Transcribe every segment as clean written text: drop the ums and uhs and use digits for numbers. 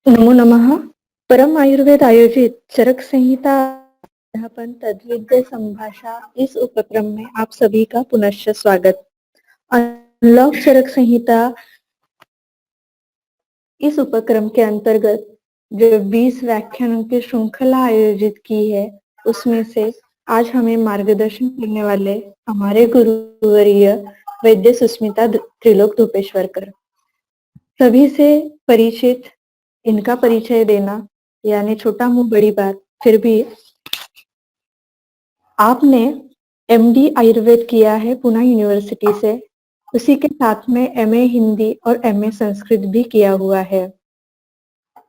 नमो नमः। परम आयुर्वेद आयोजित चरक संहिता अध्यापन तद्विद्य संभाषा इस उपक्रम में आप सभी का पुनश्च स्वागत। अनलॉक चरक संहिता इस उपक्रम के अंतर्गत जो 20 व्याख्यानों की श्रृंखला आयोजित की है, उसमें से आज हमें मार्गदर्शन करने वाले हमारे गुरुवर्य वैद्य सुस्मिता त्रिलोक धोपेश्वरकर। सभी से परिचित इनका परिचय देना यानी छोटा मुंह बड़ी बात, फिर भी आपने एमडी आयुर्वेद किया है पुणे यूनिवर्सिटी से, उसी के साथ में एमए हिंदी और एमए संस्कृत भी किया हुआ है।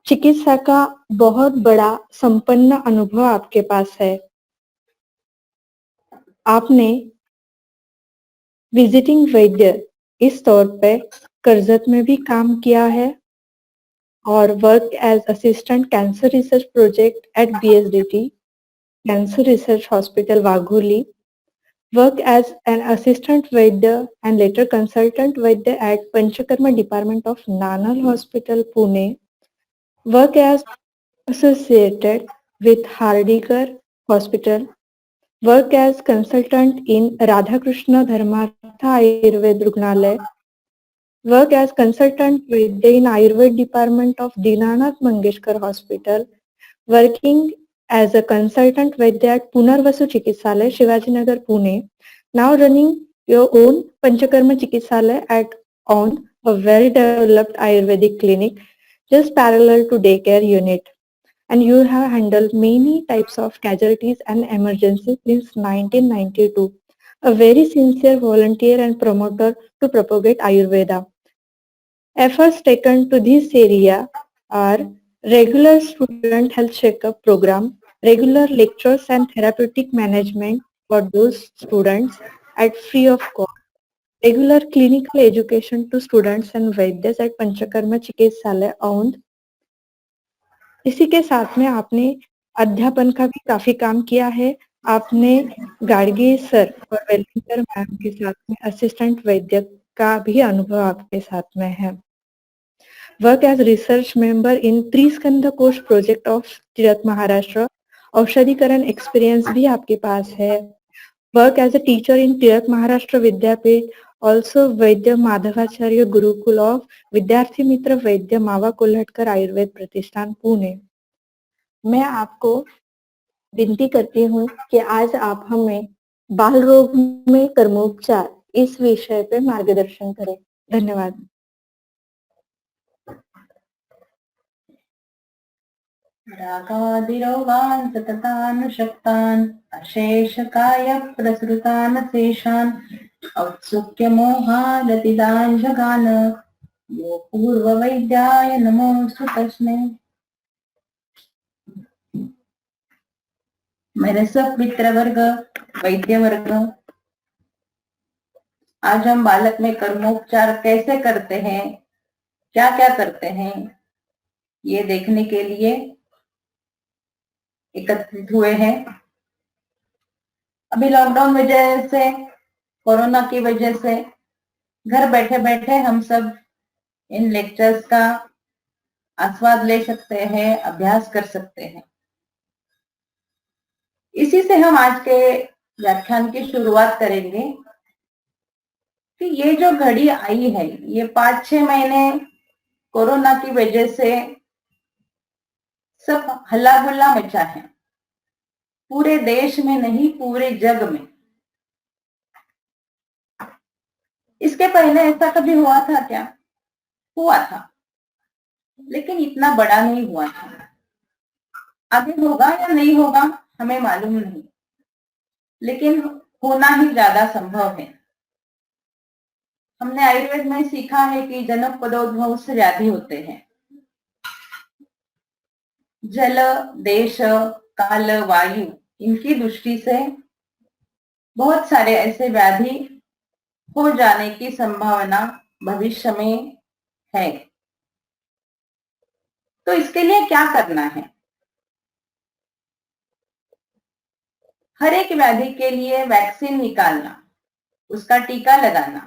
चिकित्सा का बहुत बड़ा संपन्न अनुभव आपके पास है। आपने विजिटिंग वैद्य इस तौर पे कर्जत में भी काम किया है और work as assistant cancer research project at BSDT cancer research hospital Wagholi, work as an assistant Vaidya and later consultant Vaidya at Panchakarma Department of Nanal Hospital, Pune. Work as associated with Hardikar Hospital. Work as consultant in Radhakrishna Dharmartha Ayurved Rugnalaya. Work as consultant Vaidya in Ayurved Department of Dinanath Mangeshkar Hospital. Working as a consultant Vaidya at Punarvasu Chikitsalaya, Shivajinagar, Pune. Now running your own Panchakarma Chikitsalaya at on a well-developed Ayurvedic clinic just parallel to daycare unit. And you have handled many types of casualties and emergencies since 1992. A very sincere volunteer and promoter to propagate Ayurveda. Efforts taken to this area are regular student health checkup program, regular lectures and therapeutic management for those students at free of cost, regular clinical education to students and वैद्यस at panchakarma चिकित्सालय औंध। इसी के साथ में आपने अध्यापन का भी काफी काम किया है। आपने गाडगे सर और वेलिंगर मैम के साथ में असिस्टेंट वैद्य का भी अनुभव आपके साथ में है। Work as research member in Triskandh Kosh project of Tilak Maharashtra, औषधिकरण एक्सपीरियंस भी आपके पास है। Work as a teacher in Tilak Maharashtra Vidyapeeth, also Vaidya Madhavacharya Gurukul of विद्यार्थी मित्र वैद्य मावा कोल्हटकर आयुर्वेद प्रतिष्ठान पुणे। मैं आपको विनती करती हूँ कि आज आप हमें बाल रोग में कर्मोपचार इस विषय पे मार्गदर्शन करें। धन्यवाद। रागादिरोगान् सततानुशक्तान् अशेषकायप्रसृतान् शेषान् औत्सुक्यमोहादतिदान् जगान यो पूर्ववैद्याय नमोऽस्तु तस्मै। मेरे सब मित्र वर्ग, वैद्य वर्ग, आज हम बालक में कर्मोपचार कैसे करते हैं, क्या क्या करते हैं, ये देखने के लिए एकत्रित हुए हैं। अभी लॉकडाउन वजह से, कोरोना की वजह से घर बैठे बैठे हम सब इन लेक्चर्स का आस्वाद ले सकते हैं, अभ्यास कर सकते हैं। इसी से हम आज के व्याख्यान की शुरुआत करेंगे कि ये जो घड़ी आई है, ये 5-6 महीने कोरोना की वजह से सब हल्ला गुल्ला मचा है, पूरे देश में नहीं पूरे जग में। इसके पहले ऐसा कभी हुआ था क्या? हुआ था, लेकिन इतना बड़ा नहीं हुआ था। आगे होगा या नहीं होगा हमें मालूम नहीं, लेकिन होना ही ज्यादा संभव है। हमने आयुर्वेद में सीखा है कि जनक पदोद्भव से व्याधि होते हैं। जल, देश, काल, वायु, इनकी दृष्टि से बहुत सारे ऐसे व्याधि हो जाने की संभावना भविष्य में है। तो इसके लिए क्या करना है? हर एक व्याधि के लिए वैक्सीन निकालना, उसका टीका लगाना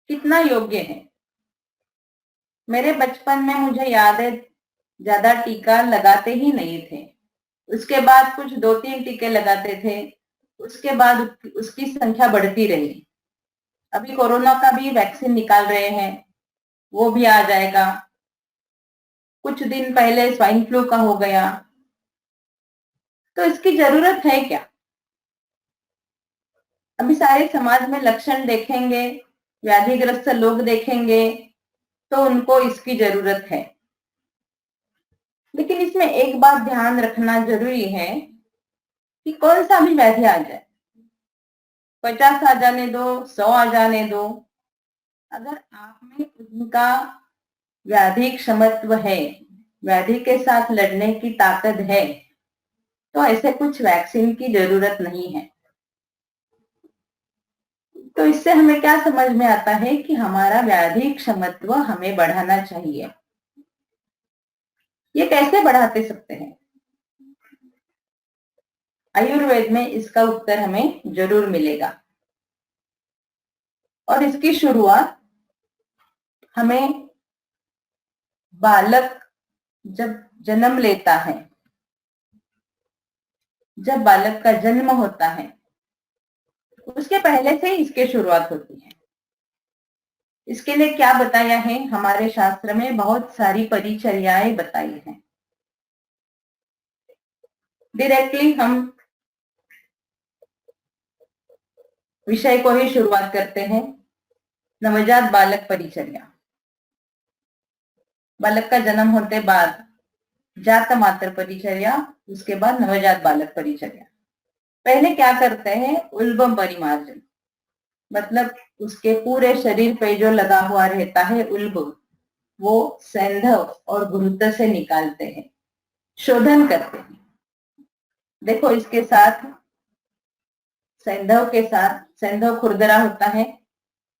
कितना योग्य है? मेरे बचपन में मुझे याद है ज्यादा टीका लगाते ही नहीं थे। उसके बाद कुछ 2-3 टीके लगाते थे, उसके बाद उसकी संख्या बढ़ती रही। अभी कोरोना का भी वैक्सीन निकाल रहे हैं, वो भी आ जाएगा। कुछ दिन पहले स्वाइन फ्लू का हो गया, तो इसकी जरूरत है क्या? अभी सारे समाज में लक्षण देखेंगे, व्याधिग्रस्त लोग देखेंगे, तो उनको इसकी जरूरत है। लेकिन इसमें एक बात ध्यान रखना जरूरी है कि कौन सा भी व्याधि आ जाए, 50 आ जाने दो, 100 आ जाने दो, अगर आप में उनका व्याधि क्षमत्व है, व्याधि के साथ लड़ने की ताकत है, तो ऐसे कुछ वैक्सीन की जरूरत नहीं है। तो इससे हमें क्या समझ में आता है कि हमारा व्याधि क्षमत्व हमें बढ़ाना चाहिए। ये कैसे बढ़ाते सकते हैं? आयुर्वेद में इसका उत्तर हमें जरूर मिलेगा। और इसकी शुरुआत हमें बालक जब जन्म लेता है, जब बालक का जन्म होता है, उसके पहले से ही इसकी शुरुआत होती है। इसके लिए क्या बताया है? हमारे शास्त्र में बहुत सारी परिचर्याएं बताई हैं। डायरेक्टली हम विषय को ही शुरुआत करते हैं। नवजात बालक परिचर्या। बालक का जन्म होते बाद जात मात्र परिचर्या, उसके बाद नवजात बालक परिचर्या। पहले क्या करते हैं? उल्बम परिमार्जन, मतलब उसके पूरे शरीर पे जो लगा हुआ रहता है उल्ब, वो सैंधव और गुरुत्व से निकालते हैं, शोधन करते हैं। देखो इसके साथ सैंधव खुरदरा होता है,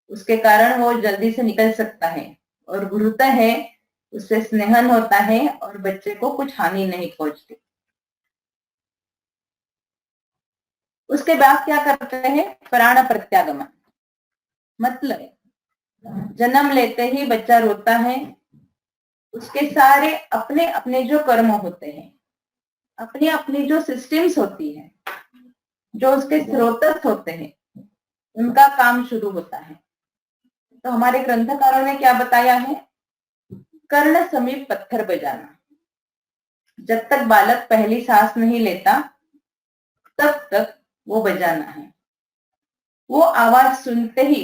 उसके कारण वो जल्दी से निकल सकता है, और गुरुत्व है, उससे स्नेहन होता है और बच्चे को कुछ हानि नहीं पहुंचती। उसके बाद क्या करते हैं? प्राण प्रत्यागमन, मतलब जन्म लेते ही बच्चा रोता है, उसके सारे अपने अपने जो कर्म होते हैं, अपनी अपनी जो सिस्टम्स होती है, जो उसके स्रोतस होते हैं, उनका काम शुरू होता है। तो हमारे ग्रंथकारों ने क्या बताया है? कर्ण समीप पत्थर बजाना। जब तक बालक पहली सांस नहीं लेता, तब तक वो बजाना है। वो आवाज सुनते ही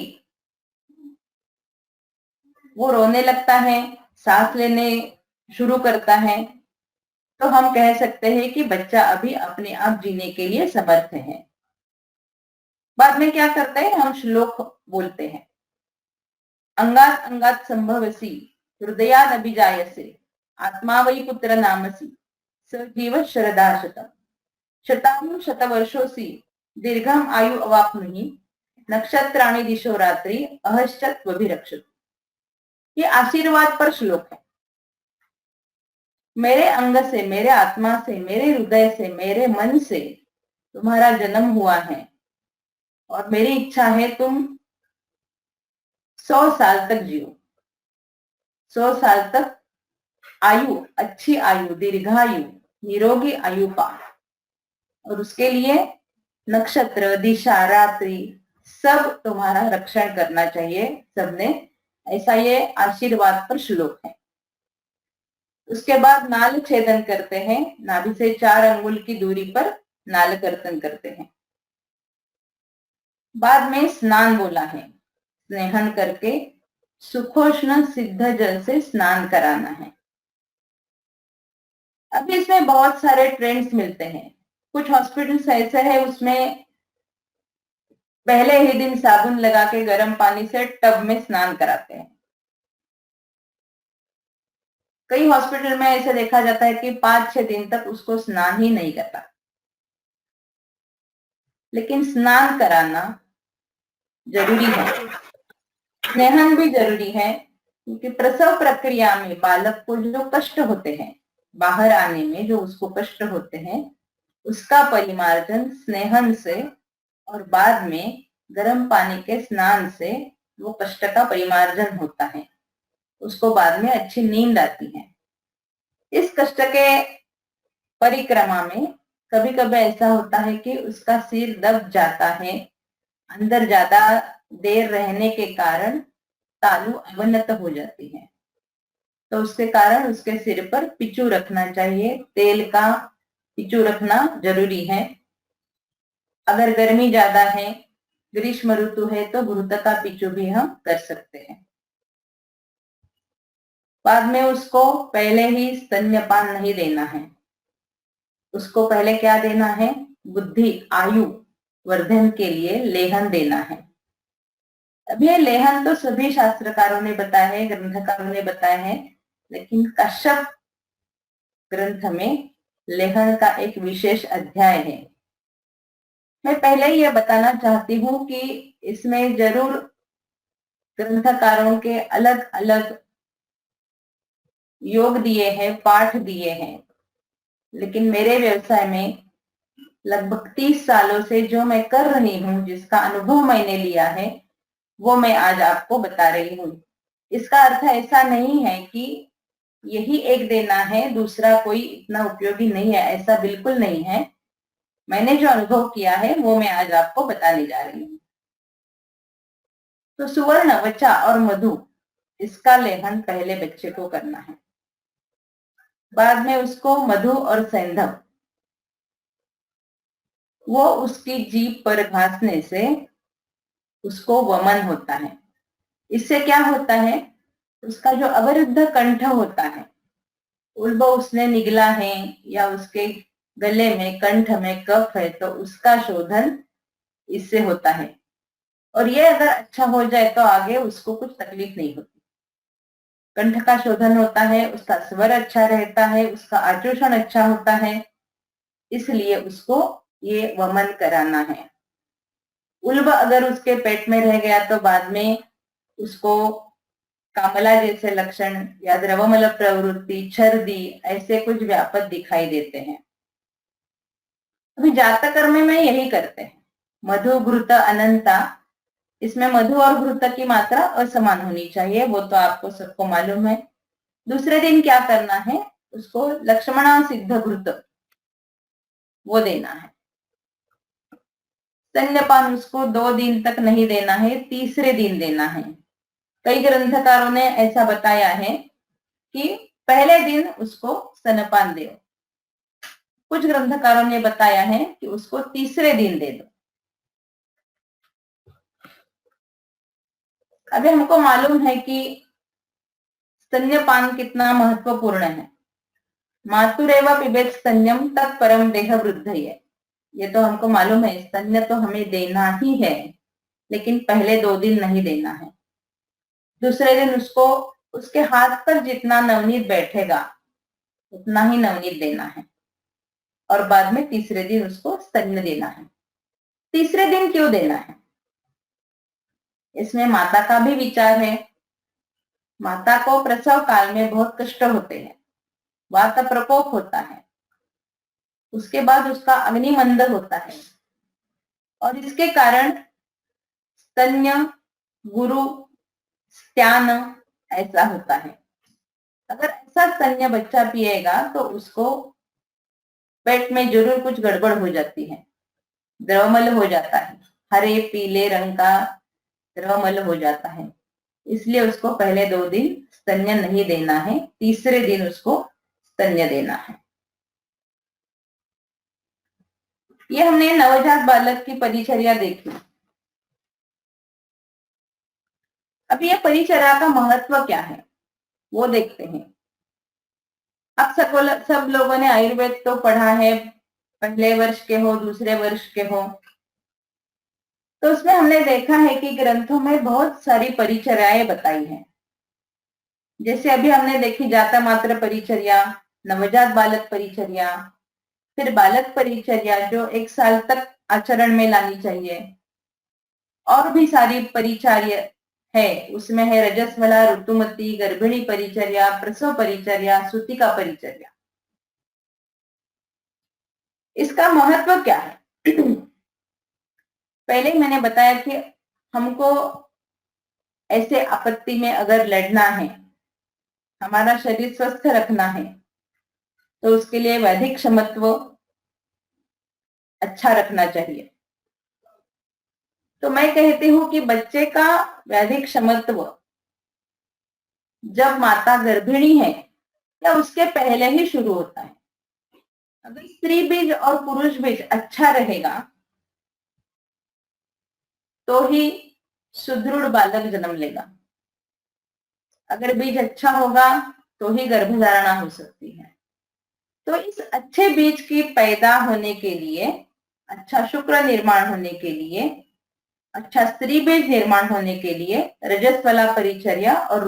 वो रोने लगता है, सांस लेने शुरू करता है, तो हम कह सकते हैं कि बच्चा अभी अपने आप जीने के लिए समर्थ है। बाद में क्या करते हैं? हम श्लोक बोलते हैं। अंगात अंगात संभवसी, हृदयाद अभिजायसे, आत्मा वै पुत्र नामसी, स जीव शरदा शतम, शतायु शतवर्षोसी, दीर्घम आयु अवाप्नुहि, नक्षत्राणि दिशो रात्रि, अहश्चत्वभिरक्षतु। ये आशीर्वाद पर श्लोक है। मेरे अंग से, मेरे आत्मा से, मेरे हृदय से, मेरे मन से तुम्हारा जन्म हुआ है, और मेरी इच्छा है तुम 100 साल तक जियो, 100 साल तक आयु, अच्छी आयु, दीर्घायु, निरोगी आयु पा। और उसके लिए नक्षत्र, दिशा, रात्रि सब तुम्हारा रक्षण करना चाहिए सबने। ऐसा ये आशीर्वाद पर श्लोक है। उसके बाद नाल छेदन करते हैं, नाभि से 4 अंगुल की दूरी पर नाल कर्तन करते हैं। बाद में स्नान बोला है, स्नेहन करके सुखोष्ण सिद्ध जल से स्नान कराना है। अभी इसमें बहुत सारे ट्रेंड्स मिलते हैं। कुछ हॉस्पिटल्स ऐसे हैं उसमें पहले ही दिन साबुन लगा के गर्म पानी से टब में स्नान कराते हैं। कई हॉस्पिटल में ऐसे देखा जाता है कि 5-6 दिन तक उसको स्नान ही नहीं करता। लेकिन स्नान कराना जरूरी है, स्नेहन भी जरूरी है, क्योंकि प्रसव प्रक्रिया में बालक को जो कष्ट होते हैं, बाहर आने में जो उसको कष्ट होते हैं, उसका परिमार्जन स्नेहन से और बाद में गर्म पानी के स्नान से वो कष्ट का परिमार्जन होता है। उसको बाद में अच्छी नींद आती है। इस कष्ट के परिक्रमा में कभी कभी ऐसा होता है कि उसका सिर दब जाता है, अंदर ज्यादा देर रहने के कारण तालू अवनत हो जाती है, तो उसके कारण उसके सिर पर पिचू रखना चाहिए। तेल का पिचू रखना जरूरी है। अगर गर्मी ज्यादा है, ग्रीष्म ऋतु है, तो घृत का पिचू भी हम कर सकते हैं। बाद में उसको पहले ही स्तन्यपान नहीं देना है। उसको पहले क्या देना है? बुद्धि आयु वर्धन के लिए लेहन देना है। अब ये लेहन तो सभी शास्त्रकारों ने बताया है, ग्रंथकारों ने बताया है, लेकिन कश्यप ग्रंथ में लेहन का एक विशेष अध्याय है। मैं पहले ही ये बताना चाहती हूँ कि इसमें जरूर ग्रंथकारों के अलग अलग योग दिए हैं, पाठ दिए हैं, लेकिन मेरे व्यवसाय में लगभग 30 सालों से जो मैं कर रही हूँ, जिसका अनुभव मैंने लिया है, वो मैं आज आपको बता रही हूँ। इसका अर्थ ऐसा नहीं है कि यही एक देना है, दूसरा कोई इतना उपयोगी नहीं है, ऐसा बिल्कुल नहीं है। मैंने जो अनुभव किया है वो मैं आज आपको बताने जा रही हूँ। तो सुवर्ण, वचा और मधु, इसका लेहन पहले बच्चे को करना है। बाद में उसको मधु और सैंधव, वो उसकी जीभ पर घासने से उसको वमन होता है। इससे क्या होता है? उसका जो अवरुद्ध कंठ होता है, उल्ब उसने निगला है या उसके गले में, कंठ में कफ है, तो उसका शोधन इससे होता है। और ये अगर अच्छा हो जाए तो आगे उसको कुछ तकलीफ नहीं होती। कंठ का शोधन होता है, उसका स्वर अच्छा रहता है, उसका आचोषण अच्छा होता है, इसलिए उसको ये वमन कराना है। उल्ब अगर उसके पेट में रह गया तो बाद में उसको कामला जैसे लक्षण या द्रवमल प्रवृत्ति, छर्दी, ऐसे कुछ व्यापक दिखाई देते हैं। अभी जातक कर्म में यही करते हैं। मधु, घृत, अनंता, इसमें मधु और घृत की मात्रा असमान होनी चाहिए, वो तो आपको सबको मालूम है। दूसरे दिन क्या करना है? उसको लक्ष्मणा सिद्ध घृत वो देना है। स्तन्यपान उसको 2 दिन तक नहीं देना है, तीसरे दिन देना है। कई ग्रंथकारों ने ऐसा बताया है कि पहले दिन उसको स्तनपान दो। कुछ ग्रंथकारों ने बताया है कि उसको तीसरे दिन दे दो। अभी हमको मालूम है कि स्तन्यपान कितना महत्वपूर्ण है। मातुरेव पिबेत स्तन्यम तत् परम देह वृद्धये, ये तो हमको मालूम है। स्तन्य तो हमें देना ही है, लेकिन पहले 2 दिन नहीं देना है। दूसरे दिन उसको उसके हाथ पर जितना नवनीत बैठेगा उतना ही नवनीत देना है, और बाद में तीसरे दिन उसको स्तन्य देना है। तीसरे दिन क्यों देना है? इसमें माता का भी विचार है। माता को प्रसव काल में बहुत कष्ट होते हैं, वात प्रकोप होता है, उसके बाद उसका अग्निमंद होता है, और इसके कारण स्तन्य, गुरु, स्त्यान ऐसा होता है। अगर ऐसा स्तन्य बच्चा पिएगा तो उसको पेट में जरूर कुछ गड़बड़ हो जाती है, द्रवमल हो जाता है, हरे पीले रंग का द्रवमल हो जाता है। इसलिए उसको पहले 2 दिन स्तन्य नहीं देना है, तीसरे दिन उसको स्तन्य देना है। ये हमने नवजात बालक की परिचर्या देखी। अब ये परिचर्या का महत्व क्या है वो देखते हैं। अब सब लोगों ने आयुर्वेद तो पढ़ा है, पहले वर्ष के हो, दूसरे वर्ष के हो, तो उसमें हमने देखा है कि ग्रंथों में बहुत सारी परिचर्याएं बताई हैं। जैसे अभी हमने देखी जाता मात्र परिचर्या, नवजात बालक परिचर्या, फिर बालक परिचर्या जो 1 साल तक आचरण में लानी चाहिए। और भी सारी परिचर्या है, उसमें है रजस्वला, ऋतुमती, गर्भिणी परिचर्या, प्रसव परिचर्या, सूतिका परिचर्या। इसका महत्व क्या है? पहले मैंने बताया कि हमको ऐसे आपत्ति में अगर लड़ना है हमारा शरीर स्वस्थ रखना है तो उसके लिए वैदिक क्षमत्व अच्छा रखना चाहिए। तो मैं कहती हूँ कि बच्चे का वैदिक क्षमत्व जब माता गर्भिणी है या उसके पहले ही शुरू होता है। अगर स्त्री बीज और पुरुष बीज अच्छा रहेगा तो ही सुदृढ़ बालक जन्म लेगा। अगर बीज अच्छा होगा तो ही गर्भधारणा हो सकती है। तो इस अच्छे बीज की पैदा होने के लिए, अच्छा शुक्र निर्माण होने के लिए, अच्छा स्त्री बीज निर्माण होने के लिए रजस्वला परिचर्या और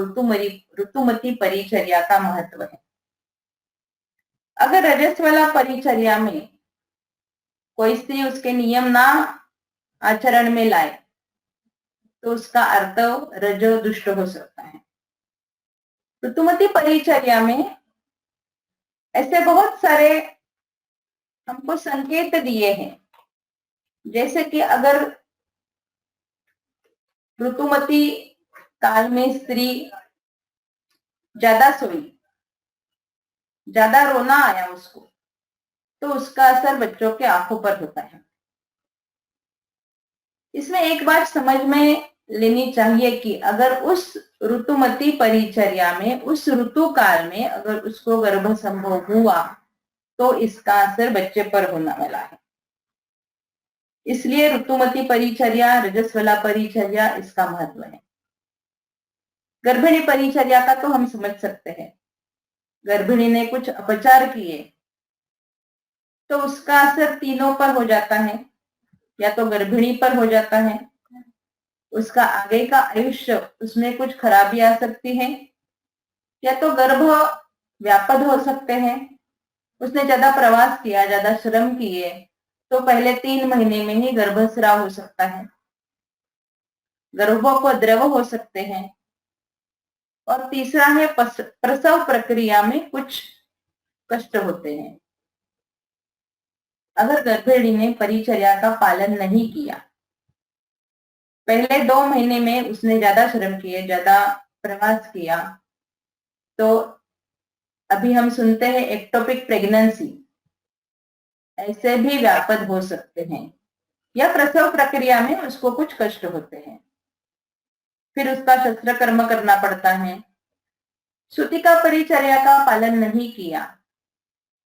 ऋतुमती परिचर्या का महत्व है। अगर रजस्वला परिचर्या में कोई स्त्री उसके नियम ना आचरण में लाए तो उसका अर्थ रजो दुष्ट हो सकता है। ऋतुमती परिचर्या में ऐसे बहुत सारे हमको संकेत दिए हैं, जैसे कि अगर ऋतुमती काल में स्त्री ज्यादा सोई, ज्यादा रोना आया उसको, तो उसका असर बच्चों के आंखों पर होता है। इसमें एक बात समझ में लेनी चाहिए कि अगर उस ऋतुमती परिचर्या में, उस ऋतु काल में अगर उसको गर्भ संभोग हुआ तो इसका असर बच्चे पर होने वाला है। इसलिए ऋतुमती परिचर्या, रजस्वला परिचर्या, इसका महत्व है। गर्भिणी परिचर्या का तो हम समझ सकते हैं। गर्भिणी ने कुछ अपचार किए तो उसका असर तीनों पर हो जाता है। या तो गर्भिणी पर हो जाता है, उसका आगे का आयुष्य, उसमें कुछ खराबी आ सकती है, या तो गर्भ व्यापद हो सकते हैं। उसने ज्यादा प्रवास किया, ज्यादा श्रम किए तो पहले 3 महीने में ही गर्भस्राव हो सकता है। गर्भों को द्रव हो सकते हैं। और तीसरा है प्रसव प्रक्रिया में कुछ कष्ट होते हैं। अगर गर्भिणी ने परिचर्या का पालन नहीं किया, पहले 2 महीने में उसने ज्यादा श्रम किए, ज्यादा प्रवास किया, तो अभी हम सुनते हैं एक्टोपिक प्रेगनेंसी, ऐसे भी व्यापद हो सकते हैं। या प्रसव प्रक्रिया में उसको कुछ कष्ट होते हैं, फिर उसका शस्त्रकर्म करना पड़ता है। सूतिका परिचर्या का पालन नहीं किया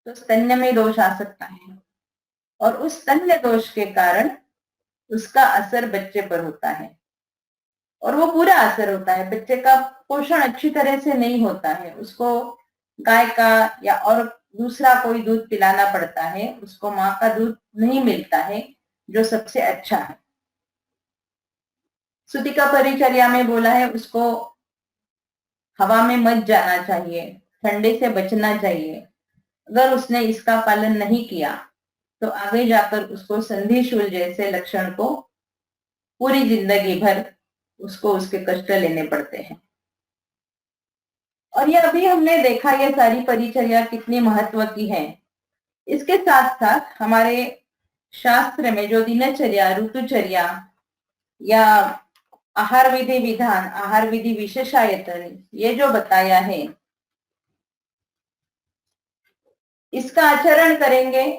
तो स्तन्य में दोष आ सकता है, और उस स्तन्य दोष के कारण उसका असर बच्चे पर होता है, और वो पूरा असर होता है। बच्चे का पोषण अच्छी तरह से नहीं होता है, उसको गाय का या और दूसरा कोई दूध पिलाना पड़ता है, उसको माँ का दूध नहीं मिलता है जो सबसे अच्छा है। सूतिका परिचर्या में बोला है उसको हवा में मत जाना चाहिए, ठंडे से बचना चाहिए। अगर उसने इसका पालन नहीं किया तो आगे जाकर उसको संधिशूल जैसे लक्षण को पूरी जिंदगी भर उसको उसके कष्ट लेने पड़ते हैं। और ये अभी हमने देखा ये सारी परिचर्या कितनी महत्व की है। इसके साथ साथ हमारे शास्त्र में जो दिनचर्या, ऋतुचर्या या आहार विधि विधान, आहार विधि विशेषायतन, ये जो बताया है, इसका आचरण करेंगे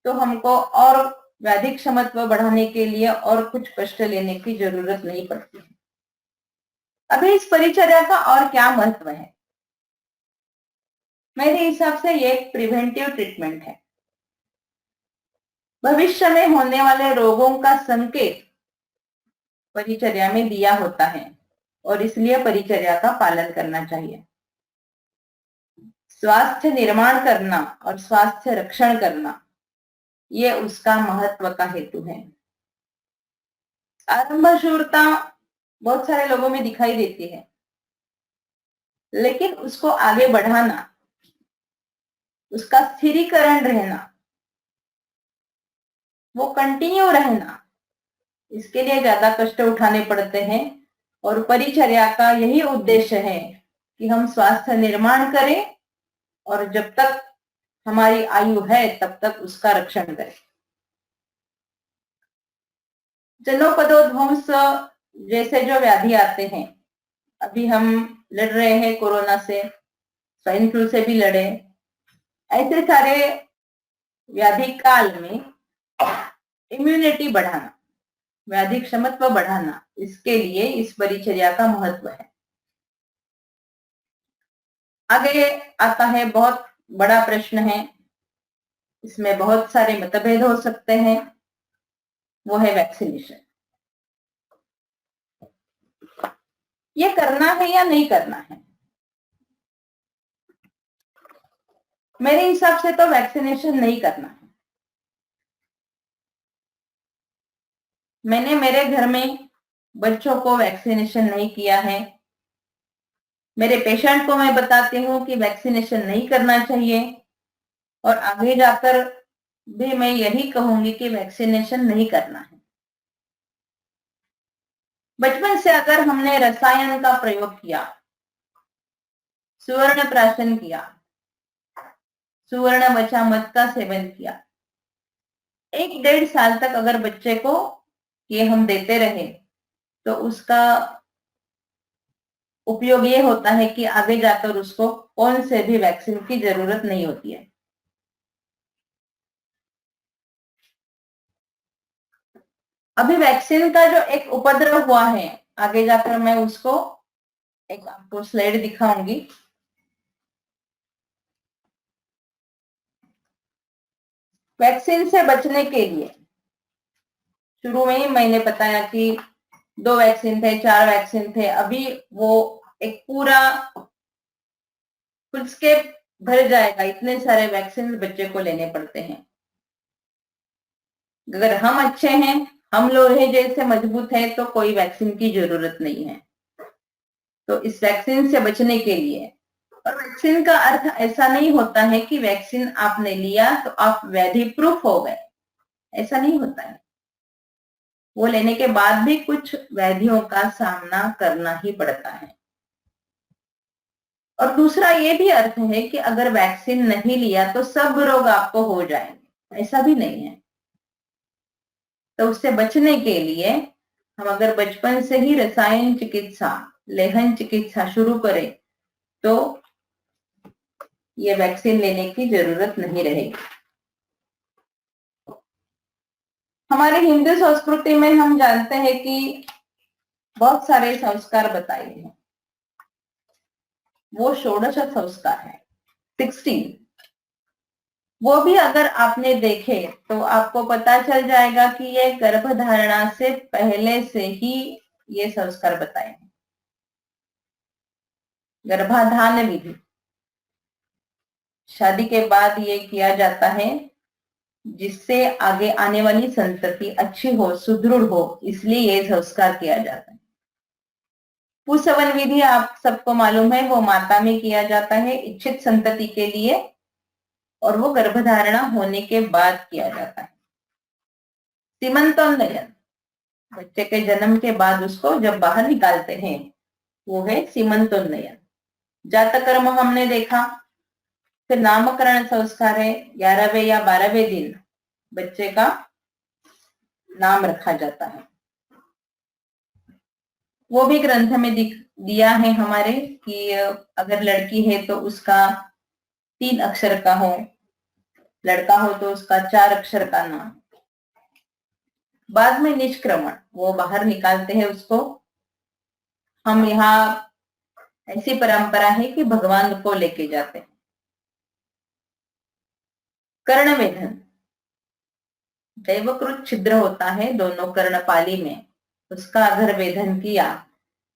तो हमको और वैदिक क्षमत्व बढ़ाने के लिए और कुछ कष्ट लेने की जरूरत नहीं पड़ती। अभी इस परिचर्या का और क्या महत्व है? मेरे हिसाब से ये एक प्रिवेंटिव ट्रीटमेंट है। भविष्य में होने वाले रोगों का संकेत परिचर्या में दिया होता है और इसलिए परिचर्या का पालन करना चाहिए। स्वास्थ्य निर्माण करना और स्वास्थ्य रक्षण करना, ये उसका महत्व का हेतु है। आरंभशूरता बहुत सारे लोगों में दिखाई देती है, लेकिन उसको आगे बढ़ाना, उसका स्थिरीकरण रहना, वो कंटिन्यू रहना, इसके लिए ज्यादा कष्ट उठाने पड़ते हैं। और परिचर्या का यही उद्देश्य है कि हम स्वास्थ्य निर्माण करें और जब तक हमारी आयु है तब तक उसका रक्षण करें। जनोपदोध्वंस जैसे जो व्याधि आते हैं, अभी हम लड़ रहे हैं कोरोना से, स्वाइन फ्लू से भी लड़े। ऐसे सारे व्याधि काल में इम्यूनिटी बढ़ाना, व्याधि क्षमत्व बढ़ाना, इसके लिए इस परिचर्या का महत्व है। आगे आता है, बहुत बड़ा प्रश्न है, इसमें बहुत सारे मतभेद हो सकते हैं, वो है वैक्सीनेशन। ये करना है या नहीं करना है? मेरे हिसाब से तो वैक्सीनेशन नहीं करना है। मैंने मेरे घर में बच्चों को वैक्सीनेशन नहीं किया है। मेरे पेशेंट को मैं बताती हूँ कि वैक्सीनेशन नहीं करना चाहिए, और आगे जाकर भी मैं यही कहूंगी कि वैक्सीनेशन नहीं करना है। बचपन से अगर हमने रसायन का प्रयोग किया, सुवर्ण प्राशन किया, सुवर्ण वचामत का सेवन किया, 1-1.5 साल तक अगर बच्चे को ये हम देते रहे, तो उसका उपयोग ये होता है कि आगे जाकर उसको कौन से भी वैक्सीन की जरूरत नहीं होती है। अभी वैक्सीन का जो एक उपद्रव हुआ है, आगे जाकर मैं उसको एक आपको स्लाइड दिखाऊंगी। वैक्सीन से बचने के लिए शुरू में ही मैंने बताया कि 2 वैक्सीन थे, 4 वैक्सीन थे, अभी वो एक पूरा फुलस्केप भर जाएगा, इतने सारे वैक्सीन बच्चे को लेने पड़ते हैं। अगर हम अच्छे हैं, हम लोहे जैसे मजबूत हैं, तो कोई वैक्सीन की जरूरत नहीं है। तो इस वैक्सीन से बचने के लिए, और वैक्सीन का अर्थ ऐसा नहीं होता है कि वैक्सीन आपने लिया तो आप व्याधि प्रूफ हो गए, ऐसा नहीं होता है। वो लेने के बाद भी कुछ व्याधियों का सामना करना ही पड़ता है। और दूसरा ये भी अर्थ है कि अगर वैक्सीन नहीं लिया तो सब रोग आपको हो जाएंगे, ऐसा भी नहीं है। तो उससे बचने के लिए हम अगर बचपन से ही रसायन चिकित्सा, लेहन चिकित्सा शुरू करें, तो ये वैक्सीन लेने की जरूरत नहीं रहेगी। हमारे हिंदू संस्कृति में हम जानते हैं कि बहुत सारे संस्कार बताए हैं, वो 16 संस्कार है, 16। वो भी अगर आपने देखे तो आपको पता चल जाएगा कि ये गर्भधारणा से पहले से ही ये संस्कार बताए हैं। गर्भाधान विधि शादी के बाद ये किया जाता है, जिससे आगे आने वाली संतति अच्छी हो, सुदृढ़ हो, इसलिए ये संस्कार किया जाता है। पुंसवन विधि आप सबको मालूम है, वो माता में किया जाता है इच्छित संतति के लिए, और वो गर्भधारणा होने के बाद किया जाता है। सीमंतोन्नयन बच्चे के जन्म के बाद उसको जब बाहर निकालते हैं, वो है सीमंतोन्नयन। जातक कर्म हमने देखा। फिर नामकरण संस्कार है, 11वें या 12वें दिन बच्चे का नाम रखा जाता है। वो भी ग्रंथ में दिया है हमारे कि अगर लड़की है तो उसका 3 अक्षर का हो, लड़का हो तो उसका 4 अक्षर का नाम। बाद में निष्क्रमण, वो बाहर निकालते हैं उसको। हम यहाँ ऐसी परंपरा है कि भगवान को लेके जाते हैं। कर्णवेधन, दैवकृत छिद्र होता है दोनों कर्णपाली में, उसका अगर वेधन किया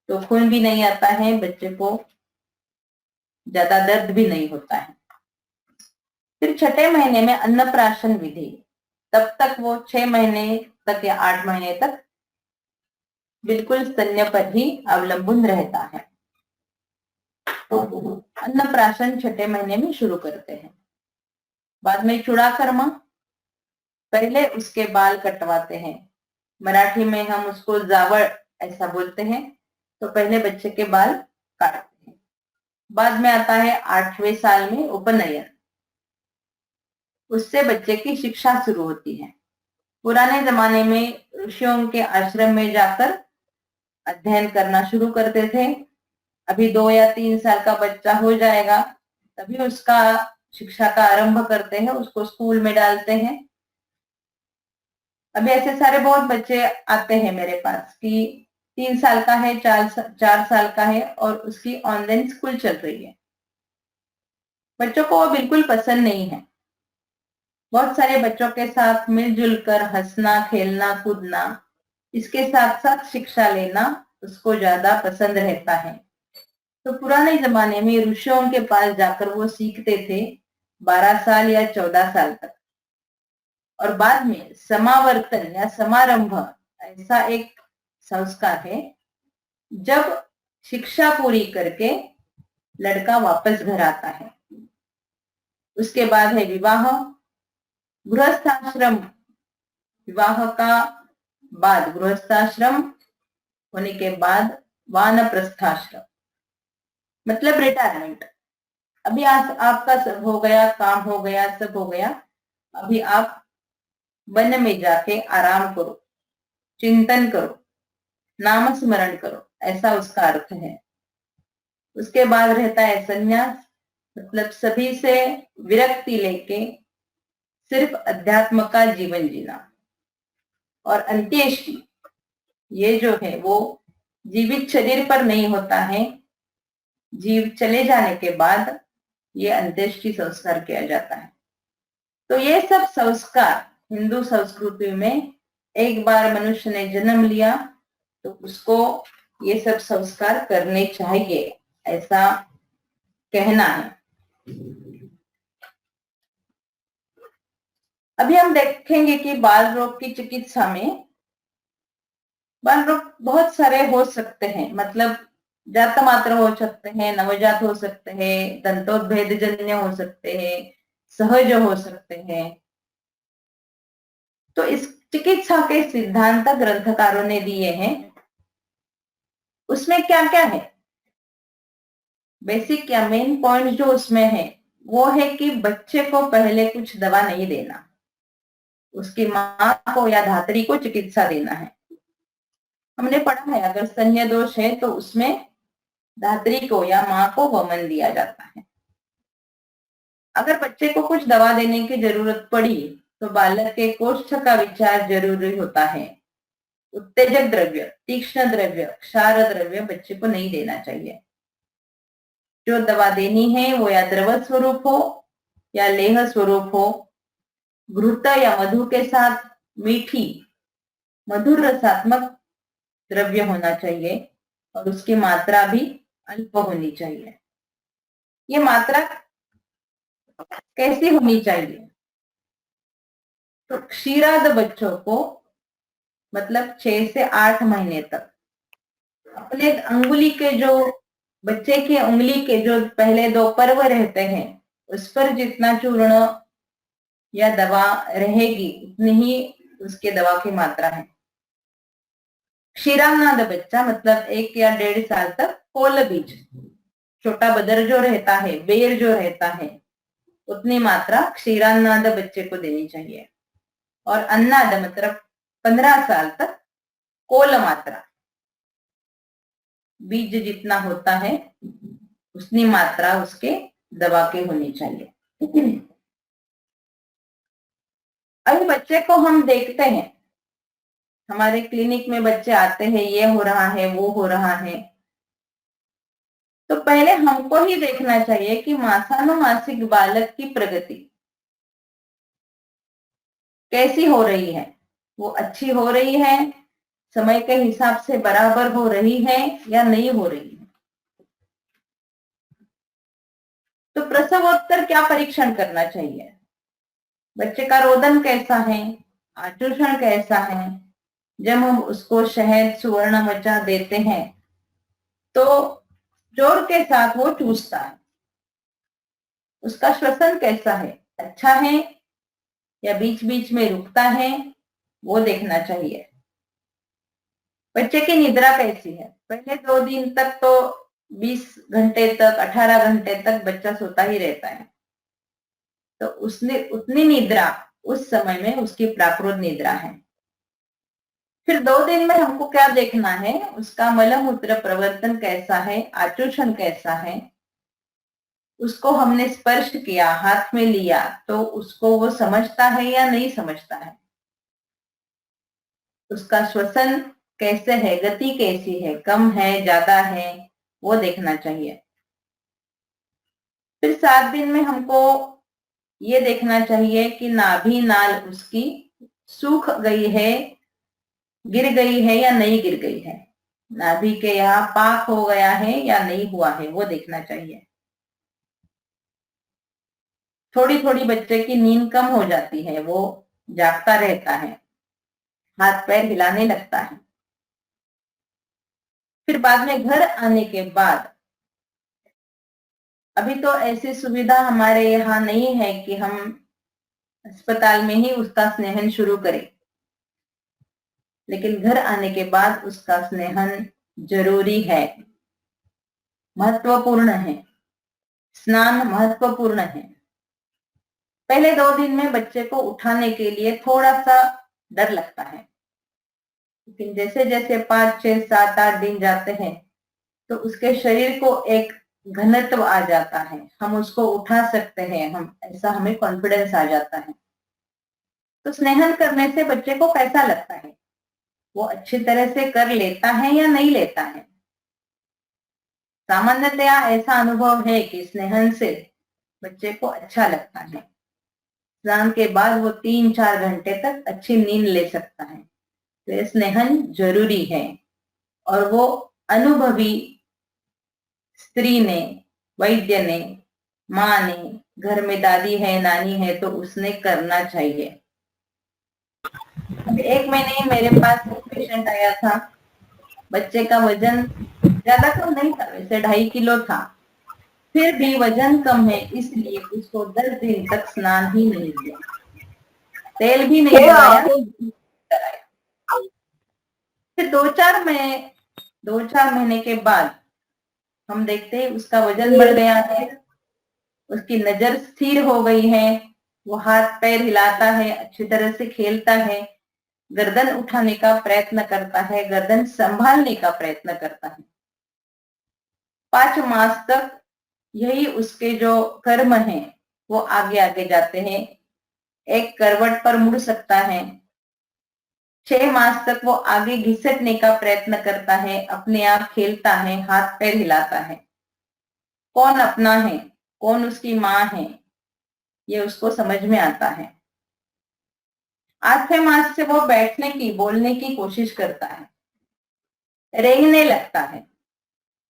तो खून भी नहीं आता है, बच्चे को ज्यादा दर्द भी नहीं होता है। फिर 6ठे महीने में अन्नप्राशन विधि, तब तक वो 6 महीने तक या 8 महीने तक बिल्कुल स्तन्य पर ही अवलंबन रहता है। अन्नप्राशन 6ठे महीने में शुरू करते हैं। बाद में चूड़ा कर्म, पहले उसके बाल कटवाते हैं, मराठी में हम उसको जावड़ ऐसा बोलते हैं। तो पहले बच्चे के बाल काटते हैं। बाद में आता है 8वें साल में उपनयन, उससे बच्चे की शिक्षा शुरू होती है। पुराने जमाने में ऋषियों के आश्रम में जाकर अध्ययन करना शुरू करते थे। अभी 2 या 3 साल का बच्चा हो जाएगा तभी उसका शिक्षा का आरंभ करते हैं, उसको स्कूल में डालते हैं। अभी ऐसे सारे बहुत बच्चे आते हैं मेरे पास कि 3 साल का है, 4 साल का है और उसकी ऑनलाइन स्कूल चल रही है। बच्चों को वो बिल्कुल पसंद नहीं है। बहुत सारे बच्चों के साथ मिलजुल कर हंसना, खेलना, कूदना, इसके साथ साथ शिक्षा लेना उसको ज्यादा पसंद रहता है। तो पुराने जमाने में ऋषियों के पास जाकर वो सीखते थे 12 साल या 14 साल तक। और बाद में समावर्तन या समारंभ ऐसा एक संस्कार है, जब शिक्षा पूरी करके लड़का वापस घर आता है। उसके बाद है विवाह, गृहस्थाश्रम। विवाह का बाद गृहस्थाश्रम होने के बाद वानप्रस्थाश्रम, मतलब रिटायरमेंट। अभी आपका सब हो गया, काम हो गया, सब हो गया, अभी आप वन में जाके आराम करो, चिंतन करो, नाम स्मरण करो, ऐसा उसका अर्थ है। उसके बाद रहता है संन्यास, मतलब सभी से विरक्ति लेके सिर्फ अध्यात्म का जीवन जीना। और अंत्येष्टि, ये जो है वो जीवित शरीर पर नहीं होता है, जीव चले जाने के बाद ये अंत्येष्टि संस्कार किया जाता है। तो ये सब संस्कार हिंदू संस्कृति में, एक बार मनुष्य ने जन्म लिया तो उसको ये सब संस्कार करने चाहिए, ऐसा कहना है। अभी हम देखेंगे कि बाल रोग की चिकित्सा में बाल रोग बहुत सारे हो सकते हैं, मतलब जात मात्र हो सकते हैं, नवजात हो सकते हैं, दंतोद्भेद जन्य हो सकते हैं, सहज हो सकते हैं। तो इस चिकित्सा के सिद्धांत ग्रंथकारों ने दिए हैं। उसमें क्या क्या है, बेसिक या मेन पॉइंट जो उसमें है वो है कि बच्चे को पहले कुछ दवा नहीं देना, उसकी मां को या धात्री को चिकित्सा देना है। हमने पढ़ा है अगर स्तन्य दोष है तो उसमें धात्री को या मां को वमन दिया जाता है। अगर बच्चे को कुछ दवा देने की जरूरत पड़ी तो बालक के कोष्ठ का विचार जरूरी होता है। उत्तेजक द्रव्य, तीक्ष्ण द्रव्य, क्षार द्रव्य बच्चे को नहीं देना चाहिए। जो दवा देनी है वो या द्रव स्वरूप हो या लेह स्वरूप हो, घृत या मधु के साथ मीठी मधुर रसात्मक द्रव्य होना चाहिए और उसकी मात्रा भी अल्प होनी चाहिए। ये मात्रा कैसी होनी चाहिए, तो क्षीराद बच्चों को मतलब 6 से 8 महीने तक अपने अंगुली के जो बच्चे की उंगली के जो पहले 2 पर्व रहते हैं उस पर जितना चूर्ण या दवा रहेगी उतनी ही उसके दवा की मात्रा है। क्षीरानाद बच्चा मतलब 1 या 1.5 साल तक कोल बीज, छोटा बदर जो रहता है, बेर जो रहता है, उतनी मात्रा क्षीरानाद बच्चे को देनी चाहिए। और अन्नाद मतलब 15 साल तक कोल मात्रा, बीज जितना होता है उतनी मात्रा उसके दवा की होनी चाहिए। अभी बच्चे को हम देखते हैं, हमारे क्लिनिक में बच्चे आते हैं, ये हो रहा है, वो हो रहा है, तो पहले हमको ही देखना चाहिए कि मासानुमासिक बालक की प्रगति कैसी हो रही है, वो अच्छी हो रही है, समय के हिसाब से बराबर हो रही है या नहीं हो रही है। तो प्रसवोत्तर क्या परीक्षण करना चाहिए, बच्चे का रोदन कैसा है, आचूषण कैसा है। जब हम उसको शहद सुवर्ण मचा देते हैं तो जोर के साथ वो चूसता है, उसका श्वसन कैसा है, अच्छा है या बीच बीच में रुकता है, वो देखना चाहिए। बच्चे की निद्रा कैसी है, पहले 2 दिन तक तो 20 घंटे तक, 18 घंटे तक बच्चा सोता ही रहता है, तो उसने उतनी निद्रा उस समय में उसकी प्राकृत निद्रा है। फिर 2 दिन में हमको क्या देखना है, उसका मलमूत्र प्रवर्तन कैसा है, आचूषण कैसा है, उसको हमने स्पर्श किया, हाथ में लिया, तो उसको वो समझता है या नहीं समझता है, उसका श्वसन कैसे है, गति कैसी है, कम है ज्यादा है, वो देखना चाहिए। फिर 7 दिन में हमको ये देखना चाहिए कि नाभि नाल उसकी सूख गई है, गिर गई है या नहीं गिर गई है, नाभि के यहाँ पाक हो गया है या नहीं हुआ है, वो देखना चाहिए। थोड़ी थोड़ी बच्चे की नींद कम हो जाती है, वो जागता रहता है, हाथ पैर हिलाने लगता है। फिर बाद में घर आने के बाद, अभी तो ऐसी सुविधा हमारे यहाँ नहीं है कि हम अस्पताल में ही उसका स्नेहन शुरू करें, लेकिन घर आने के बाद उसका स्नेहन जरूरी है, महत्वपूर्ण है। स्नान महत्वपूर्ण है। पहले 2 दिन में बच्चे को उठाने के लिए थोड़ा सा डर लगता है, लेकिन जैसे जैसे 5, 6, 7, 8 दिन जाते हैं तो उसके शरीर को एक घनत्व आ जाता है, हम उसको उठा सकते हैं, हम ऐसा हमें कॉन्फिडेंस आ जाता है। तो स्नेहन करने से बच्चे को कैसा लगता है, वो अच्छी तरह से कर लेता है या नहीं लेता है। सामान्यतया ऐसा अनुभव है कि स्नेहन से बच्चे को अच्छा लगता है। स्नान के बाद वो 3-4 घंटे तक अच्छी नींद ले सकता है। तो स्नेहन जरूरी है, और वो अनुभवी स्त्री ने, वैद्य ने, माँ ने, घर में दादी है, नानी है, तो उसने करना चाहिए। अब 1 महीने मेरे पास एक पेशेंट आया था, बच्चे का वजन ज्यादा कम नहीं था, वैसे 2.5 किलो था, फिर भी वजन कम है इसलिए उसको 10 दिन तक स्नान ही नहीं दिया, तेल भी नहीं लगाया, फिर 2-4 महीने के बाद हम देखते हैं उसका वजन बढ़ गया है, उसकी नजर स्थिर हो गई है, वो हाथ पैर हिलाता है, अच्छी तरह से खेलता है, गर्दन उठाने का प्रयत्न करता है, गर्दन संभालने का प्रयत्न करता है। 5 मास तक यही उसके जो कर्म है वो आगे आगे जाते हैं, एक करवट पर मुड़ सकता है। 6 मास तक वो आगे घिसटने का प्रयत्न करता है, अपने आप खेलता है, हाथ पैर हिलाता है। कौन अपना है, कौन उसकी माँ है, ये उसको समझ में आता है। 8वें मास से वो बैठने की, बोलने की कोशिश करता है, रेंगने लगता है,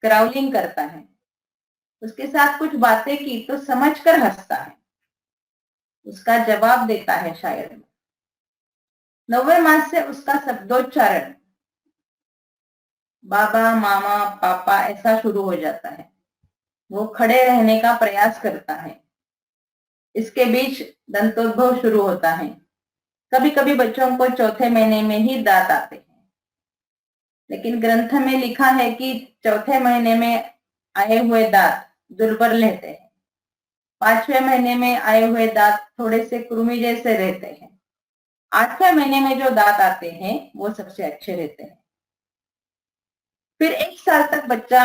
क्राउलिंग करता है, उसके साथ कुछ बातें की तो समझकर हंसता है, उसका जवाब देता है शायद। 9वें मास से उसका शब्दोच्चारण बाबा, मामा, पापा ऐसा शुरू हो जाता है, वो खड़े रहने का प्रयास करता है। इसके बीच दंतोद्भव शुरू होता है। कभी कभी बच्चों को 4थे महीने में ही दांत आते हैं, लेकिन ग्रंथ में लिखा है कि 4थे महीने में आए हुए दांत दुर्बल रहते हैं, 5वें महीने में आए हुए दांत थोड़े से कृमि जैसे रहते हैं, 8वें महीने में जो दांत आते हैं वो सबसे अच्छे रहते हैं। फिर 1 साल तक बच्चा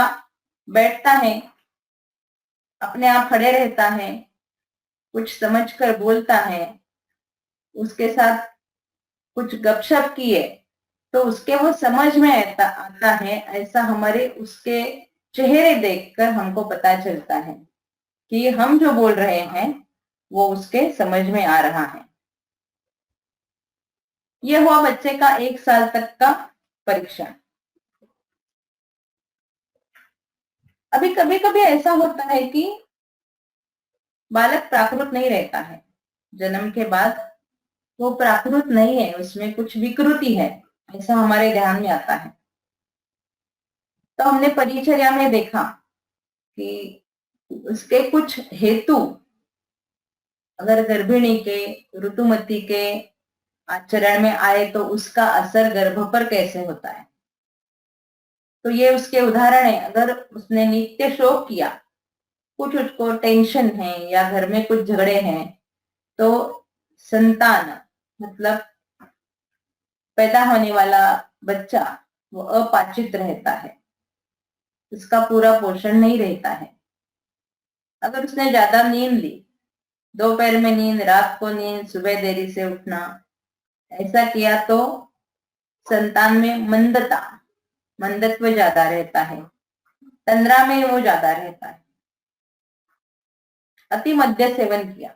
बैठता है, अपने आप खड़े रहता है, कुछ समझकर बोलता है, उसके साथ कुछ गपशप किए तो उसके वो समझ में आता है, ऐसा हमारे उसके चेहरे देखकर हमको पता चलता है कि हम जो बोल रहे हैं वो उसके समझ में आ रहा है। यह हुआ बच्चे का 1 साल तक का परीक्षण। अभी कभी कभी ऐसा होता है कि बालक प्राकृत नहीं रहता है, जन्म के बाद वो प्राकृत नहीं है, उसमें कुछ विकृति है, ऐसा हमारे ध्यान में आता है। तो हमने परिचर्या में देखा कि उसके कुछ हेतु अगर गर्भिणी के, ऋतुमती के आचरण में आए तो उसका असर गर्भ पर कैसे होता है। तो ये उसके उदाहरण है। अगर उसने नित्य शोक किया, कुछ उसको टेंशन है या घर में कुछ झगड़े हैं, तो संतान मतलब पैदा होने वाला बच्चा वो अपाचित रहता है, उसका पूरा पोषण नहीं रहता है। अगर उसने ज्यादा नींद ली, दोपहर में नींद, रात को नींद, सुबह देरी से उठना, ऐसा किया तो संतान में मंदत्व ज्यादा रहता है, तंद्रा में वो ज्यादा रहता है। अति मद्य सेवन किया,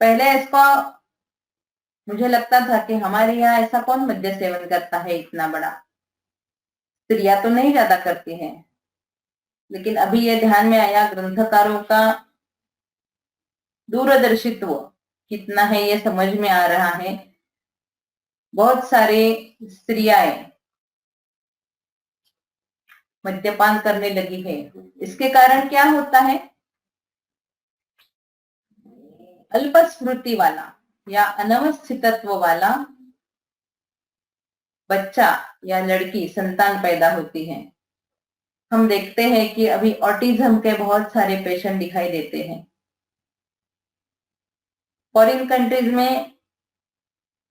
पहले इसको मुझे लगता था कि हमारे यहाँ ऐसा कौन मद्य सेवन करता है इतना बड़ा, स्त्रियां तो नहीं ज्यादा करती हैं, लेकिन अभी ये ध्यान में आया ग्रंथकारों का दूरदर्शित्व कितना है ये समझ में आ रहा है। बहुत सारे स्त्रियां मद्यपान करने लगी है। इसके कारण क्या होता है, अल्प स्मृति वाला या अनवस्थितत्व वाला बच्चा या लड़की संतान पैदा होती है। हम देखते हैं कि अभी ऑटिज्म के बहुत सारे पेशेंट दिखाई देते हैं। फॉरेन कंट्रीज में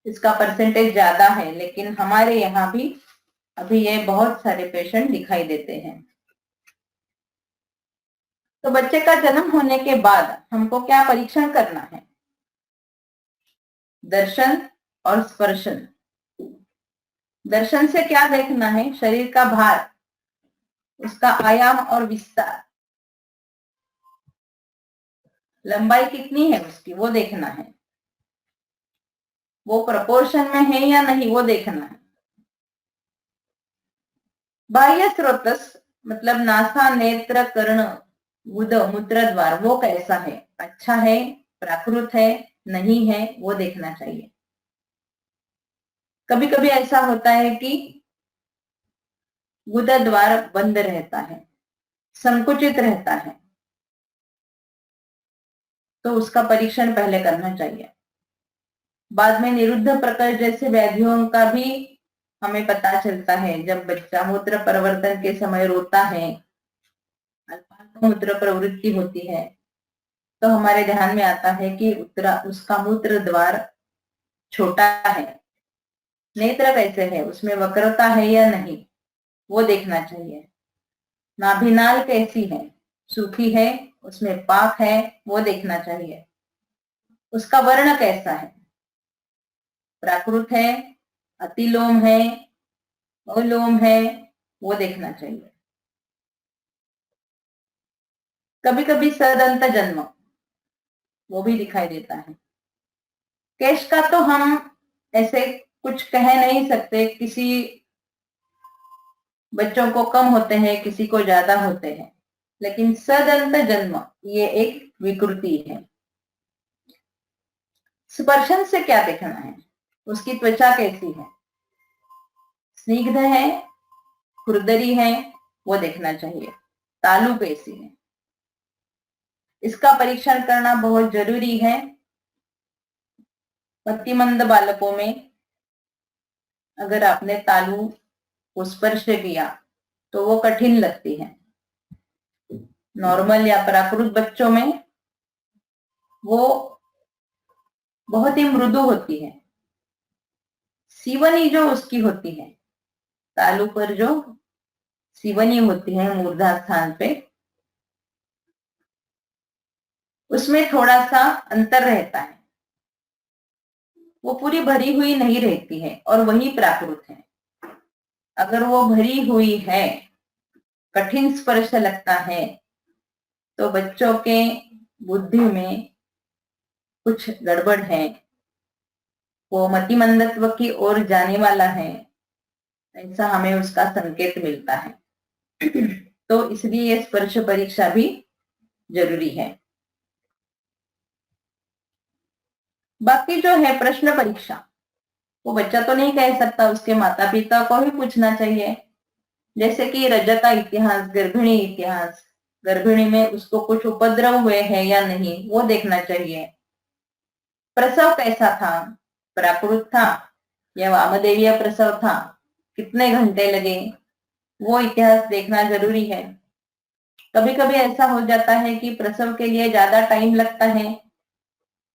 इसका परसेंटेज ज्यादा है, लेकिन हमारे यहाँ भी अभी ये बहुत सारे पेशेंट दिखाई देते हैं। तो बच्चे का जन्म होने के बाद हमको क्या परीक्षण करना है, दर्शन और स्पर्शन। दर्शन से क्या देखना है, शरीर का भार, उसका आयाम और विस्तार, लंबाई कितनी है उसकी वो देखना है, वो प्रोपोर्शन में है या नहीं वो देखना है। बाह्य स्रोतस मतलब नासा, नेत्र, कर्ण, गुद, मूत्र द्वार वो कैसा है, अच्छा है, प्राकृत है, नहीं है, वो देखना चाहिए। कभी कभी ऐसा होता है कि गुदा द्वार बंद रहता है, संकुचित रहता है, तो उसका परीक्षण पहले करना चाहिए। बाद में निरुद्ध प्रकर जैसे व्याधियों का भी हमें पता चलता है। जब बच्चा मूत्र परिवर्तन के समय रोता है, मूत्र प्रवृत्ति होती है, तो हमारे ध्यान में आता है कि उसका मूत्र द्वार छोटा है। नेत्र कैसे है, उसमें वक्रता है या नहीं वो देखना चाहिए। नाभिनाल कैसी है, सूखी है, उसमें पाक है, वो देखना चाहिए। उसका वर्ण कैसा है, प्राकृत है, अतिलोम है, अलोम है, वो देखना चाहिए। कभी कभी सदंत जन्म वो भी दिखाई देता है। केश का तो हम ऐसे कुछ कह नहीं सकते, किसी बच्चों को कम होते हैं, किसी को ज्यादा होते हैं, लेकिन सदंत जन्म ये एक विकृति है। स्पर्शन से क्या देखना है, उसकी त्वचा कैसी है, स्निग्ध है, खुरदरी है, वो देखना चाहिए। तालु कैसी है, इसका परीक्षण करना बहुत जरूरी है। मतिमंद बालकों में अगर आपने तालु को स्पर्श किया तो वो कठिन लगती है। नॉर्मल या प्राकृत बच्चों में वो बहुत ही मृदु होती है। सीवनी जो उसकी होती है, तालु पर जो सीवनी होती है मूर्धा स्थान पे, उसमें थोड़ा सा अंतर रहता है, वो पूरी भरी हुई नहीं रहती है और वही प्राकृत है। अगर वो भरी हुई है, कठिन स्पर्श लगता है, तो बच्चों के बुद्धि में कुछ गड़बड़ है, वो मतिमंदत्व की ओर जाने वाला है, ऐसा हमें उसका संकेत मिलता है। तो इसलिए ये स्पर्श परीक्षा भी जरूरी है। बाकी जो है प्रश्न परीक्षा, वो बच्चा तो नहीं कह सकता, उसके माता पिता को ही पूछना चाहिए। जैसे कि रजता इतिहास, गर्भिणी इतिहास, गर्भिणी में उसको कुछ उपद्रव हुए हैं या नहीं वो देखना चाहिए। प्रसव कैसा था, प्राकृत था या वामदेवीय प्रसव था, कितने घंटे लगे, वो इतिहास देखना जरूरी है। कभी कभी ऐसा हो जाता है कि प्रसव के लिए ज्यादा टाइम लगता है,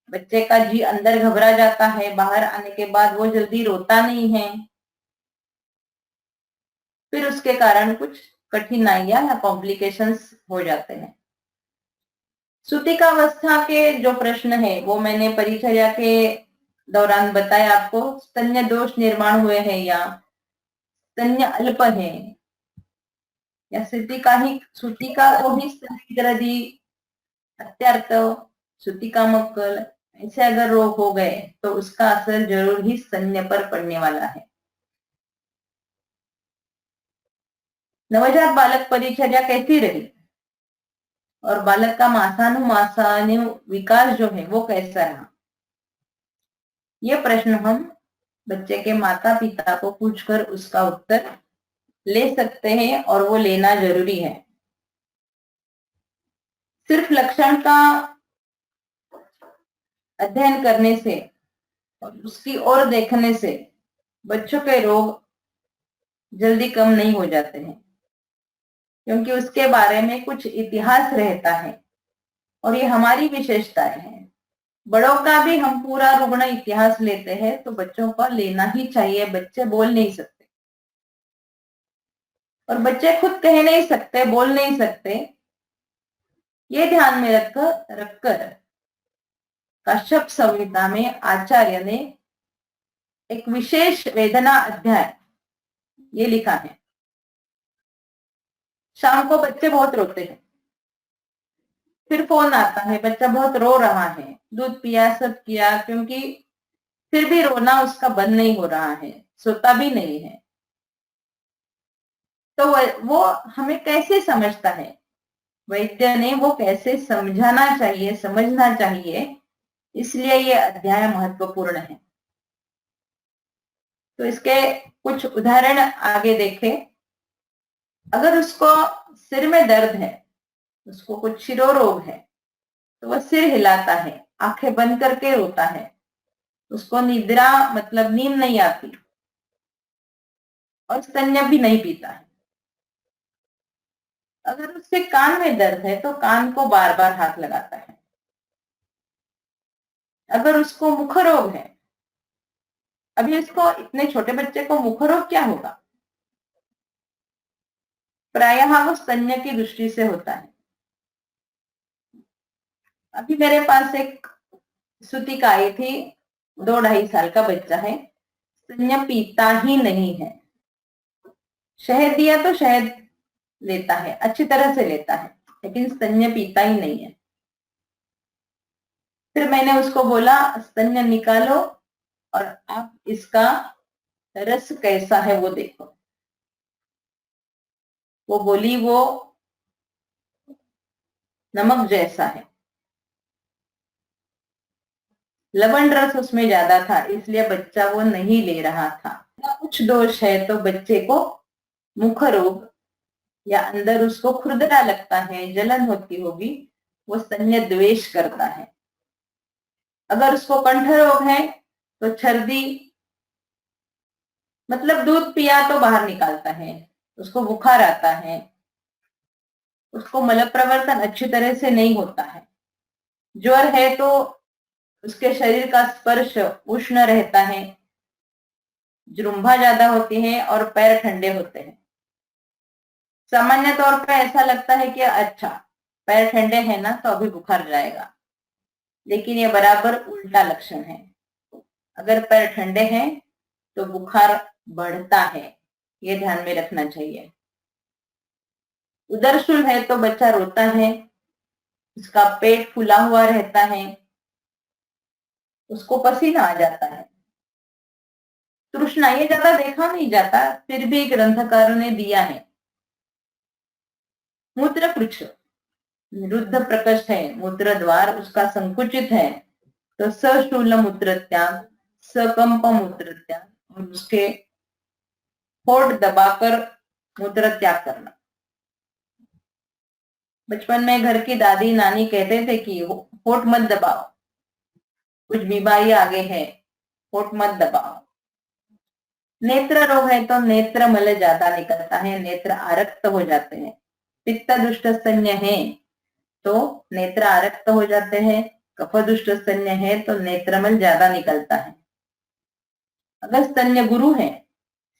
बच्चे का जी अंदर घबरा जाता है, बाहर आने के बाद वो जल्दी रोता नहीं है, फिर उसके कारण कुछ कठिनाइयां या कॉम्प्लिकेशंस हो जाते हैं। सूतिकावस्था के जो प्रश्न है वो मैंने परिचर्या के दौरान बताया आपको। स्तन्य दोष निर्माण हुए हैं या स्तन्य अल्प है या सूतिका को ही स्तनिग्रंथि, अत्यार्थ, सूतिका मक्कल ऐसे अगर रोग हो गए तो उसका असर जरूर ही स्तन्य पर पड़ने वाला है। नवजात बालक परिचर्या कैसी रही और बालक का मासानुमासानु विकास जो है वो कैसा रहा, ये प्रश्न हम बच्चे के माता पिता को पूछकर उसका उत्तर ले सकते हैं और वो लेना जरूरी है। सिर्फ लक्षण का अध्ययन करने से और उसकी ओर देखने से बच्चों के रोग जल्दी कम नहीं हो जाते हैं, क्योंकि उसके बारे में कुछ इतिहास रहता है और ये हमारी विशेषताएं हैं। बड़ों का भी हम पूरा रुग्ण इतिहास लेते हैं तो बच्चों का लेना ही चाहिए। बच्चे बोल नहीं सकते और बच्चे खुद कह नहीं सकते, बोल नहीं सकते। ये ध्यान में रखकर कश्यप संहिता में आचार्य ने एक विशेष वेदना अध्याय ये लिखा है। शाम को बच्चे बहुत रोते हैं, फिर फोन आता है, बच्चा बहुत रो रहा है, दूध पिया, सब किया, क्योंकि फिर भी रोना उसका बंद नहीं हो रहा है, सोता भी नहीं है। तो वो हमें कैसे समझता है, वैद्य ने वो कैसे समझाना चाहिए, समझना चाहिए, इसलिए ये अध्याय महत्वपूर्ण है। तो इसके कुछ उदाहरण आगे देखें। अगर उसको सिर में दर्द है, उसको कुछ शिरोरोग है, तो वह सिर हिलाता है, आंखें बंद करके रोता है, उसको निद्रा मतलब नींद नहीं आती और स्तन्य भी नहीं पीता है। अगर उसके कान में दर्द है तो कान को बार बार हाथ लगाता है। अगर उसको मुख रोग है, अभी इसको इतने छोटे बच्चे को मुख रोग क्या होगा, प्रायः वो स्तन्य की दृष्टि से होता है। अभी मेरे पास एक सूतिका आई थी, 2-2.5 साल का बच्चा है, स्तन्य पीता ही नहीं है। शहद दिया तो शहद लेता है, अच्छी तरह से लेता है, लेकिन स्तन्य पीता ही नहीं है। फिर मैंने उसको बोला स्तन्य निकालो और आप इसका रस कैसा है वो देखो। वो बोली वो नमक जैसा है, लवण रस उसमें ज्यादा था, इसलिए बच्चा वो नहीं ले रहा था। कुछ दोष है तो बच्चे को मुख रोग या अंदर उसको खुरदरा लगता है, जलन होती होगी, वो स्तन्य द्वेष करता है। अगर उसको कंठ रोग है तो छर्दी मतलब दूध पिया तो बाहर निकालता है, उसको बुखार आता है, उसको मल प्रवर्तन अच्छी तरह से नहीं होता है। ज्वर है तो उसके शरीर का स्पर्श उष्ण रहता है, जृंभा ज्यादा होती है और पैर ठंडे होते हैं। सामान्य तौर पर ऐसा लगता है कि अच्छा पैर ठंडे हैं ना तो अभी बुखार जाएगा, लेकिन ये बराबर उल्टा लक्षण है। अगर पैर ठंडे हैं तो बुखार बढ़ता है, ये ध्यान में रखना चाहिए। उदरशूल है तो बच्चा रोता है, उसका पेट फूला हुआ रहता है, उसको पसीना आ जाता है। तृष्णा ये ज्यादा देखा नहीं जाता, फिर भी ग्रंथकारों ने दिया है। मूत्र पृच्छ रुद्ध प्रकोष्ठ है, मूत्र द्वार उसका संकुचित है तो सशूल मूत्र त्याग, सकंप मूत्र त्याग और उसके होठ दबाकर मूत्र त्याग करना। बचपन में घर की दादी नानी कहते थे कि होठ मत दबाओ, कुछ बीमारी आगे है, होठ मत दबाओ। नेत्र रोग है तो नेत्र मल ज्यादा निकलता है, नेत्र आरक्त हो जाते हैं। पित्त दुष्ट स्तन्य है तो नेत्र आरक्त हो जाते हैं, कफ दुष्ट स्तन्य है तो नेत्रमल ज्यादा निकलता है। अगर स्तन्य गुरु है,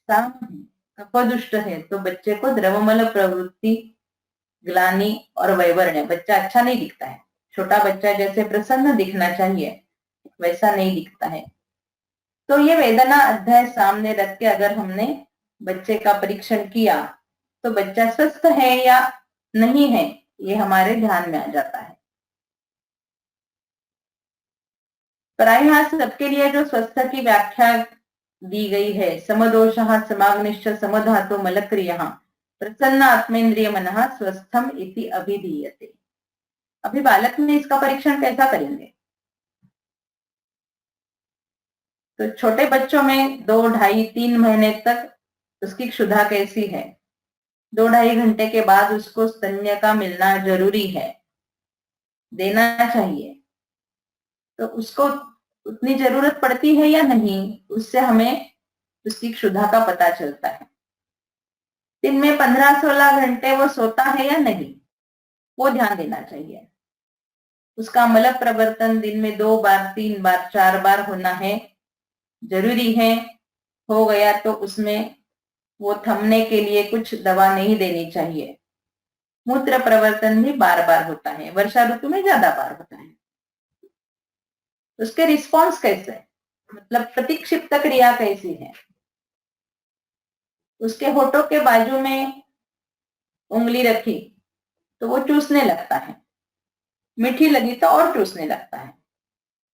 साम है, अपदुष्ट है तो बच्चे को द्रवमल प्रवृत्ति, ग्लानि और वैवर्ण्य, बच्चा अच्छा नहीं दिखता है। छोटा बच्चा जैसे प्रसन्न दिखना चाहिए वैसा नहीं दिखता है। तो ये वेदना अध्याय सामने रख के अगर हमने बच्चे का परीक्षण किया तो बच्चा स्वस्थ है या नहीं है ये हमारे ध्यान में आ जाता है। प्रायः सबके लिए जो स्वस्थ की व्याख्या दी गई है, समदोषः समाग्निश्च समधातु मलक्रियः प्रसन्न आत्मेन्द्रिय मनः स्वस्थम इति अभिधीयते। अभी बालक में इसका परीक्षण कैसा करेंगे? तो छोटे बच्चों में 2, 2.5, 3 महीने तक उसकी क्षुधा कैसी है, 2-2.5 घंटे के बाद उसको स्तन्य का मिलना जरूरी है, देना चाहिए। तो उसको उतनी जरूरत पड़ती है या नहीं, उससे हमें उसकी क्षुधा का पता चलता है। दिन में 15-16 घंटे वो सोता है या नहीं, वो ध्यान देना चाहिए। उसका मल प्रवर्तन दिन में 2 बार, 3 बार, 4 बार होना है, जरूरी है। हो गया तो उसमें वो थमने के लिए कुछ दवा नहीं देनी चाहिए। मूत्र प्रवर्तन भी बार बार होता है, वर्षा ऋतु में ज्यादा बार होता है। उसके रिस्पॉन्स कैसे है, मतलब प्रतिक्षिप्त क्रिया कैसी है? उसके होठों के बाजू में उंगली रखी तो वो चूसने लगता है, मीठी लगी तो और चूसने लगता है,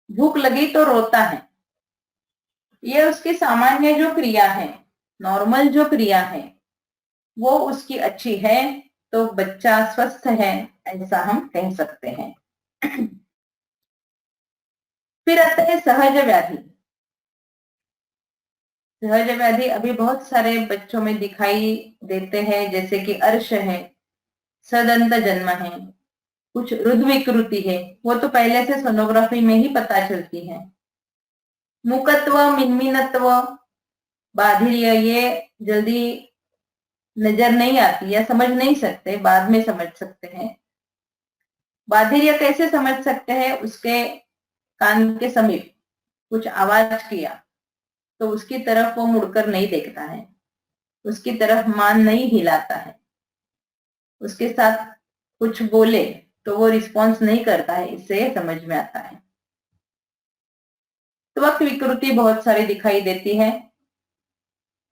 भूख लगी तो रोता है। ये उसकी सामान्य जो क्रिया है, नॉर्मल जो क्रिया है, वो उसकी अच्छी है तो बच्चा स्वस्थ है ऐसा हम कह सकते हैं। फिर आता है सहज व्याधि। सहज व्याधि अभी बहुत सारे बच्चों में दिखाई देते हैं, जैसे कि अर्श है, सदंत जन्म है, कुछ रुद्र विकृति है, वो तो पहले से सोनोग्राफी में ही पता चलती है। मुकत्व, मिनमिनत्व, बाधिर्य, ये जल्दी नजर नहीं आती या समझ नहीं सकते, बाद में समझ सकते हैं। बाधिर्य कैसे समझ सकते हैं? उसके कान के समीप कुछ आवाज किया तो उसकी तरफ वो मुड़कर नहीं देखता है, उसकी तरफ मान नहीं हिलाता है, उसके साथ कुछ बोले तो वो रिस्पॉन्स नहीं करता है, इससे समझ में आता है। त्वक विकृति बहुत सारी दिखाई देती है।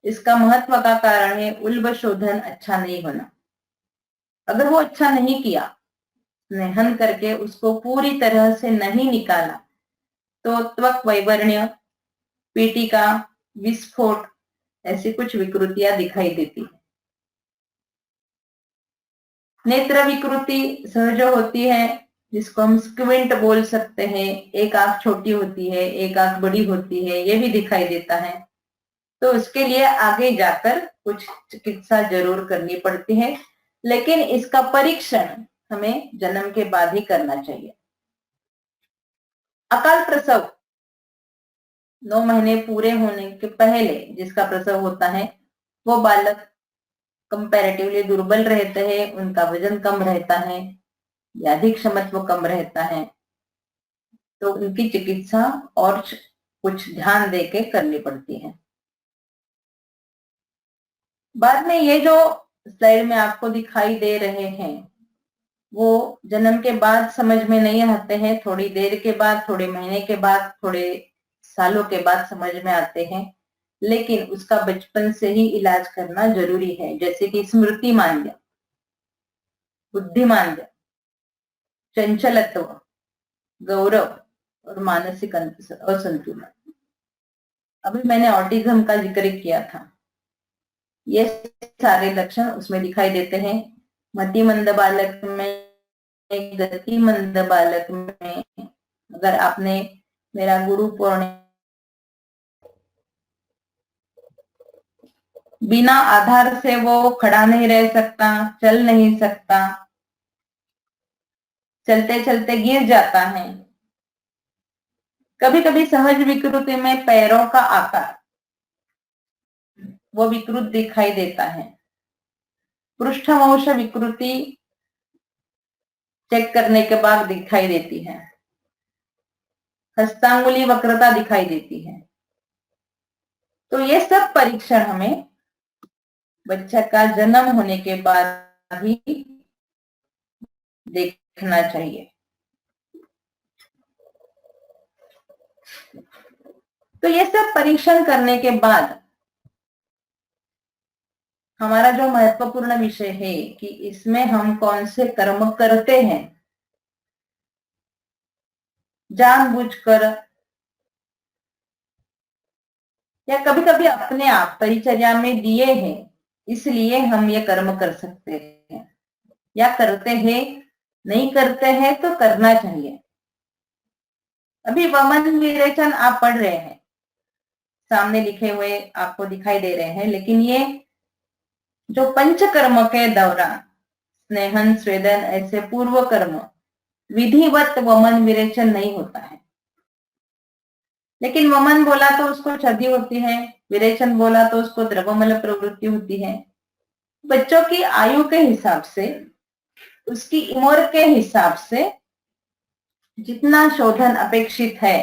इसका महत्व का कारण है उल्ब शोधन अच्छा नहीं होना। अगर वो अच्छा नहीं किया, स्नेहन करके उसको पूरी तरह से नहीं निकाला तो त्वक वैवर्ण्य, पीटिका, विस्फोट ऐसी कुछ विकृतियां दिखाई देती है। नेत्र विकृति सहज होती है, जिसको हम स्क्विंट बोल सकते हैं। एक आंख छोटी होती है, एक आंख बड़ी होती है, ये भी दिखाई देता है। तो उसके लिए आगे जाकर कुछ चिकित्सा जरूर करनी पड़ती है, लेकिन इसका परीक्षण हमें जन्म के बाद ही करना चाहिए। अकाल प्रसव 9 महीने पूरे होने के पहले जिसका प्रसव होता है, वो बालक कंपैरेटिवली दुर्बल रहते हैं, उनका वजन कम रहता है, व्याधि क्षमत्व कम रहता है, तो उनकी चिकित्सा और कुछ ध्यान देके करनी पड़ती है। बाद में ये जो स्लाइड में आपको दिखाई दे रहे हैं वो जन्म के बाद समझ में नहीं आते हैं, थोड़ी देर के बाद, थोड़े महीने के बाद, थोड़े सालों के बाद समझ में आते हैं, लेकिन उसका बचपन से ही इलाज करना जरूरी है। जैसे कि स्मृति मांद्य, बुद्धिमांद्य, चंचलत्व, गौरव और मानसिक असंतुलन। अभी मैंने ऑटिज्म का जिक्र किया था, ये सारे लक्षण उसमें दिखाई देते हैं। मतिमंद बालक में, गतिमंद बालक में, अगर आपने मेरा गुरु पूर्णिमा, बिना आधार से वो खड़ा नहीं रह सकता, चल नहीं सकता, चलते चलते गिर जाता है। कभी कभी सहज विकृति में पैरों का आकार वो विकृत दिखाई देता है। पृष्ठवंश विकृति चेक करने के बाद दिखाई देती है। हस्तांगुली वक्रता दिखाई देती है। तो ये सब परीक्षण हमें बच्चा का जन्म होने के बाद ही देखना चाहिए। तो ये सब परीक्षण करने के बाद हमारा जो महत्वपूर्ण विषय है कि इसमें हम कौन से कर्म करते हैं, जानबूझकर या कभी कभी अपने आप परिचर्या में दिए हैं इसलिए हम ये कर्म कर सकते हैं, या करते हैं, नहीं करते हैं तो करना चाहिए। अभी वमन विरेचन आप पढ़ रहे हैं, सामने लिखे हुए आपको दिखाई दे रहे हैं, लेकिन ये जो पंचकर्म के दौरान स्नेहन स्वेदन ऐसे पूर्व कर्म विधिवत वमन विरेचन नहीं होता है। लेकिन वमन बोला तो उसको छर्दी होती है, विरेचन बोला तो उसको द्रवमल प्रवृत्ति होती है। बच्चों की आयु के हिसाब से, उसकी उम्र के हिसाब से जितना शोधन अपेक्षित है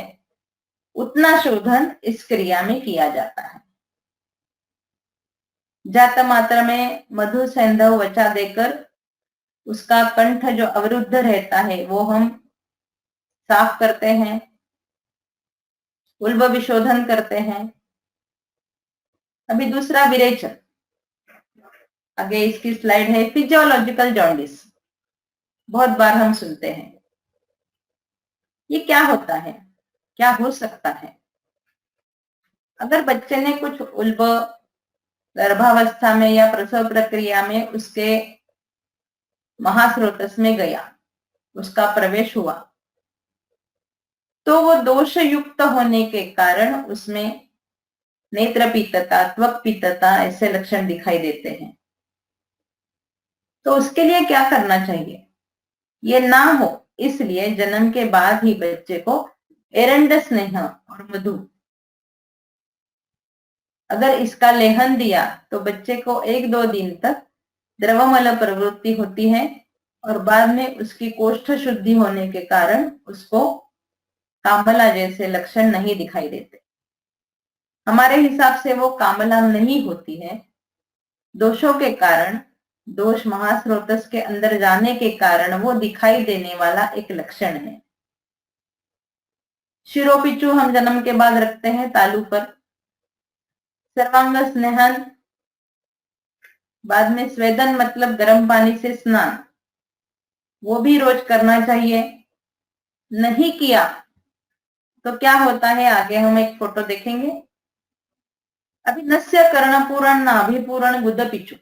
उतना शोधन इस क्रिया में किया जाता है। जात मात्रा में मधु सैंधव वचा देकर उसका कंठ जो अवरुद्ध रहता है वो हम साफ करते हैं, उल्ब विशोधन करते हैं। अभी दूसरा विरेचन, आगे इसकी स्लाइड है, फिजियोलॉजिकल जॉन्डिस, बहुत बार हम सुनते हैं। ये क्या होता है, क्या हो सकता है? अगर बच्चे ने कुछ उल्ब गर्भावस्था में या प्रसव प्रक्रिया में उसके महास्रोतस में गया, उसका प्रवेश हुआ, तो वो दोष युक्त होने के कारण उसमें नेत्र पीतता, त्वक पीतता ऐसे लक्षण दिखाई देते हैं। तो उसके लिए क्या करना चाहिए? ये ना हो इसलिए जन्म के बाद ही बच्चे को एरंड स्नेह और मधु, अगर इसका लेहन दिया तो बच्चे को 1-2 दिन तक द्रवमल प्रवृत्ति होती है और बाद में उसकी कोष्ठ शुद्धि होने के कारण उसको कामला जैसे लक्षण नहीं दिखाई देते। हमारे हिसाब से वो कामला नहीं होती है, दोषों के कारण, दोष महास्रोतस के अंदर जाने के कारण वो दिखाई देने वाला एक लक्षण है। शिरोपिचू हम जन्म के बाद रखते हैं तालू पर, सर्वांग स्नेहन, बाद में स्वेदन मतलब गर्म पानी से स्नान, वो भी रोज करना चाहिए। नहीं किया तो क्या होता है, आगे हम एक फोटो देखेंगे। अभी नस्य कर्ण पूरण नाभिपूरण गुद पिचु,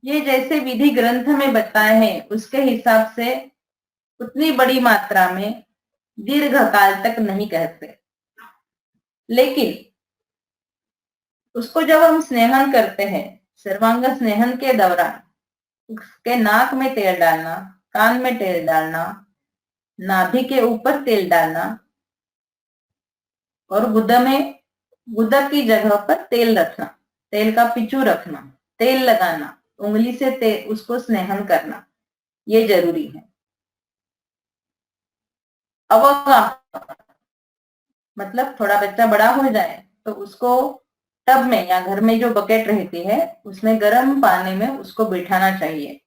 ये जैसे विधि ग्रंथ में बताए हैं उसके हिसाब से उतनी बड़ी मात्रा में दीर्घ काल तक नहीं कहते, लेकिन उसको जब हम स्नेहन करते हैं, सर्वांग स्नेहन के दौरान उसके नाक में तेल डालना, कान में तेल डालना, नाभि के ऊपर तेल डालना और गुद की जगह पर तेल रखना, तेल का पिचू रखना, तेल लगाना, उंगली से उसको स्नेहन करना, ये जरूरी है। अवगाह मतलब थोड़ा बच्चा बड़ा हो जाए तो उसको टब में या घर में जो बकेट रहती है उसमें गर्म पानी में उसको बिठाना चाहिए।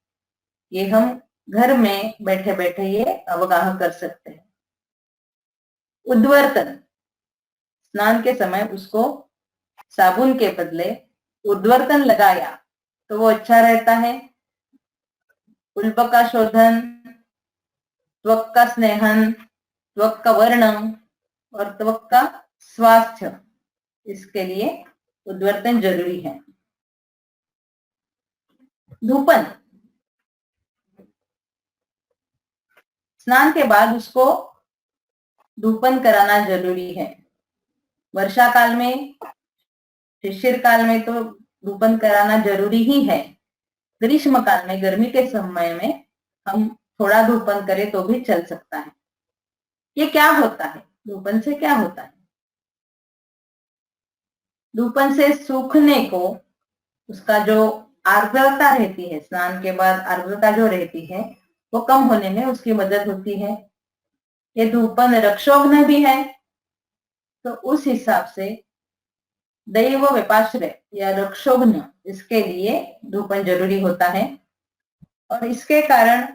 ये हम घर में बैठे बैठे ये अवगाह कर सकते हैं। उद्वर्तन, स्नान के समय उसको साबुन के बदले उद्वर्तन लगाया तो वो अच्छा रहता है। उल्ब का शोधन, त्वक का स्नेहन, त्वक का वर्ण और त्वक का स्वास्थ्य, इसके लिए उद्वर्तन जरूरी है। धूपन, स्नान के बाद उसको धूपन कराना जरूरी है। वर्षा काल में, शिशिर काल में तो धूपन कराना जरूरी ही है। ग्रीष्म काल में, गर्मी के समय में हम थोड़ा धूपन करें तो भी चल सकता है। ये क्या होता है, धूपन से क्या होता है? धूपन से सूखने को, उसका जो आर्द्रता रहती है, स्नान के बाद आर्द्रता जो रहती है वो कम होने में उसकी मदद होती है। ये धूपन रक्षोघ्न भी है, तो उस हिसाब से दैव व्यपाश्रय या रक्षोघ्न, इसके लिए धूपन जरूरी होता है। और इसके कारण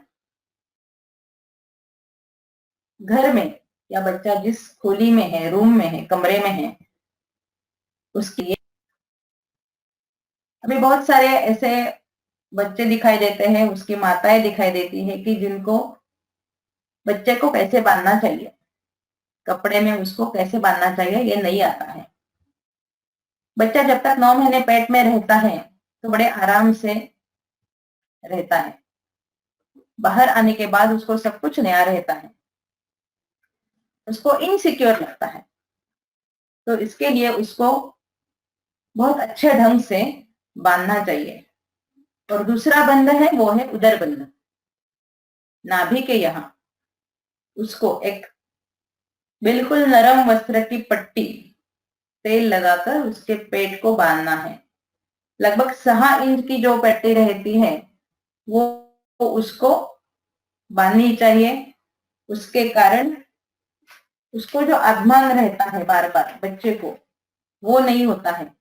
घर में या बच्चा जिस खोली में है, रूम में है, कमरे में है, उसके लिए अभी बहुत सारे ऐसे बच्चे दिखाई देते हैं, उसकी माताएं दिखाई देती है कि जिनको बच्चे को कैसे बांधना चाहिए, कपड़े में उसको कैसे बांधना चाहिए, ये नहीं आता है। बच्चा जब तक 9 महीने पेट में रहता है तो बड़े आराम से रहता है। बाहर आने के बाद उसको सब कुछ नया रहता है, उसको इनसिक्योर लगता है। तो इसके लिए उसको बहुत अच्छे ढंग से बांधना चाहिए। और दूसरा बंध है वो है उदर बंध, नाभि के यहाँ उसको एक बिल्कुल नरम वस्त्र की पट्टी तेल लगाकर उसके पेट को बांधना है। लगभग 6 इंच की जो पट्टी रहती है वो उसको बांधनी चाहिए। उसके कारण उसको जो आगमन रहता है बार बार बच्चे को, वो नहीं होता है।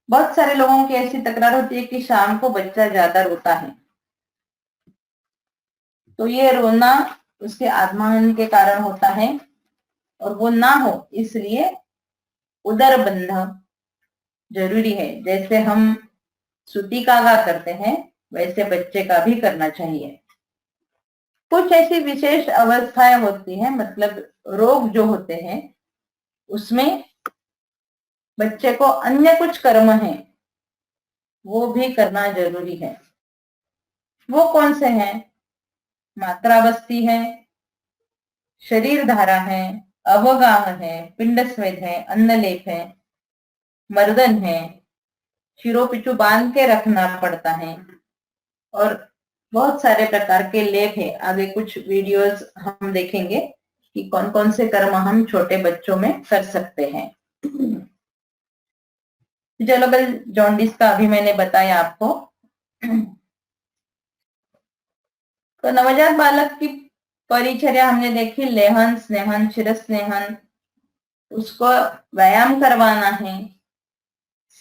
बहुत सारे लोगों की ऐसी तकरार होती है कि शाम को बच्चा ज्यादा रोता है, तो ये रोना उसके आगमन के कारण होता है और वो ना हो इसलिए उदर बंध जरूरी है। जैसे हम सूती कागा करते हैं वैसे बच्चे का भी करना चाहिए। कुछ ऐसी विशेष अवस्थाएं होती हैं, मतलब रोग जो होते हैं, उसमें बच्चे को अन्य कुछ कर्म है वो भी करना जरूरी है। वो कौन से हैं? मात्रावस्थी है, शरीर धारा है, अवगाह है, पिंड स्वेद है, अन्नलेप है, मर्दन है, शिरोपिचू बांध के रखना पड़ता है और बहुत सारे प्रकार के लेप है। आगे कुछ वीडियोस हम देखेंगे कि कौन कौन से कर्म हम छोटे बच्चों में कर सकते हैं। फिजियोलॉजिकल जॉन्डिस का अभी मैंने बताया आपको। तो नवजात बालक की परिचर्या हमने देखी, लेहन, स्नेहन, शिर स्नेहन, उसको व्यायाम करवाना है,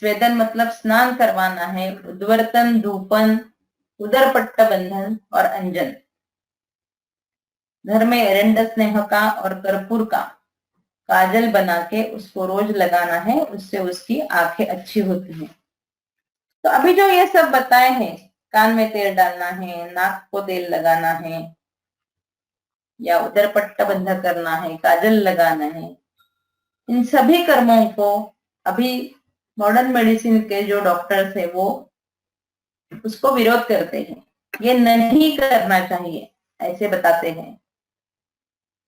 स्वेदन मतलब स्नान करवाना है, उद्वर्तन, धूपन, उदर पट्ट बंधन और अंजन। घर में एरंड स्नेह का और कर्पूर का काजल बना के उसको रोज लगाना है, उससे उसकी आंखें अच्छी होती हैं। तो अभी जो ये सब बताए हैं, कान में तेल डालना है, नाक को तेल लगाना है, या उदर पट्ट बंध करना है, काजल लगाना है, इन सभी कर्मों को अभी मॉडर्न मेडिसिन के जो डॉक्टर्स है वो उसको विरोध करते हैं, ये नहीं करना चाहिए ऐसे बताते हैं।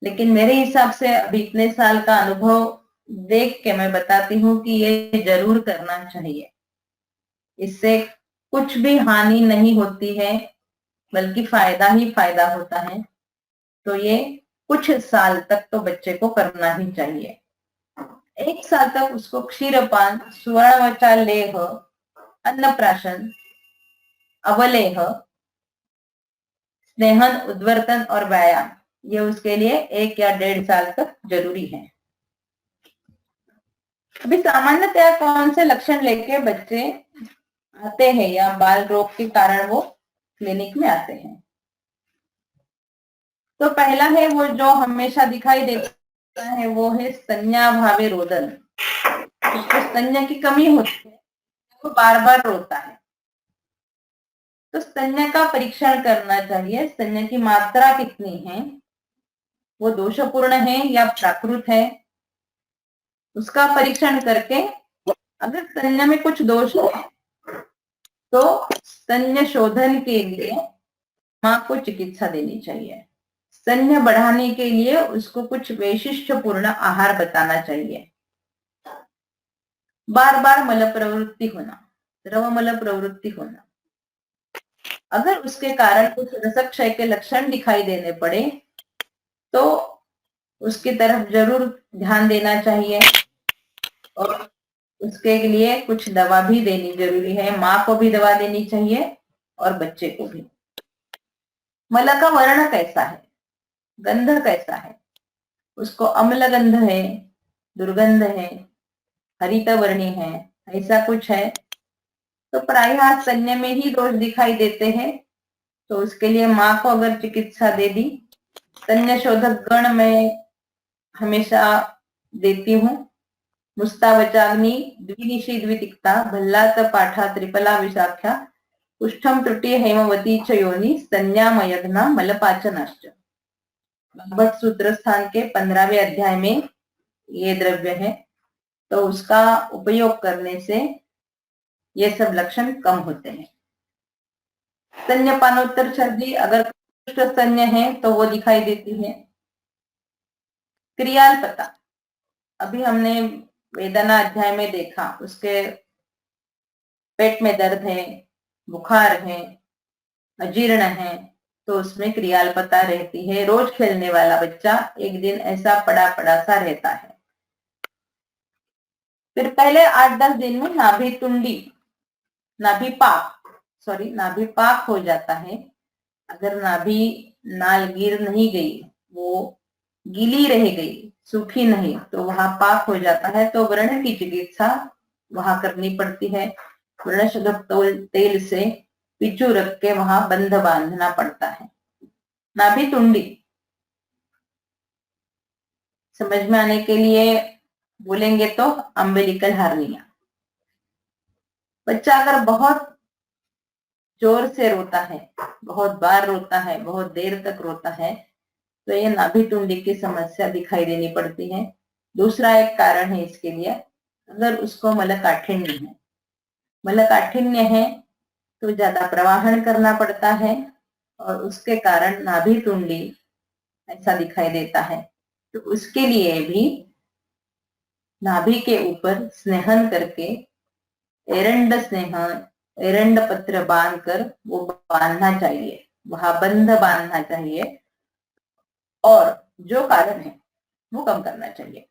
लेकिन मेरे हिसाब से अभी इतने साल का अनुभव देख के मैं बताती हूँ कि ये जरूर करना चाहिए। इससे कुछ भी हानि नहीं होती है, बल्कि फायदा ही फायदा होता है। तो ये कुछ साल तक तो बच्चे को करना ही चाहिए। 1 साल तक उसको क्षीरपान, सुवर्णवचा लेह, अन्नप्राशन, अवलेह, स्नेहन, उद्वर्तन और व्यायाम, ये उसके लिए 1 या 1.5 साल तक जरूरी है। अभी सामान्यतया कौन से लक्षण लेके बच्चे आते हैं या बाल रोग के कारण वो क्लिनिक में आते हैं? तो पहला है वो जो हमेशा दिखाई देता है, वो है स्तन्याभावे रोदन। उसको स्तन्य की कमी होती है, वो बार बार रोता है। तो स्तन्य का परीक्षण करना चाहिए, स्तन्य की मात्रा कितनी है, वो दोषपूर्ण है या प्राकृत है, उसका परीक्षण करके अगर स्तन्य में कुछ दोष है तो स्तन्य शोधन के लिए मां को चिकित्सा देनी चाहिए। स्तन्य बढ़ाने के लिए उसको कुछ वैशिष्ट्यपूर्ण आहार बताना चाहिए। बार बार मल प्रवृत्ति होना, द्रव मल प्रवृत्ति होना, अगर उसके कारण कुछ रसक्षय के लक्षण दिखाई देने पड़े तो उसकी तरफ जरूर ध्यान देना चाहिए और उसके लिए कुछ दवा भी देनी जरूरी है। माँ को भी दवा देनी चाहिए और बच्चे को भी। मल का वर्ण कैसा है, गंध कैसा है, उसको अम्ल गंध है, दुर्गंध है, हरितवर्णी है, ऐसा कुछ है तो प्रायः स्तन्य में ही दोष दिखाई देते हैं। तो उसके लिए माँ को अगर चिकित्सा दे दी, स्तन्य शोधक गण में हमेशा देती हूँ। मुस्तावचाग्नि द्विनिशी द्वितिक्ता भल्लात पाठा त्रिपला विशाख्या कुष्ठम त्रुटि हेमवती च योनि स्तन्यामयघ्ना मलपाचनाश्च। भट सूत्र स्थान के 15वें अध्याय में ये द्रव्य है, तो उसका उपयोग करने से ये सब लक्षण कम होते हैं। स्तन्यपानोत्तर छर्दी अगर स्तन्य है तो वो दिखाई देती है। क्रियालपता अभी हमने वेदना अध्याय में देखा, उसके पेट में दर्द है, बुखार है, अजीर्ण है, तो उसमें क्रियालपता रहती है। रोज खेलने वाला बच्चा एक दिन ऐसा पड़ा पड़ा सा रहता है। फिर पहले 8-10 दिन में नाभि पाक हो जाता है। अगर नाभि नाल गिर नहीं गई, वो गीली रह गई, सूखी नहीं, तो वहां पाक हो जाता है, तो व्रण की चिकित्सा वहां करनी पड़ती है। व्रणशोधक तेल से पिच्चू रख के वहां बंध बांधना पड़ता है। नाभि तुंडी समझ में आने के लिए बोलेंगे तो अम्बिलिकल हार्निया। बच्चा अगर बहुत जोर से रोता है, बहुत बार रोता है, बहुत देर तक रोता है, तो ये नाभि टुंडी की समस्या दिखाई देनी पड़ती है। दूसरा एक कारण है इसके लिए, अगर उसको मलकाठिन्य है, मलकाठिन्य है तो ज्यादा प्रवाहन करना पड़ता है और उसके कारण नाभि टुंडी ऐसा दिखाई देता है। तो उसके लिए भी नाभि के ऊपर स्नेहन करके एरंड पत्र बांधकर वो बांधना चाहिए, वहां बंध बांधना चाहिए और जो कारण है वो कम करना चाहिए।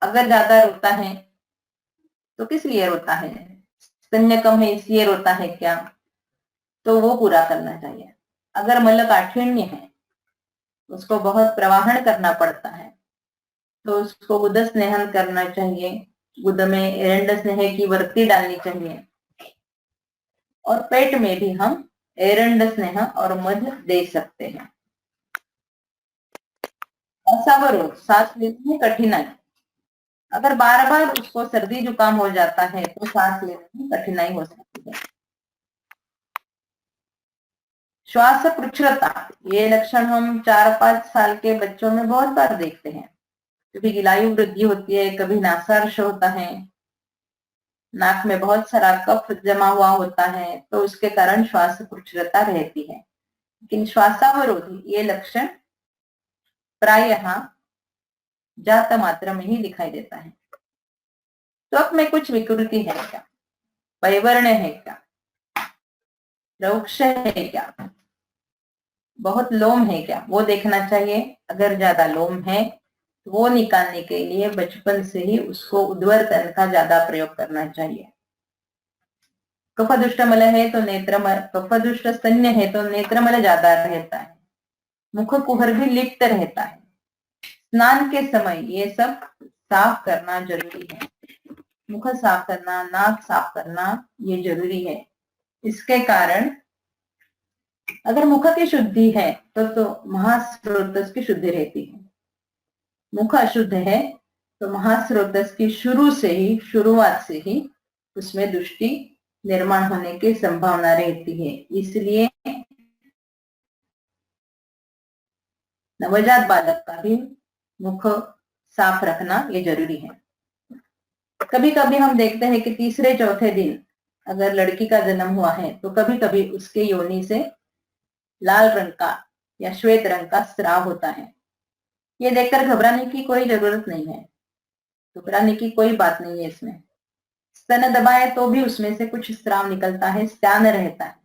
अगर ज्यादा रोता है तो किस लिए रोता है? स्तन्य कम है इसलिए रोता है क्या? तो वो पूरा करना चाहिए। अगर मलकाठिन्य है, उसको बहुत प्रवाहन करना पड़ता है, तो उसको गुद स्नेहन करना चाहिए। गुद में एरंड स्नेह की वर्ती डालनी चाहिए और पेट में भी हम एरंड स्नेह और मध दे सकते हैं। असावरोध, सांस लेने में कठिनाई, अगर बार बार उसको सर्दी जुकाम हो जाता है तो सांस लेने में कठिनाई हो सकती है। श्वास पृच्छ्रता, ये लक्षण हम 4-5 साल के बच्चों में बहुत बार देखते हैं। कभी गिलायु वृद्धि होती है, कभी नासार्श होता है, नाक में बहुत सारा कफ जमा हुआ होता है, तो उसके कारण श्वास पृच्छ्रता रहती है। लेकिन श्वासावरोधी ये लक्षण प्रायः जात मात्रा में ही दिखाई देता है। त्वक में कुछ विकृति है क्या, वैवर्ण है क्या, रौक्ष है क्या, बहुत लोम है क्या, वो देखना चाहिए। अगर ज्यादा लोम है तो वो निकालने के लिए बचपन से ही उसको उद्वर्तन का ज्यादा प्रयोग करना चाहिए। कफदुष्ट मल है तो नेत्रमल, कफदुष्ट स्तन्य है तो नेत्रमल ज्यादा रहता है, मुख कुहर भी लिप्त रहता है। स्नान के समय ये सब साफ करना जरूरी है। मुख साफ करना, नाक साफ करना ये जरूरी है। इसके कारण अगर मुख की शुद्धि है तो महास्रोतस की शुद्धि रहती है। मुख अशुद्ध है तो महास्रोतस की शुरुआत से ही उसमें दुष्टि निर्माण होने की संभावना रहती है। इसलिए नवजात बालक का भी मुख साफ रखना ये जरूरी है। कभी कभी हम देखते हैं कि तीसरे चौथे दिन अगर लड़की का जन्म हुआ है तो कभी कभी उसके योनि से लाल रंग का या श्वेत रंग का स्राव होता है। ये देखकर घबराने की कोई जरूरत नहीं है, घबराने की कोई बात नहीं है इसमें। स्तन दबाए तो भी उसमें से कुछ स्राव निकलता है, स्त्यान रहता है।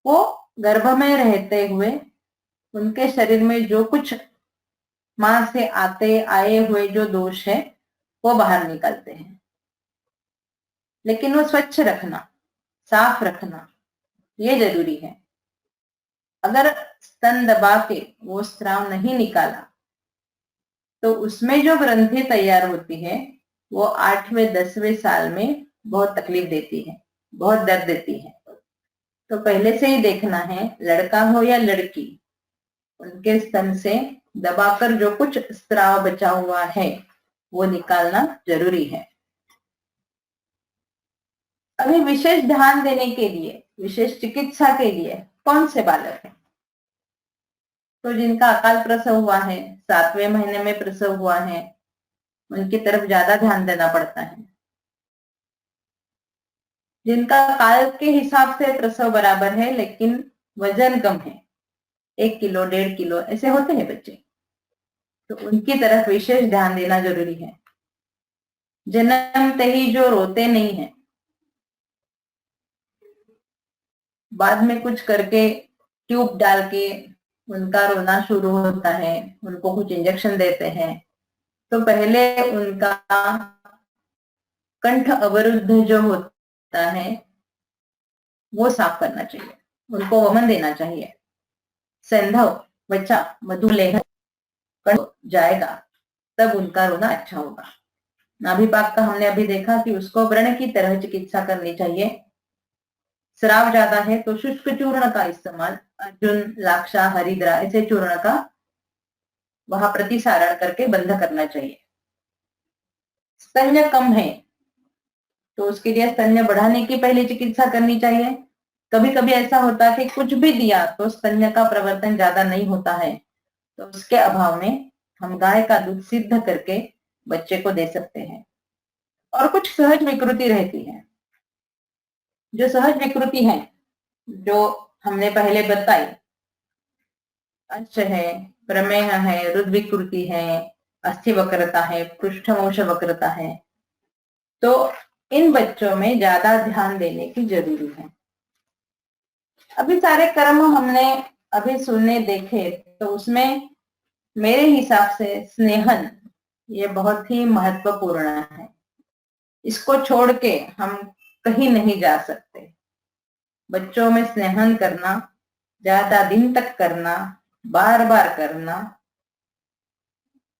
वो गर्भ में रहते हुए उनके शरीर में जो कुछ मां से आए हुए जो दोष है वो बाहर निकलते हैं। लेकिन वो स्वच्छ रखना, साफ रखना ये जरूरी है। अगर स्तन दबा के वो स्राव नहीं निकाला तो उसमें जो ग्रंथि तैयार होती है वो 8वें 10वें साल में बहुत तकलीफ देती है, बहुत दर्द देती है। तो पहले से ही देखना है, लड़का हो या लड़की, उनके स्तन से दबाकर जो कुछ स्राव बचा हुआ है वो निकालना जरूरी है। अभी विशेष ध्यान देने के लिए, विशेष चिकित्सा के लिए कौन से बालक हैं? तो जिनका अकाल प्रसव हुआ है, 7वें महीने में प्रसव हुआ है, उनकी तरफ ज्यादा ध्यान देना पड़ता है। जिनका काल के हिसाब से प्रसव बराबर है लेकिन वजन कम है, 1 किलो 1.5 किलो ऐसे होते हैं बच्चे, तो उनकी तरफ विशेष ध्यान देना जरूरी है। जन्मते ही जो रोते नहीं है, बाद में कुछ करके ट्यूब डाल के उनका रोना शुरू होता है, उनको कुछ इंजेक्शन देते हैं, तो पहले उनका कंठ अवरुद्ध जो होता है वो साफ करना चाहिए, उनको वमन देना चाहिए। संधव बच्चा मधुलेह जाएगा तब उनका रोना अच्छा होगा। नाभिपाक का हमने अभी देखा कि उसको व्रण की तरह चिकित्सा करनी चाहिए। स्राव ज्यादा है तो शुष्क चूर्ण का इस्तेमाल, अर्जुन, लाक्षा, हरिद्रा ऐसे चूर्ण का वहां प्रतिसारण करके बंद करना चाहिए। स्तन्य कम है तो उसके लिए स्तन्य बढ़ाने की पहले चिकित्सा करनी चाहिए। कभी कभी ऐसा होता है कि कुछ भी दिया तो स्तन्य का प्रवर्तन ज्यादा नहीं होता है, तो उसके अभाव में हम गाय का दूध सिद्ध करके बच्चे को दे सकते हैं। और कुछ सहज विकृति रहती है। जो सहज विकृति है जो हमने पहले बताई, अंश है, प्रमेह है, रुद विकृति है, अस्थि वक्रता है, पृष्ठमोक्ष वक्रता है, तो इन बच्चों में ज्यादा ध्यान देने की जरूरी है। अभी सारे कर्म हमने अभी सुनने देखे, तो उसमें मेरे हिसाब से स्नेहन ये बहुत ही महत्वपूर्ण है। इसको छोड़ के हम कहीं नहीं जा सकते। बच्चों में स्नेहन करना, ज्यादा दिन तक करना, बार बार करना,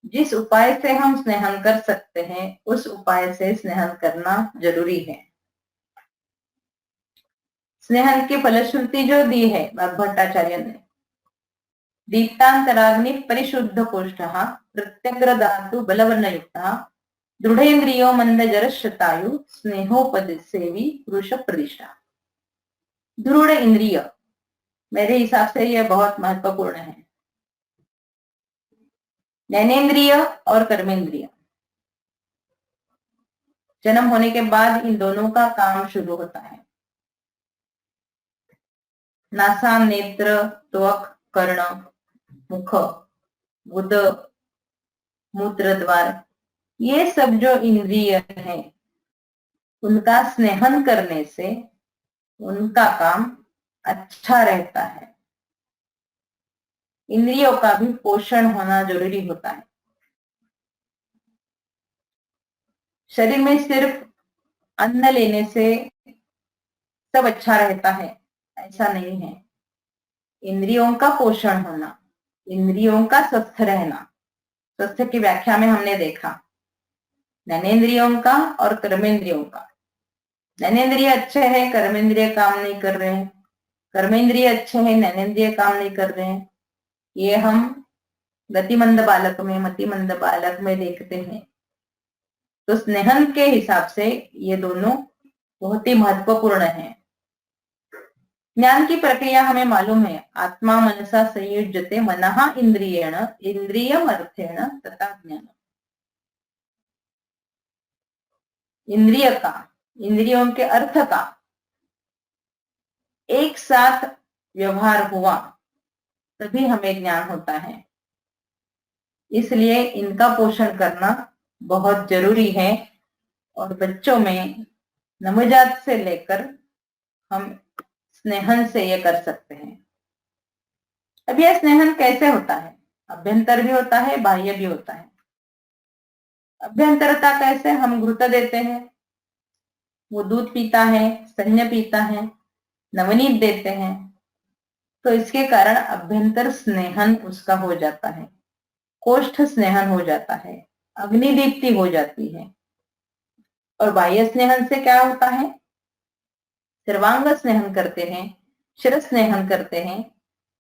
जिस उपाय से हम स्नेहन कर सकते हैं उस उपाय से स्नेहन करना जरूरी है। स्नेहन की फलश्रुति जो दी है भट्टाचार्य ने, दीप्तांतराग्नि परिशुद्ध कोष्ठः प्रत्यग्र धातु बलवर्णयुक्तः दृढ़ेन्द्रियो मंदजर शतायु स्नेहोपसेवी पुरुष प्रतिष्ठा। दृढ़ इंद्रिय मेरे हिसाब से यह बहुत महत्वपूर्ण है। ज्ञानेन्द्रिय और कर्मेंद्रिय, जन्म होने के बाद इन दोनों का काम शुरू होता है। नासा, नेत्र, त्वक, कर्ण, मुख, बुध, मूत्र द्वार, ये सब जो इंद्रिय हैं उनका स्नेहन करने से उनका काम अच्छा रहता है। इंद्रियों का भी पोषण होना जरूरी होता है। शरीर में सिर्फ अन्न लेने से सब अच्छा रहता है ऐसा नहीं है। इंद्रियों का पोषण होना, इंद्रियों का स्वस्थ रहना, स्वस्थ की व्याख्या में हमने देखा ज्ञानेन्द्रियों का और कर्मेंद्रियों का। ज्ञानेन्द्रिय अच्छे हैं, कर्मेंद्रिय काम नहीं कर रहे हैं, कर्मेंद्रिय अच्छे हैं, ज्ञानेन्द्रिय काम नहीं कर रहे हैं, ये हम गतिमंद बालक में, मतिमंद बालक में देखते हैं। तो स्नेहन के हिसाब से ये दोनों बहुत ही महत्वपूर्ण है। ज्ञान की प्रक्रिया हमें मालूम है, आत्मा मनसा संयुज्यते मनः इंद्रियेण इंद्रियम अर्थेण तथा ज्ञान। इंद्रिय का, इंद्रियों के अर्थ का एक साथ व्यवहार हुआ तभी हमें ज्ञान होता है। इसलिए इनका पोषण करना बहुत जरूरी है और बच्चों में नवजात से लेकर हम स्नेहन से ये कर सकते हैं। अब यह स्नेहन कैसे होता है? अभ्यंतर भी होता है, बाह्य भी होता है। अभ्यंतरता कैसे? हम घृत देते हैं, वो दूध पीता है, स्तन्य पीता है, नवनीत देते हैं, तो इसके कारण अभ्यंतर स्नेहन उसका हो जाता है। कोष्ठ स्नेहन हो जाता है, अग्निदीप्ति हो जाती है। और बाह्य स्नेहन से क्या होता है? सर्वांग स्नेहन करते हैं, शिर स्नेहन करते हैं।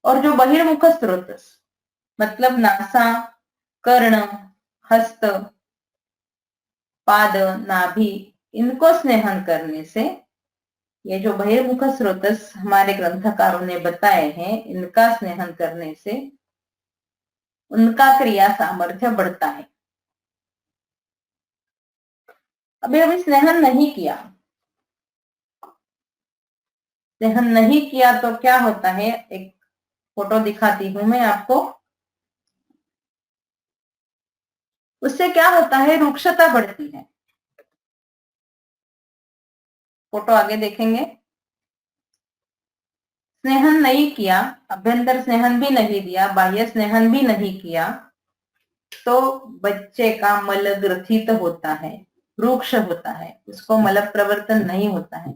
और जो बहिर्मुख स्रोत मतलब नासा, कर्ण, हस्त, पाद, नाभि, इनको स्नेहन करने से, ये जो बहिर्मुख स्रोतस हमारे ग्रंथकारों ने बताए हैं, इनका स्नेहन करने से उनका क्रिया सामर्थ्य बढ़ता है। अभी स्नेहन नहीं किया, स्नेहन नहीं किया तो क्या होता है? एक फोटो दिखाती हूं मैं आपको। उससे क्या होता है? रुक्षता बढ़ती है। फोटो आगे देखेंगे। स्नेहन नहीं किया, अभ्यंतर स्नेहन भी नहीं दिया, बाह्य स्नेहन भी नहीं किया, तो बच्चे का मल ग्रथित होता है, रुक्ष होता है, उसको मल प्रवर्तन नहीं होता है।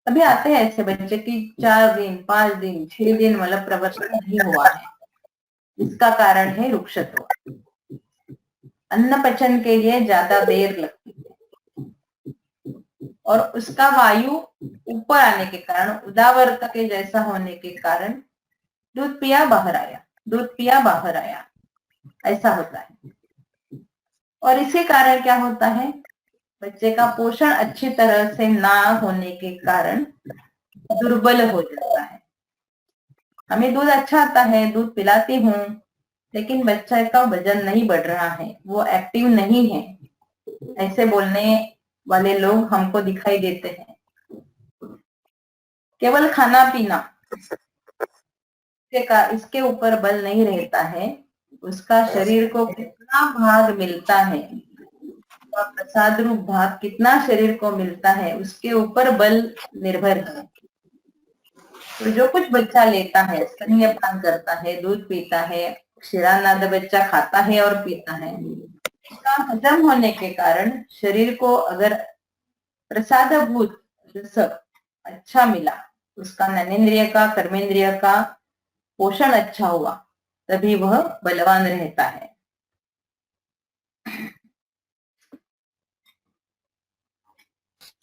अभी आते हैं ऐसे बच्चे की 4 दिन, 5 दिन, 6 दिन मल प्रवर्तन नहीं हुआ है। इसका कारण है रुक्षत्व। अन्न पचन के लिए ज्यादा देर लगती है और उसका वायु ऊपर आने के कारण, उदावर्त के जैसा होने के कारण दूध पिया बाहर आया, दूध पिया बाहर आया, ऐसा होता है। और इसी कारण क्या होता है? बच्चे का पोषण अच्छी तरह से ना होने के कारण दुर्बल हो जाता है। हमें दूध अच्छा आता है, दूध पिलाती हूँ, लेकिन बच्चे का वजन नहीं बढ़ रहा है, वो एक्टिव नहीं है, ऐसे बोलने वाले लोग हमको दिखाई देते हैं। केवल खाना पीना इसके ऊपर बल नहीं रहता है, उसका शरीर को कितना भाग मिलता है, प्रसाद रूप भाग कितना शरीर को मिलता है, उसके ऊपर बल निर्भर है। तो जो कुछ बच्चा लेता है, स्तन्यपान करता है, दूध पीता है, क्षीरानाद बच्चा खाता है और पीता है, उसका हजम होने के कारण शरीर को अगर प्रसादभूत रस अच्छा मिला, उसका ज्ञानेन्द्रिय का, कर्मेंद्रिय का पोषण अच्छा हुआ, तभी वह बलवान रहता है।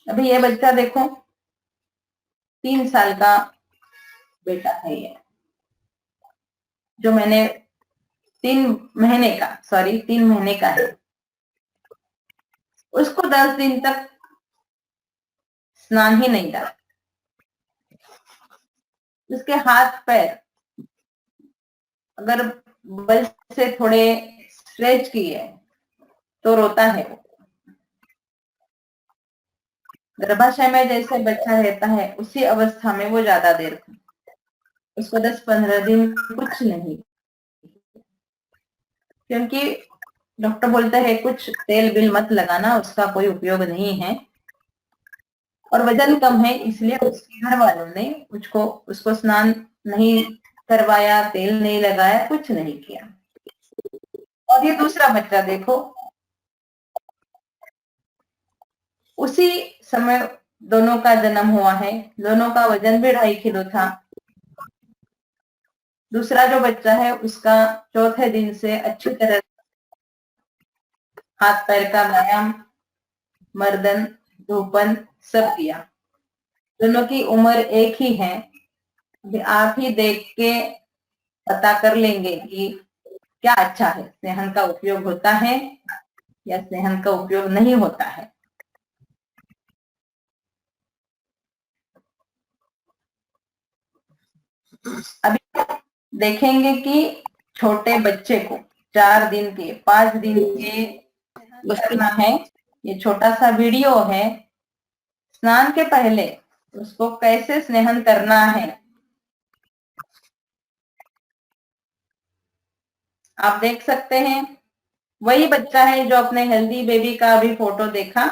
अभी ये बच्चा देखो, 3 साल का बेटा है ये, जो मैंने 3 महीने का है। उसको 10 दिन तक स्नान ही नहीं डाला। उसके हाथ पैर अगर बल से थोड़े स्ट्रेच किए तो रोता है वो। गर्भाशय में जैसे बच्चा रहता है, उसी अवस्था में वो ज्यादा देर था। उसको 10-15 दिन कुछ नहीं, क्योंकि डॉक्टर बोलते हैं कुछ तेल बिल मत लगाना, उसका कोई उपयोग नहीं है। और वजन कम है, इसलिए उसके घर वालों ने उसको स्नान नहीं करवाया, तेल नहीं लगाया, कुछ नहीं किया। और ये दूसरा बच्चा देखो, उसी समय दोनों का जन्म हुआ है, दोनों का वजन भी 2.5 किलो था। दूसरा जो बच्चा है उसका चौथे दिन से अच्छी तरह हाथ पैर का व्यायाम, मर्दन, धूपन सब किया। दोनों की उम्र एक ही है। अभी आप ही देख के पता कर लेंगे कि क्या अच्छा है, स्नेहन का उपयोग होता है या स्नेहन का उपयोग नहीं होता है। अभी देखेंगे कि छोटे बच्चे को 4 दिन के, 5 दिन के करना है। ये छोटा सा वीडियो है, स्नान के पहले उसको कैसे स्नेहन करना है। आप देख सकते हैं, वही बच्चा है जो अपने हेल्दी बेबी का अभी फोटो देखा।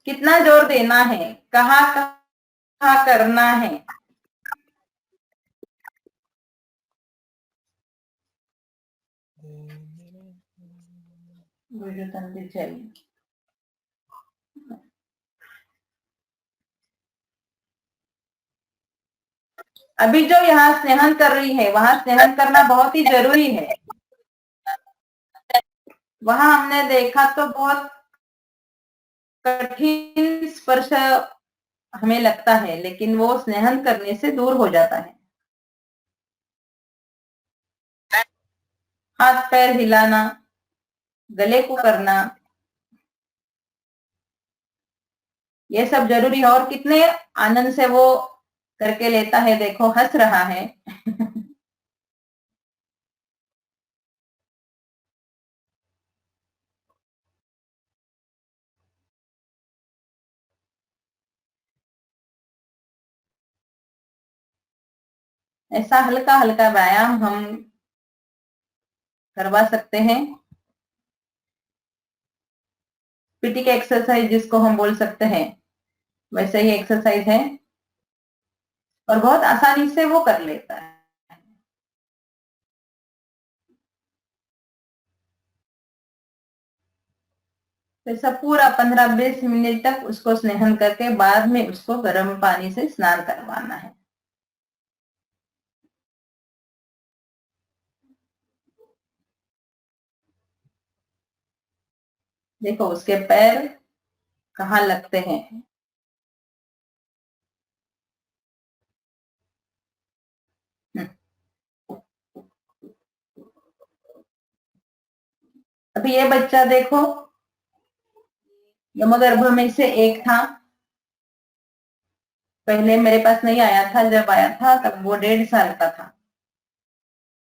कितना जोर देना है, कहाँ कहाँ करना है। मुझे तंदी चाहिए। अभी जो यहाँ स्नेहन कर रही है वहां स्नेहन करना बहुत ही जरूरी है। वहां हमने देखा तो बहुत कठिन स्पर्श हमें लगता है, लेकिन वो स्नेहन करने से दूर हो जाता है। हाथ पैर हिलाना, गले को करना, ये सब जरूरी है। और कितने आनंद से वो करके लेता है, देखो हंस रहा है। ऐसा हल्का हल्का व्यायाम हम करवा सकते हैं। पीटी के एक्सरसाइज जिसको हम बोल सकते हैं, वैसे ही एक्सरसाइज है और बहुत आसानी से वो कर लेता है। तो सब पूरा 15-20 मिनट तक उसको स्नेहन करके बाद में उसको गर्म पानी से स्नान करवाना है। देखो उसके पैर कहाँ लगते हैं। अभी ये बच्चा देखो, यमगर्भ में से एक था। पहले मेरे पास नहीं आया था, जब आया था तब वो 1.5 साल का था।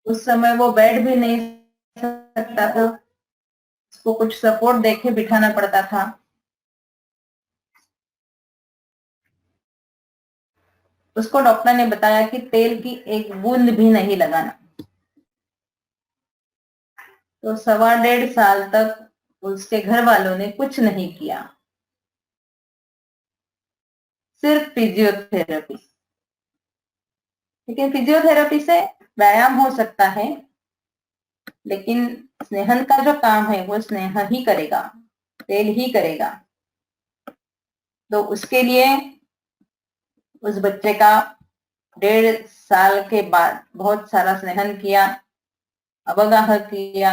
उस समय वो बैठ भी नहीं सकता था, उसको कुछ सपोर्ट देके बिठाना पड़ता था। उसको डॉक्टर ने बताया कि तेल की एक बूंद भी नहीं लगाना। तो 1.25 साल तक उसके घर वालों ने कुछ नहीं किया, सिर्फ फिजियोथेरेपी। लेकिन फिजियोथेरेपी से व्यायाम हो सकता है, लेकिन स्नेहन का जो काम है वो स्नेह ही करेगा, तेल ही करेगा। तो उसके लिए उस बच्चे का 1.5 साल के बाद बहुत सारा स्नेहन किया, अवगाह किया,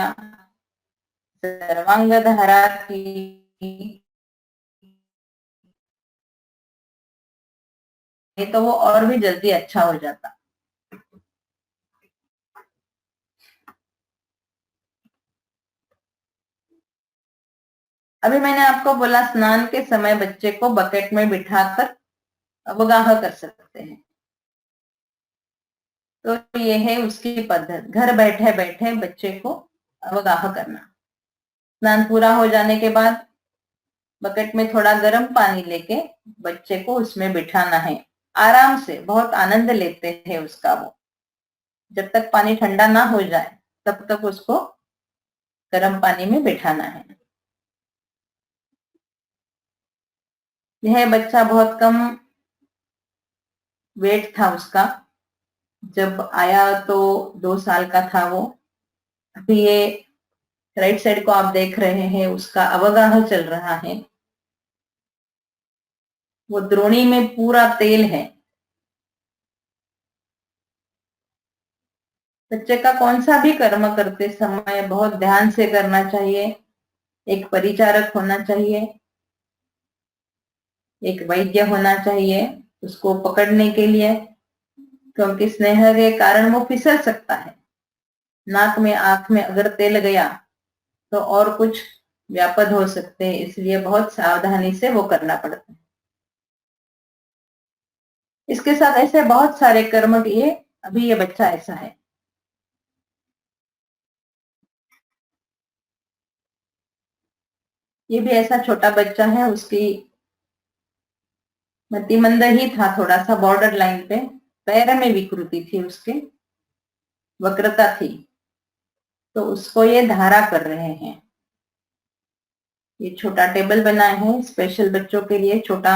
सर्वांग धारा की, तो वो और भी जल्दी अच्छा हो जाता। अभी मैंने आपको बोला स्नान के समय बच्चे को बकेट में बिठाकर अवगाह कर सकते हैं। तो ये है उसकी पद्धत, घर बैठे बैठे बच्चे को अवगाह करना। स्नान पूरा हो जाने के बाद बकेट में थोड़ा गर्म पानी लेके बच्चे को उसमें बिठाना है। आराम से बहुत आनंद लेते हैं उसका वो। जब तक पानी ठंडा ना हो जाए तब तक उसको गर्म पानी में बिठाना है। यह बच्चा बहुत कम वेट था उसका, जब आया तो 2 साल का था वो। अभी ये राइट साइड को आप देख रहे हैं, उसका अवगाह चल रहा है। वो द्रोणी में पूरा तेल है। बच्चे का कौन सा भी कर्म करते समय बहुत ध्यान से करना चाहिए। एक परिचारक होना चाहिए, एक वैद्य होना चाहिए उसको पकड़ने के लिए, क्योंकि स्नेह के कारण वो फिसल सकता है। नाक में आंख में अगर तेल गया तो और कुछ व्यापद हो सकते हैं, इसलिए बहुत सावधानी से वो करना पड़ता है। इसके साथ ऐसे बहुत सारे कर्म किए। अभी ये बच्चा ऐसा है। ये भी ऐसा छोटा बच्चा है, उसकी मतिमंद ही था, थोड़ा सा बॉर्डर लाइन पे। पैर में विकृति थी उसके, वक्रता थी। तो उसको ये धारा कर रहे हैं। ये छोटा टेबल बनाए हैं स्पेशल बच्चों के लिए, छोटा।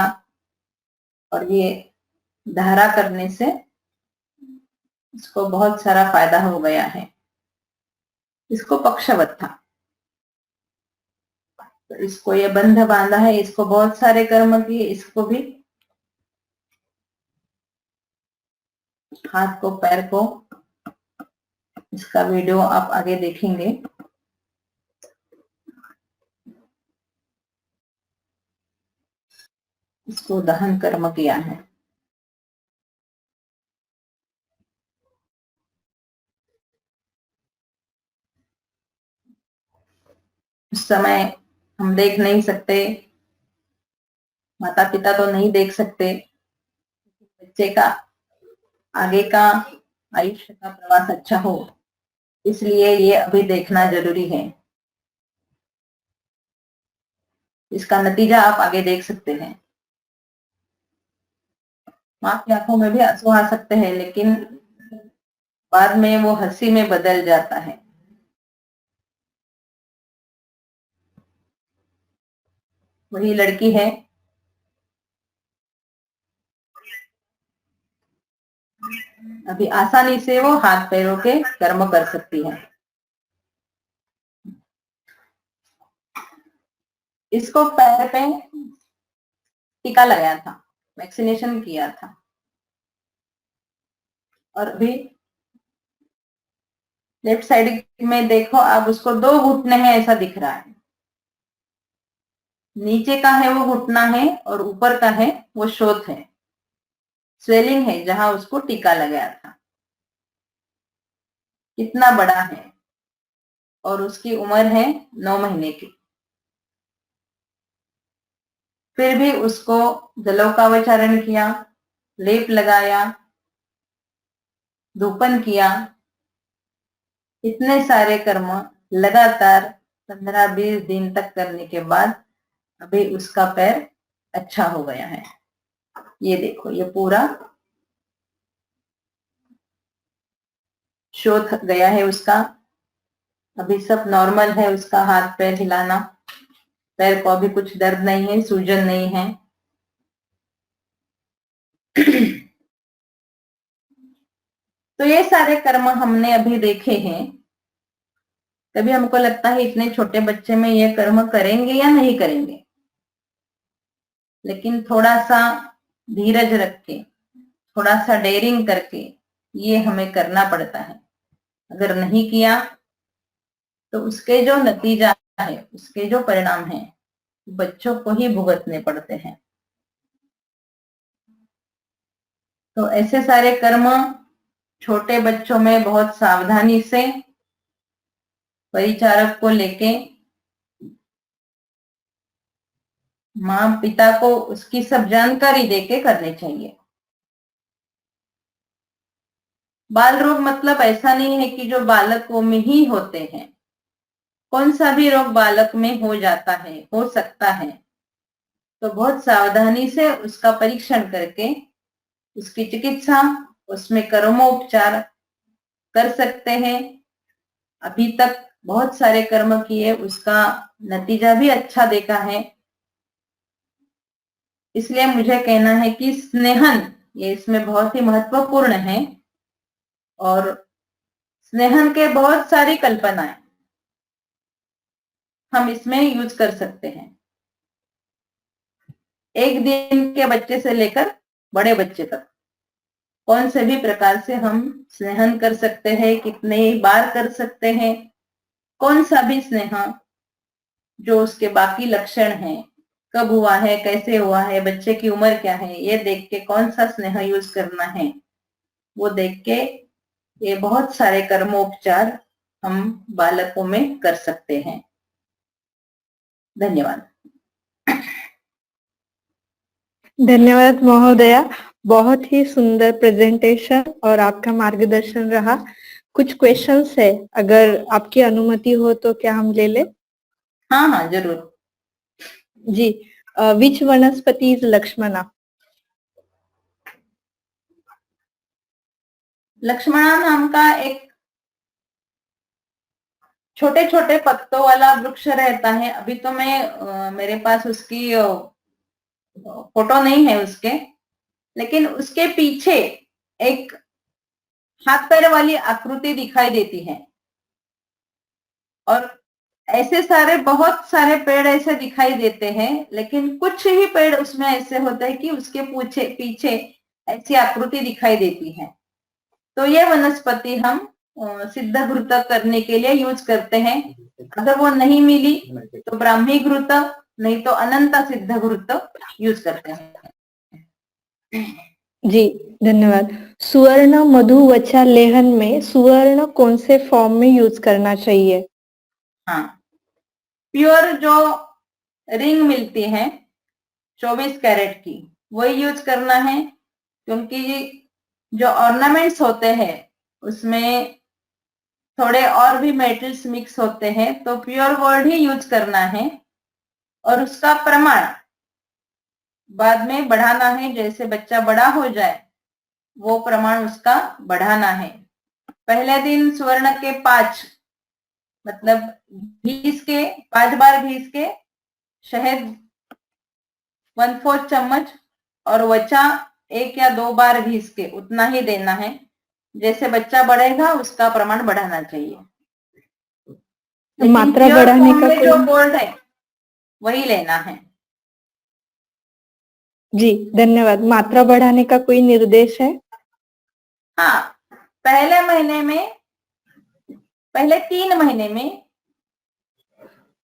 और ये धारा करने से इसको बहुत सारा फायदा हो गया है। इसको पक्षवत था, तो इसको ये बंध बांधा है। इसको बहुत सारे कर्म किए, इसको भी हाथ को, पैर को, इसका वीडियो आप आगे देखेंगे। इसको दहन कर्म किया है। उस समय हम देख नहीं सकते, माता पिता तो नहीं देख सकते, बच्चे का आगे का आयुष्य का प्रवास अच्छा हो, इसलिए ये अभी देखना जरूरी है। इसका नतीजा आप आगे देख सकते हैं। माँ की आंखों में भी आंसू आ सकते हैं, लेकिन बाद में वो हंसी में बदल जाता है। वही लड़की है, अभी आसानी से वो हाथ पैरों के कर्म कर सकती है। इसको पैर पे टीका लगाया था, वैक्सीनेशन किया था, और अभी लेफ्ट साइड में देखो आप, उसको 2 घुटने हैं ऐसा दिख रहा है। नीचे का है वो घुटना है और ऊपर का है वो शोथ है, स्वेलिंग है जहां उसको टीका लगाया था। कितना बड़ा है, और उसकी उम्र है 9 महीने की। फिर भी उसको जलोकावचारण किया, लेप लगाया, धूपन किया, इतने सारे कर्म लगातार 15-20 दिन तक करने के बाद अभी उसका पैर अच्छा हो गया है। ये देखो, ये पूरा शोथ गया है उसका, अभी सब नॉर्मल है। उसका हाथ पैर हिलाना, पैर को अभी कुछ दर्द नहीं है, सूजन नहीं है। तो ये सारे कर्म हमने अभी देखे हैं। कभी हमको लगता है इतने छोटे बच्चे में ये कर्म करेंगे या नहीं करेंगे, लेकिन थोड़ा सा धीरज रख के, थोड़ा सा डेयरिंग करके ये हमें करना पड़ता है। अगर नहीं किया तो उसके जो नतीजा है, उसके जो परिणाम है, बच्चों को ही भुगतने पड़ते हैं। तो ऐसे सारे कर्म छोटे बच्चों में बहुत सावधानी से परिचारक को लेके, माँ पिता को उसकी सब जानकारी देके करने चाहिए। बाल रोग मतलब ऐसा नहीं है कि जो बालकों में ही होते हैं, कौन सा भी रोग बालक में हो जाता है, हो सकता है। तो बहुत सावधानी से उसका परीक्षण करके उसकी चिकित्सा, उसमें कर्मोपचार कर सकते हैं। अभी तक बहुत सारे कर्म किए, उसका नतीजा भी अच्छा देखा है। इसलिए मुझे कहना है कि स्नेहन ये इसमें बहुत ही महत्वपूर्ण है, और स्नेहन के बहुत सारी कल्पनाएं हम इसमें यूज कर सकते हैं। 1 दिन के बच्चे से लेकर बड़े बच्चे तक कौन से भी प्रकार से हम स्नेहन कर सकते हैं, कितने बार कर सकते हैं, कौन सा भी स्नेह जो उसके बाकी लक्षण हैं, कब हुआ है, कैसे हुआ है, बच्चे की उम्र क्या है, ये देख के कौन सा स्नेह यूज करना है, वो देख के ये बहुत सारे कर्मोपचार हम बालकों में कर सकते हैं। धन्यवाद। धन्यवाद महोदया, बहुत ही सुंदर प्रेजेंटेशन और आपका मार्गदर्शन रहा। कुछ क्वेश्चंस है, अगर आपकी अनुमति हो तो क्या हम ले ले? हाँ हाँ जरूर जी। विच वनस्पति इज लक्ष्मणा? लक्ष्मणा नाम का एक छोटे छोटे पत्तों वाला वृक्ष रहता है। अभी तो मैं मेरे पास उसकी फोटो नहीं है उसके, लेकिन उसके पीछे एक हाथ पैर वाली आकृति दिखाई देती है, और ऐसे सारे बहुत सारे पेड़ ऐसे दिखाई देते हैं, लेकिन कुछ ही पेड़ उसमें ऐसे होते हैं कि उसके पीछे ऐसी आकृति दिखाई देती है। तो ये वनस्पति हम सिद्ध घृत करने के लिए यूज करते हैं। अगर वो नहीं मिली तो ब्राह्मी घृत, नहीं तो अनंत सिद्ध घृत यूज करते हैं। जी धन्यवाद। सुवर्ण मधुवचा लेहन में सुवर्ण कौन से फॉर्म में यूज करना चाहिए? हाँ, प्योर जो रिंग मिलती है 24 कैरेट की वही यूज करना है, क्योंकि जो ऑर्नामेंट्स होते हैं उसमें थोड़े और भी मेटल्स मिक्स होते हैं, तो प्योर गोल्ड ही यूज करना है। और उसका प्रमाण बाद में बढ़ाना है, जैसे बच्चा बड़ा हो जाए वो प्रमाण उसका बढ़ाना है। पहले दिन स्वर्ण के 5 मतलब घीस के 5 बार घीस के शहद 1/4 चम्मच और वचा 1 या 2 बार घीस के उतना ही देना है। जैसे बच्चा बढ़ेगा उसका प्रमाण बढ़ाना चाहिए। मात्रा बढ़ाने का में जो गोल्ड है वही लेना है। जी धन्यवाद। मात्रा बढ़ाने का कोई निर्देश है? हाँ, पहले 3 महीने में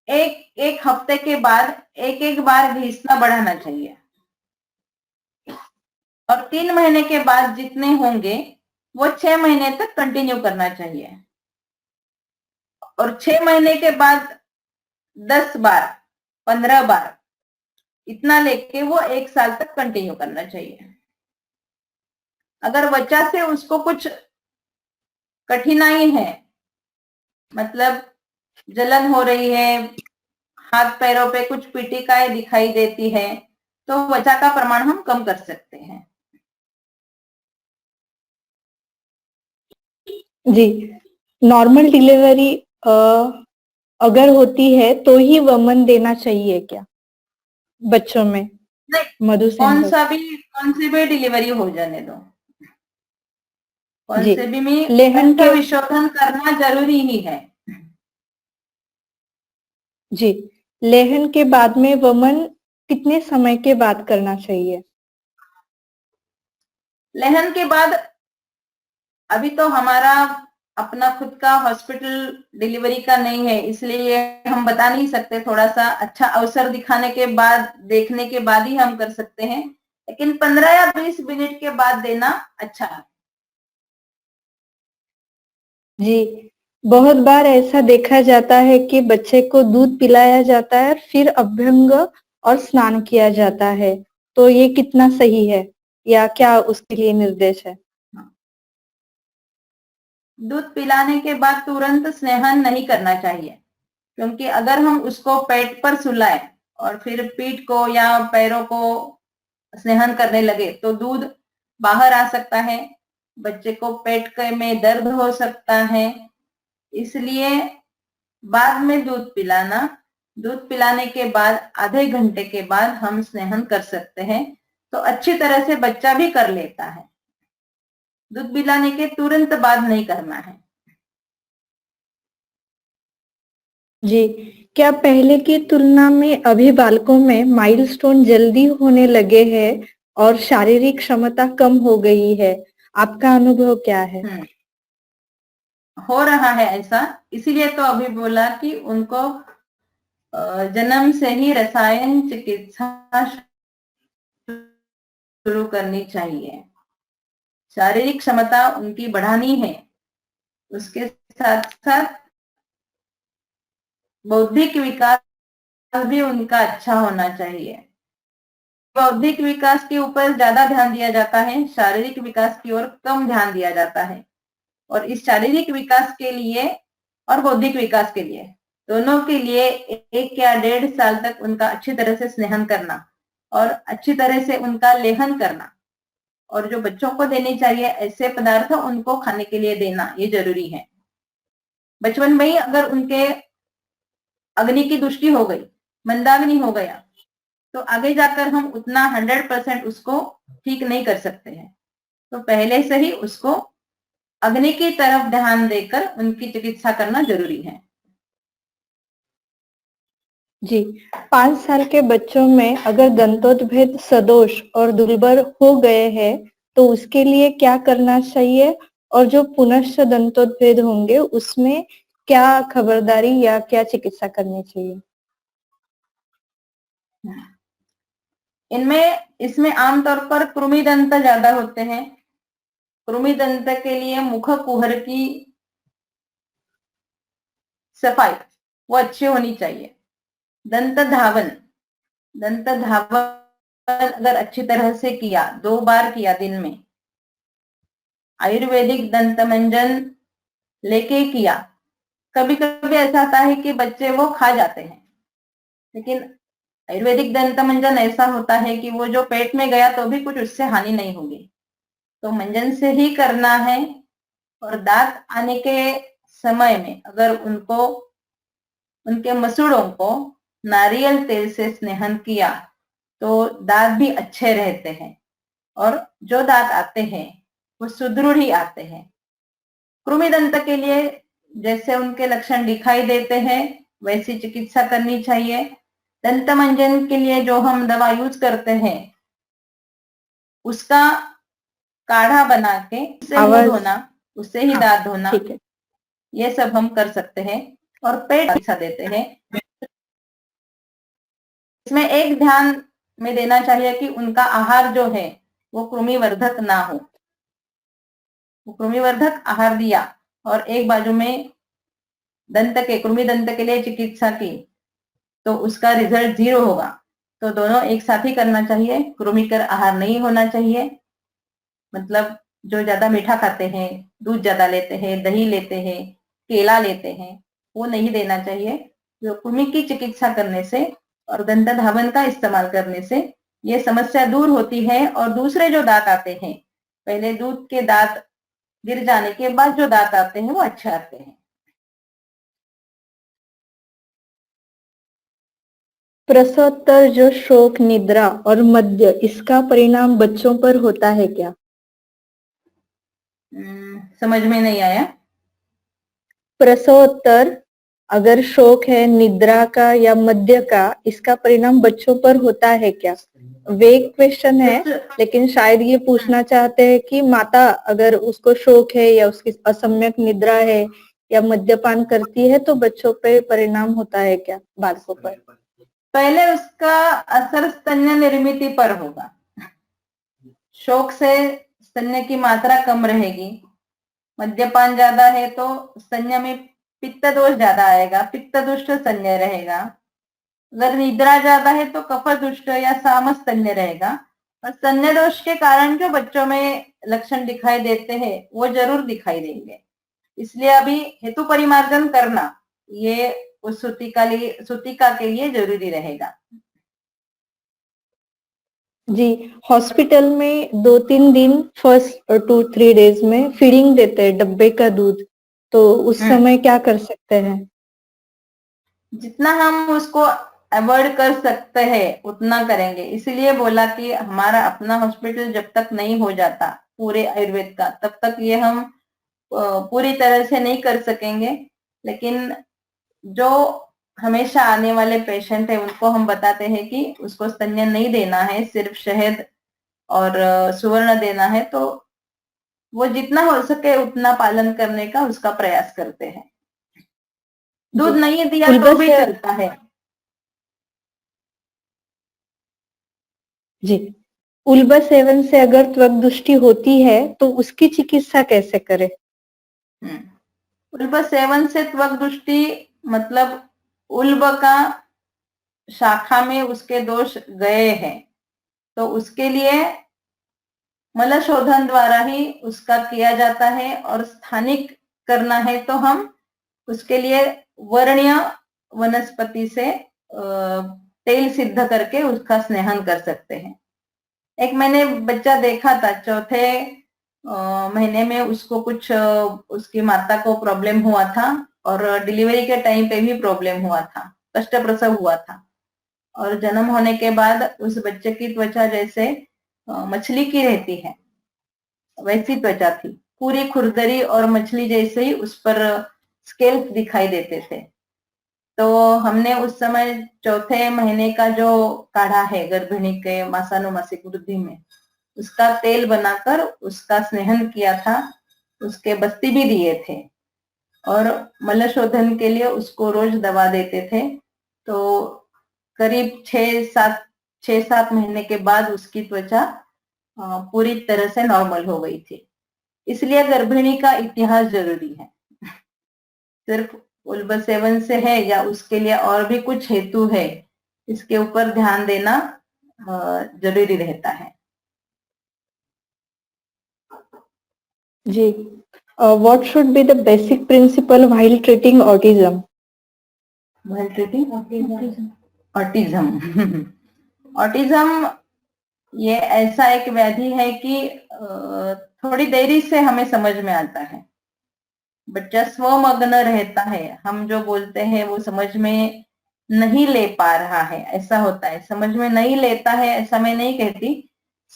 एक हफ्ते के बाद एक बार घिसना बढ़ाना चाहिए, और 3 महीने के बाद जितने होंगे वो 6 महीने तक कंटिन्यू करना चाहिए, और 6 महीने के बाद 10 बार 15 बार इतना लेके वो 1 साल तक कंटिन्यू करना चाहिए। अगर बच्चा से उसको कुछ कठिनाई है, मतलब जलन हो रही है, हाथ पैरों पे कुछ पिटिकाएं दिखाई देती है, तो वचा का प्रमाण हम कम कर सकते हैं। जी, नॉर्मल डिलीवरी अगर होती है तो ही वमन देना चाहिए क्या बच्चों में? नहीं, मधु कौन सी भी डिलीवरी हो जाने दो, कौन जी, से भी में लेहन रक्त के विशोधन करना जरूरी ही है। जी, लेहन के बाद में वमन कितने समय के बाद करना चाहिए? लेहन के बाद अभी तो हमारा अपना खुद का हॉस्पिटल डिलीवरी का नहीं है, इसलिए हम बता नहीं सकते। थोड़ा सा अच्छा अवसर दिखाने के बाद, देखने के बाद ही हम कर सकते हैं, लेकिन 15 या 20 मिनट के बाद देना अच्छा है। जी, बहुत बार ऐसा देखा जाता है कि बच्चे को दूध पिलाया जाता है, फिर अभ्यंग और स्नान किया जाता है, तो ये कितना सही है या क्या उसके लिए निर्देश है? दूध पिलाने के बाद तुरंत स्नेहन नहीं करना चाहिए, क्योंकि अगर हम उसको पेट पर सुलाए और फिर पीठ को या पैरों को स्नेहन करने लगे तो दूध बाहर आ सकता है, बच्चे को पेट में दर्द हो सकता है। इसलिए बाद में दूध पिलाने के बाद आधे घंटे के बाद हम स्नेहन कर सकते हैं, तो अच्छी तरह से बच्चा भी कर लेता है। दूध पिलाने के तुरंत बाद नहीं करना है। जी, क्या पहले की तुलना में अभी बालकों में माइलस्टोन जल्दी होने लगे हैं और शारीरिक क्षमता कम हो गई है? आपका अनुभव क्या है? हो रहा है ऐसा, इसीलिए तो अभी बोला कि उनको जन्म से ही रसायन चिकित्सा शुरू करनी चाहिए। शारीरिक क्षमता उनकी बढ़ानी है, उसके साथ साथ बौद्धिक विकास भी उनका अच्छा होना चाहिए। बौद्धिक विकास के ऊपर ज्यादा ध्यान दिया जाता है, शारीरिक विकास की ओर कम ध्यान दिया जाता है। और इस शारीरिक विकास के लिए और बौद्धिक विकास के लिए, दोनों के लिए 1 या 1.5 साल तक उनका अच्छी तरह से स्नेहन करना और अच्छी तरह से उनका लेहन करना, और जो बच्चों को देने चाहिए ऐसे पदार्थ उनको खाने के लिए देना, ये जरूरी है। बचपन में ही अगर उनके अग्नि की दृष्टि हो गई, मंदाग्नि हो गया, तो आगे जाकर हम उतना 100% उसको ठीक नहीं कर सकते हैं। तो पहले से ही उसको अग्नि की तरफ ध्यान देकर उनकी चिकित्सा करना जरूरी है। जी, 5 साल के बच्चों में अगर दंतोत्भेद सदोष और दुर्बल हो गए हैं तो उसके लिए क्या करना चाहिए और जो पुनश्च दंतोत्भेद होंगे उसमें क्या खबरदारी या क्या चिकित्सा करनी चाहिए? इसमें आमतौर पर कृमि दंत ज्यादा होते हैं। कृमि दंत के लिए मुख कुहर की सफाई वो अच्छी होनी चाहिए। दंत धावन अगर अच्छी तरह से किया, 2 बार किया दिन में, आयुर्वेदिक दंत मंजन लेके किया। कभी कभी ऐसा आता है कि बच्चे वो खा जाते हैं, लेकिन आयुर्वेदिक दंत मंजन ऐसा होता है कि वो जो पेट में गया तो भी कुछ उससे हानि नहीं होगी, तो मंजन से ही करना है। और दांत आने के समय में अगर उनके मसूड़ों को नारियल तेल से स्नेहन किया तो दांत भी अच्छे रहते हैं, और जो दांत आते हैं वो सुदृढ़ ही आते हैं। कृमि दंत के लिए जैसे उनके लक्षण दिखाई देते हैं वैसी चिकित्सा करनी चाहिए। दंत मंजन के लिए जो हम दवा यूज करते हैं उसका काढ़ा बना के उससे मुंह धोना, उससे ही दांत धोना, ठीक है। ये सब हम कर सकते हैं। और पेट अच्छा देते हैं। इसमें एक ध्यान में देना चाहिए कि उनका आहार जो है वो कृमिवर्धक ना हो। वो कृमिवर्धक आहार दिया और एक बाजू में कृमि दंत के लिए चिकित्सा की तो उसका रिजल्ट 0 होगा। तो दोनों एक साथ ही करना चाहिए। कृमिकर आहार नहीं होना चाहिए, मतलब जो ज्यादा मीठा खाते हैं, दूध ज्यादा लेते हैं, दही लेते हैं, केला लेते हैं, वो नहीं देना चाहिए। जो कृमि की चिकित्सा करने से और दंत धावन का इस्तेमाल करने से ये समस्या दूर होती है। और दूसरे जो दांत आते हैं, पहले दूध के दांत गिर जाने के बाद जो दांत आते हैं वो अच्छे आते हैं। प्रसवोत्तर जो शोक, निद्रा और मद्य, इसका परिणाम बच्चों पर होता है क्या? समझ में नहीं आया। प्रसवोत्तर अगर शोक है, निद्रा का या मद्य का, इसका परिणाम बच्चों पर होता है क्या? वेग क्वेश्चन है, लेकिन शायद ये पूछना चाहते हैं कि माता अगर उसको शोक है या उसकी असम्यक निद्रा है या मद्यपान करती है तो बच्चों पे परिणाम होता है क्या, बालकों पर? पहले उसका असर स्तन्य निर्मिति पर होगा। शोक से स्तन्य की मात्रा कम रहेगी। मद्यपान ज्यादा है तो स्तन्य में पित्त दोष ज्यादा आएगा, पित्त दुष्ट स्तन्य रहेगा। अगर निद्रा ज्यादा है तो कफ दुष्ट या साम स्तन्य रहेगा। और स्तन्य दोष के कारण जो बच्चों में लक्षण दिखाई देते हैं वो जरूर दिखाई देंगे। इसलिए अभी हेतु परिमार्जन करना ये उस सूतिका के लिए जरूरी रहेगा। जी, हॉस्पिटल में 2-3 दिन फर्स्ट 2-3 डेज में फीडिंग देते हैं डब्बे का दूध, तो उस समय क्या कर सकते हैं? जितना हम उसको अवॉइड कर सकते हैं उतना करेंगे। इसलिए बोला कि हमारा अपना हॉस्पिटल जब तक नहीं हो जाता पूरे आयुर्वेद का, तब तक ये हम पूरी तरह से नहीं कर सकेंगे। लेकिन जो हमेशा आने वाले पेशेंट है उनको हम बताते हैं कि उसको स्तन्य नहीं देना है, सिर्फ शहद और सुवर्ण देना है, तो वो जितना हो सके उतना पालन करने का उसका प्रयास करते हैं। दूध नहीं दिया तो भी चलता है। जी, उल्बा सेवन से अगर त्वक दृष्टि होती है तो उसकी चिकित्सा कैसे करें? उल्ब सेवन से त्वक दृष्टि मतलब उल्ब का शाखा में उसके दोष गए हैं, तो उसके लिए मल शोधन द्वारा ही उसका किया जाता है। और स्थानिक करना है तो हम उसके लिए वर्ण्य वनस्पति से तेल सिद्ध करके उसका स्नेहन कर सकते हैं। एक मैंने बच्चा देखा था, चौथे महीने में उसको कुछ उसकी माता को प्रॉब्लम हुआ था और डिलीवरी के टाइम पे भी प्रॉब्लम हुआ था, कष्ट प्रसव हुआ था। और जन्म होने के बाद उस बच्चे की त्वचा जैसे मछली की रहती है वैसी त्वचा थी, पूरी खुरदरी और मछली जैसे ही उस पर स्केल्स दिखाई देते थे। तो हमने उस समय चौथे महीने का जो काढ़ा है गर्भिणी के मासानुमासिक वृद्धि में, उसका तेल बनाकर उसका स्नेहन किया था। उसके बस्ती भी दिए थे और मलशोधन के लिए उसको रोज दवा देते थे। तो करीब 6-7 महीने के बाद उसकी त्वचा पूरी तरह से नॉर्मल हो गई थी। इसलिए गर्भिणी का इतिहास जरूरी है। सिर्फ उल्ब सेवन से है या उसके लिए और भी कुछ हेतु है, इसके ऊपर ध्यान देना जरूरी रहता है। जी, what should be the basic principle while treating autism? While treating autism autism ये ऐसा एक व्याधि है कि थोड़ी देरी से हमें समझ में आता है। बच्चा स्वमग्न रहता है, हम जो बोलते हैं वो समझ में नहीं ले पा रहा है, ऐसा होता है। समझ में नहीं लेता है ऐसा मैं नहीं कहती,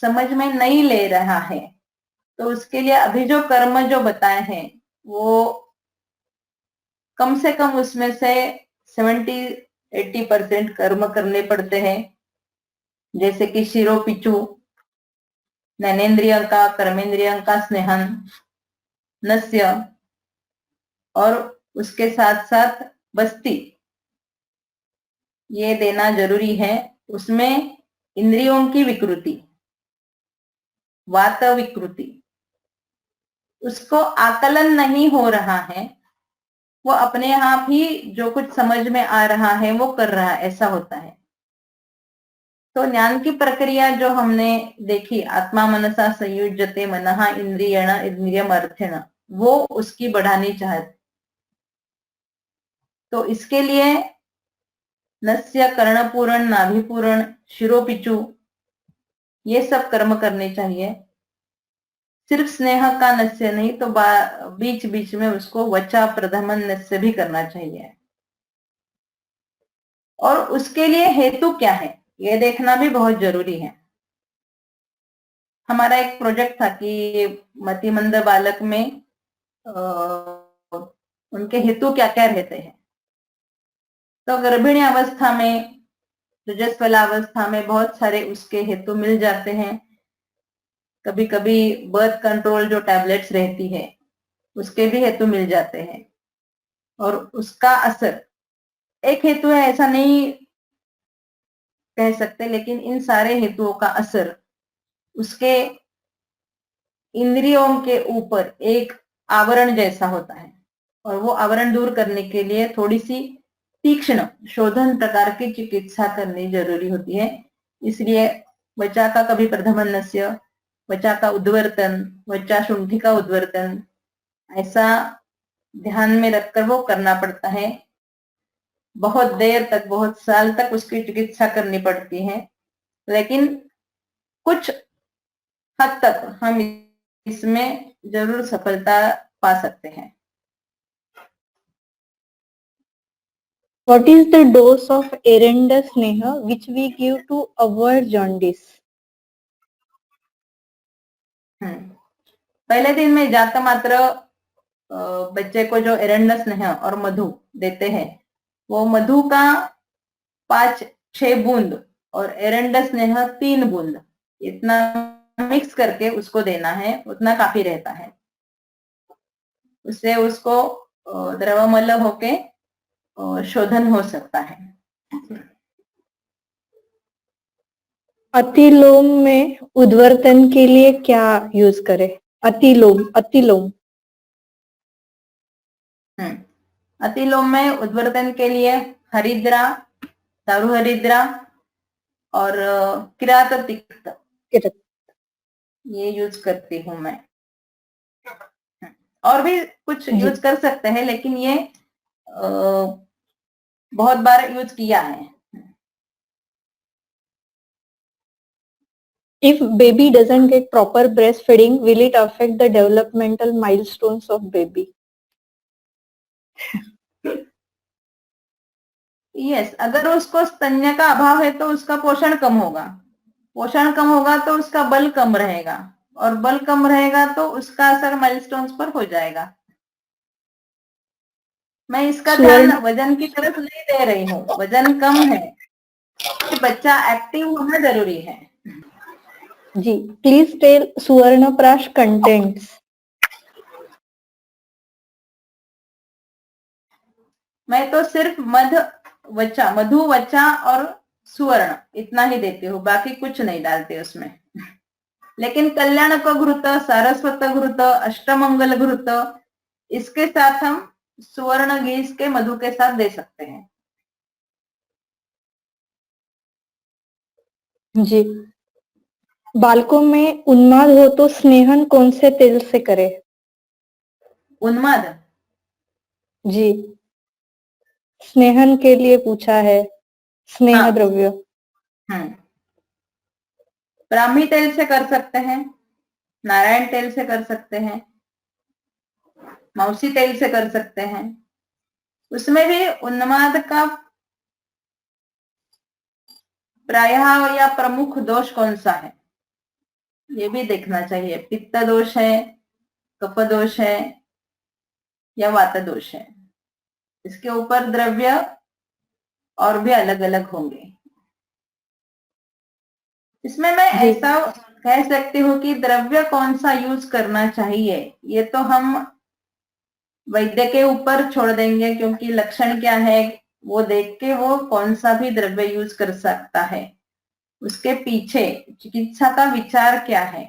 समझ में नहीं ले रहा है। तो उसके लिए अभी जो कर्म जो बताए हैं वो कम से कम उसमें से 70-80% कर्म करने पड़ते हैं। जैसे कि शिरोपिचु, ज्ञानेन्द्रिय का, कर्मेंद्रिय का स्नेहन, नस्य, और उसके साथ साथ बस्ती ये देना जरूरी है। उसमें इंद्रियों की विकृति, वात विकृति, उसको आकलन नहीं हो रहा है, वो अपने आप ही जो कुछ समझ में आ रहा है वो कर रहा है, ऐसा होता है। तो ज्ञान की प्रक्रिया जो हमने देखी, आत्मा मनसा संयुज्यते मनः इंद्रियण इंद्रियम अर्थेन, वो उसकी बढ़ानी चाहती। तो इसके लिए नस्य, कर्णपूरण, नाभिपूरण, शिरोपिचु, ये सब कर्म करने चाहिए। सिर्फ स्नेह का नस्य नहीं, तो बीच बीच में उसको वचा प्रधमन नस्य भी करना चाहिए। और उसके लिए हेतु क्या है ये देखना भी बहुत जरूरी है। हमारा एक प्रोजेक्ट था कि मतिमंद बालक में उनके हेतु क्या क्या रहते हैं। तो गर्भिणी अवस्था में, रजस्वलावस्था में बहुत सारे उसके हेतु मिल जाते हैं। कभी कभी बर्थ कंट्रोल जो टैबलेट्स रहती है उसके भी हेतु मिल जाते हैं। और उसका असर एक हेतु है ऐसा नहीं कह सकते, लेकिन इन सारे हेतुओं का असर उसके इंद्रियों के ऊपर एक आवरण जैसा होता है। और वो आवरण दूर करने के लिए थोड़ी सी तीक्ष्ण शोधन प्रकार की चिकित्सा करनी जरूरी होती है। इसलिए वचा का कभी प्रधमन नस्य, वचा का उद्वर्तन, वचा शुंठी का उद्वर्तन, ऐसा ध्यान में रखकर वो करना पड़ता है। बहुत देर तक, बहुत साल तक उसकी चिकित्सा करनी पड़ती है, लेकिन कुछ हद तक हम इसमें जरूर सफलता पा सकते हैं। What is the dose of Arenda Sneha which we give to avoid jaundice? पहले दिन में जाता मात्र बच्चे को जो एरंड स्नेह और मधु देते हैं, वो मधु का 5-6 बूंद और एरंड स्नेह 3 बूंद, इतना मिक्स करके उसको देना है, उतना काफी रहता है। उससे उसको द्रवमल होके शोधन हो सकता है। अतिलोम में उद्वर्तन के लिए क्या यूज करें? अतिलोम अतिलोम में उद्वर्तन के लिए हरिद्रा, दारू हरिद्रा और किरात तिक्त ये यूज करती हूँ मैं। और भी कुछ यूज कर सकते हैं, लेकिन ये बहुत बार यूज किया है। If baby doesn't get proper breastfeeding, will it affect the developmental milestones of baby? Yes, अगर उसको स्तन्य का अभाव है तो उसका पोषण कम होगा। पोषण कम होगा तो उसका बल कम रहेगा, और बल कम रहेगा तो उसका असर माइलस्टोन्स पर हो जाएगा। मैं इसका ध्यान वजन की तरफ नहीं दे रही हूँ, वजन कम है, बच्चा एक्टिव होना जरूरी है। जी, प्लीज टेल सुवर्णप्राश कंटेंट्स। मैं तो सिर्फ मधु वचा और सुवर्ण इतना ही देती हूँ, बाकी कुछ नहीं डालती उसमें। लेकिन कल्याणक घृत, सारस्वत घृत, अष्टमंगल घृत, इसके साथ हम सुवर्ण घी के मधु के साथ दे सकते हैं। जी। बालकों में उन्माद हो तो स्नेहन कौन से तेल से करें? उन्माद? जी, स्नेहन के लिए पूछा है, स्नेह हाँ। द्रव्य। ब्राह्मी तेल से कर सकते हैं, नारायण तेल से कर सकते हैं, मौसी तेल से कर सकते हैं। उसमें भी उन्माद का प्रायः या प्रमुख दोष कौन सा है ये भी देखना चाहिए। पित्त दोष है, कफ दोष है या वात दोष है। इसके ऊपर द्रव्य और भी अलग अलग होंगे। इसमें मैं जी। ऐसा कह सकती हूँ कि द्रव्य कौन सा यूज करना चाहिए ये तो हम वैद्य के ऊपर छोड़ देंगे, क्योंकि लक्षण क्या है वो देख के वो कौन सा भी द्रव्य यूज कर सकता है। उसके पीछे चिकित्सा का विचार क्या है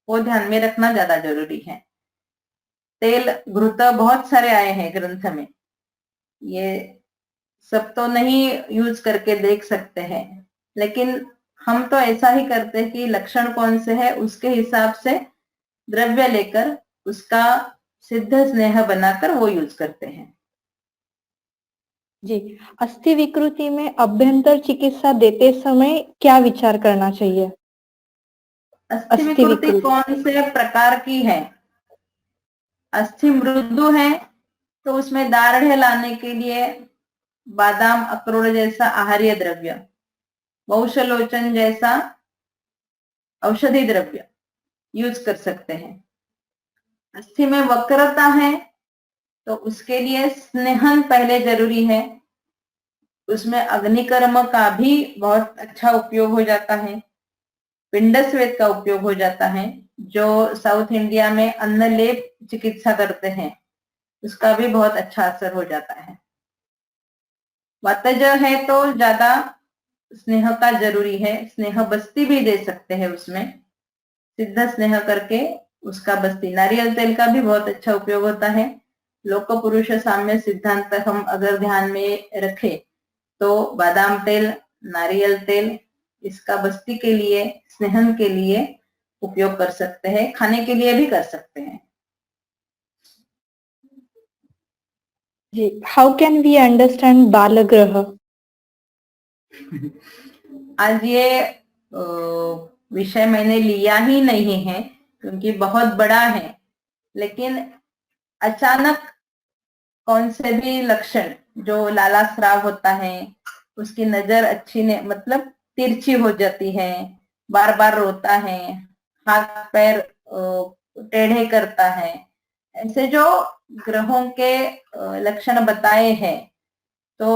वो ध्यान में रखना ज्यादा जरूरी है। तेल घृत बहुत सारे आए हैं ग्रंथ में, ये सब तो नहीं यूज करके देख सकते हैं, लेकिन हम तो ऐसा ही करते हैं कि लक्षण कौन से है उसके हिसाब से द्रव्य लेकर उसका सिद्ध स्नेह बनाकर वो यूज करते हैं। जी, अस्थि विकृति में अभ्यंतर चिकित्सा देते समय क्या विचार करना चाहिए? अस्थि अस्थि विकृति विकृति। कौन से प्रकार की है? अस्थि मृदु है तो उसमें दाढ़ लाने के लिए बादाम अखरोट जैसा आहार्य द्रव्य, वौशलोचन जैसा औषधि द्रव्य यूज कर सकते हैं। अस्थि में वक्रता है तो उसके लिए स्नेहन पहले जरूरी है। उसमें अग्निकर्म का भी बहुत अच्छा उपयोग हो जाता है, पिंड स्वेद का उपयोग हो जाता है, जो साउथ इंडिया में अन्न लेप चिकित्सा करते हैं उसका भी बहुत अच्छा असर हो जाता है। वातज है तो ज्यादा स्नेह का जरूरी है, स्नेह बस्ती भी दे सकते हैं उसमें, सिद्ध स्नेह करके उसका बस्ती। नारियल तेल का भी बहुत अच्छा उपयोग होता है। लोक पुरुष साम्य सिद्धांत हम अगर ध्यान में रखें तो बादाम तेल, नारियल तेल इसका बस्ती के लिए, स्नेहन के लिए उपयोग कर सकते हैं, खाने के लिए भी कर सकते हैं। जी, हाउ कैन वी अंडरस्टैंड बाल ग्रह? आज ये विषय मैंने लिया ही नहीं है क्योंकि बहुत बड़ा है, लेकिन अचानक कौन से भी लक्षण, जो लाला स्राव होता है, उसकी नजर अच्छी ने मतलब तिरछी हो जाती है, बार बार रोता है, हाथ पैर टेढ़े करता है, ऐसे जो ग्रहों के लक्षण बताए हैं तो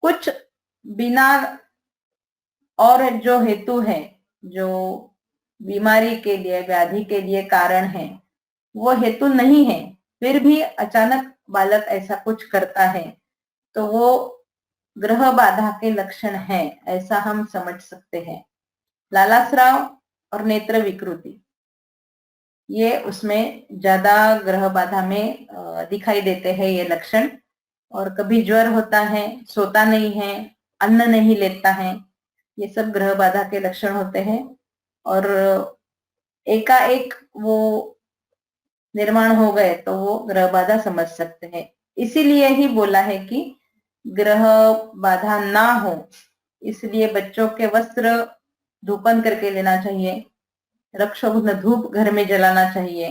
कुछ बिना और जो हेतु है, जो बीमारी के लिए, व्याधि के लिए कारण है, वो हेतु नहीं है, फिर भी अचानक बालक ऐसा कुछ करता है तो वो ग्रह बाधा के लक्षण है, ऐसा हम समझ सकते हैं। लालास्राव और नेत्र विकृति ये उसमें ज्यादा ग्रह बाधा में दिखाई देते हैं ये लक्षण। और कभी ज्वर होता है, सोता नहीं है, अन्न नहीं लेता है, ये सब ग्रह बाधा के लक्षण होते हैं और एकाएक वो निर्माण हो गए तो वो ग्रह बाधा समझ सकते हैं। इसीलिए ही बोला है कि ग्रह बाधा ना हो इसलिए बच्चों के वस्त्र धूपन करके लेना चाहिए, रक्षोघ्न धूप घर में जलाना चाहिए।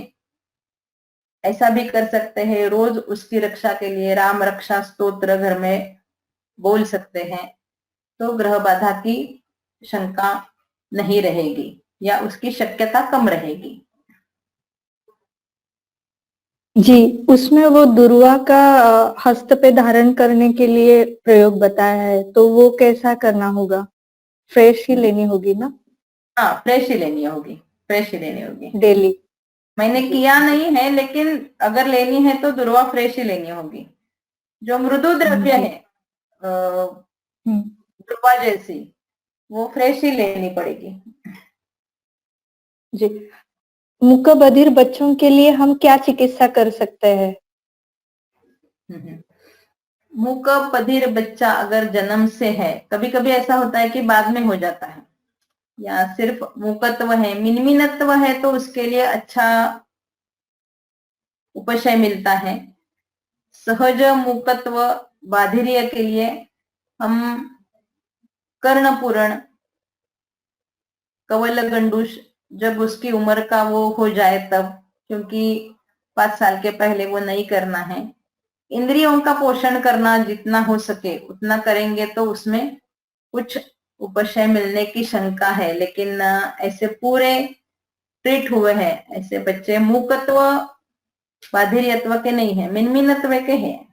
ऐसा भी कर सकते हैं, रोज उसकी रक्षा के लिए राम रक्षा स्तोत्र घर में बोल सकते हैं, तो ग्रह बाधा की शंका नहीं रहेगी या उसकी शक्यता कम रहेगी। जी, उसमें वो दुर्वा का हस्त पे धारण करने के लिए प्रयोग बताया है, तो वो कैसा करना होगा? फ्रेश ही लेनी होगी ना? हाँ, फ्रेश ही लेनी होगी, फ्रेश ही लेनी होगी। डेली। मैंने किया नहीं है, लेकिन अगर लेनी है तो दुर्वा फ्रेश ही लेनी होगी। जो मृदु द्रव्य है दुर्वा जैसी, वो फ्रेश ही लेनी पड़ेगी। जी, मूकबधिर बच्चों के लिए हम क्या चिकित्सा कर सकते हैं? मूक बधिर बच्चा अगर जन्म से है, कभी कभी ऐसा होता है कि बाद में हो जाता है, या सिर्फ मूकत्व है, मिनमिनत्व है, तो उसके लिए अच्छा उपशय मिलता है। सहज मूकत्व बाधिर्य के लिए हम कर्णपूरण, कवल गंडूश, जब उसकी उम्र का वो हो जाए तब, क्योंकि 5 साल के पहले वो नहीं करना है। इंद्रियों का पोषण करना जितना हो सके उतना करेंगे तो उसमें कुछ उपशय मिलने की शंका है, लेकिन ऐसे पूरे ट्रीट हुए हैं ऐसे बच्चे मूकत्व बाधिर्यत्व के नहीं है, मिनमिनत्व के हैं,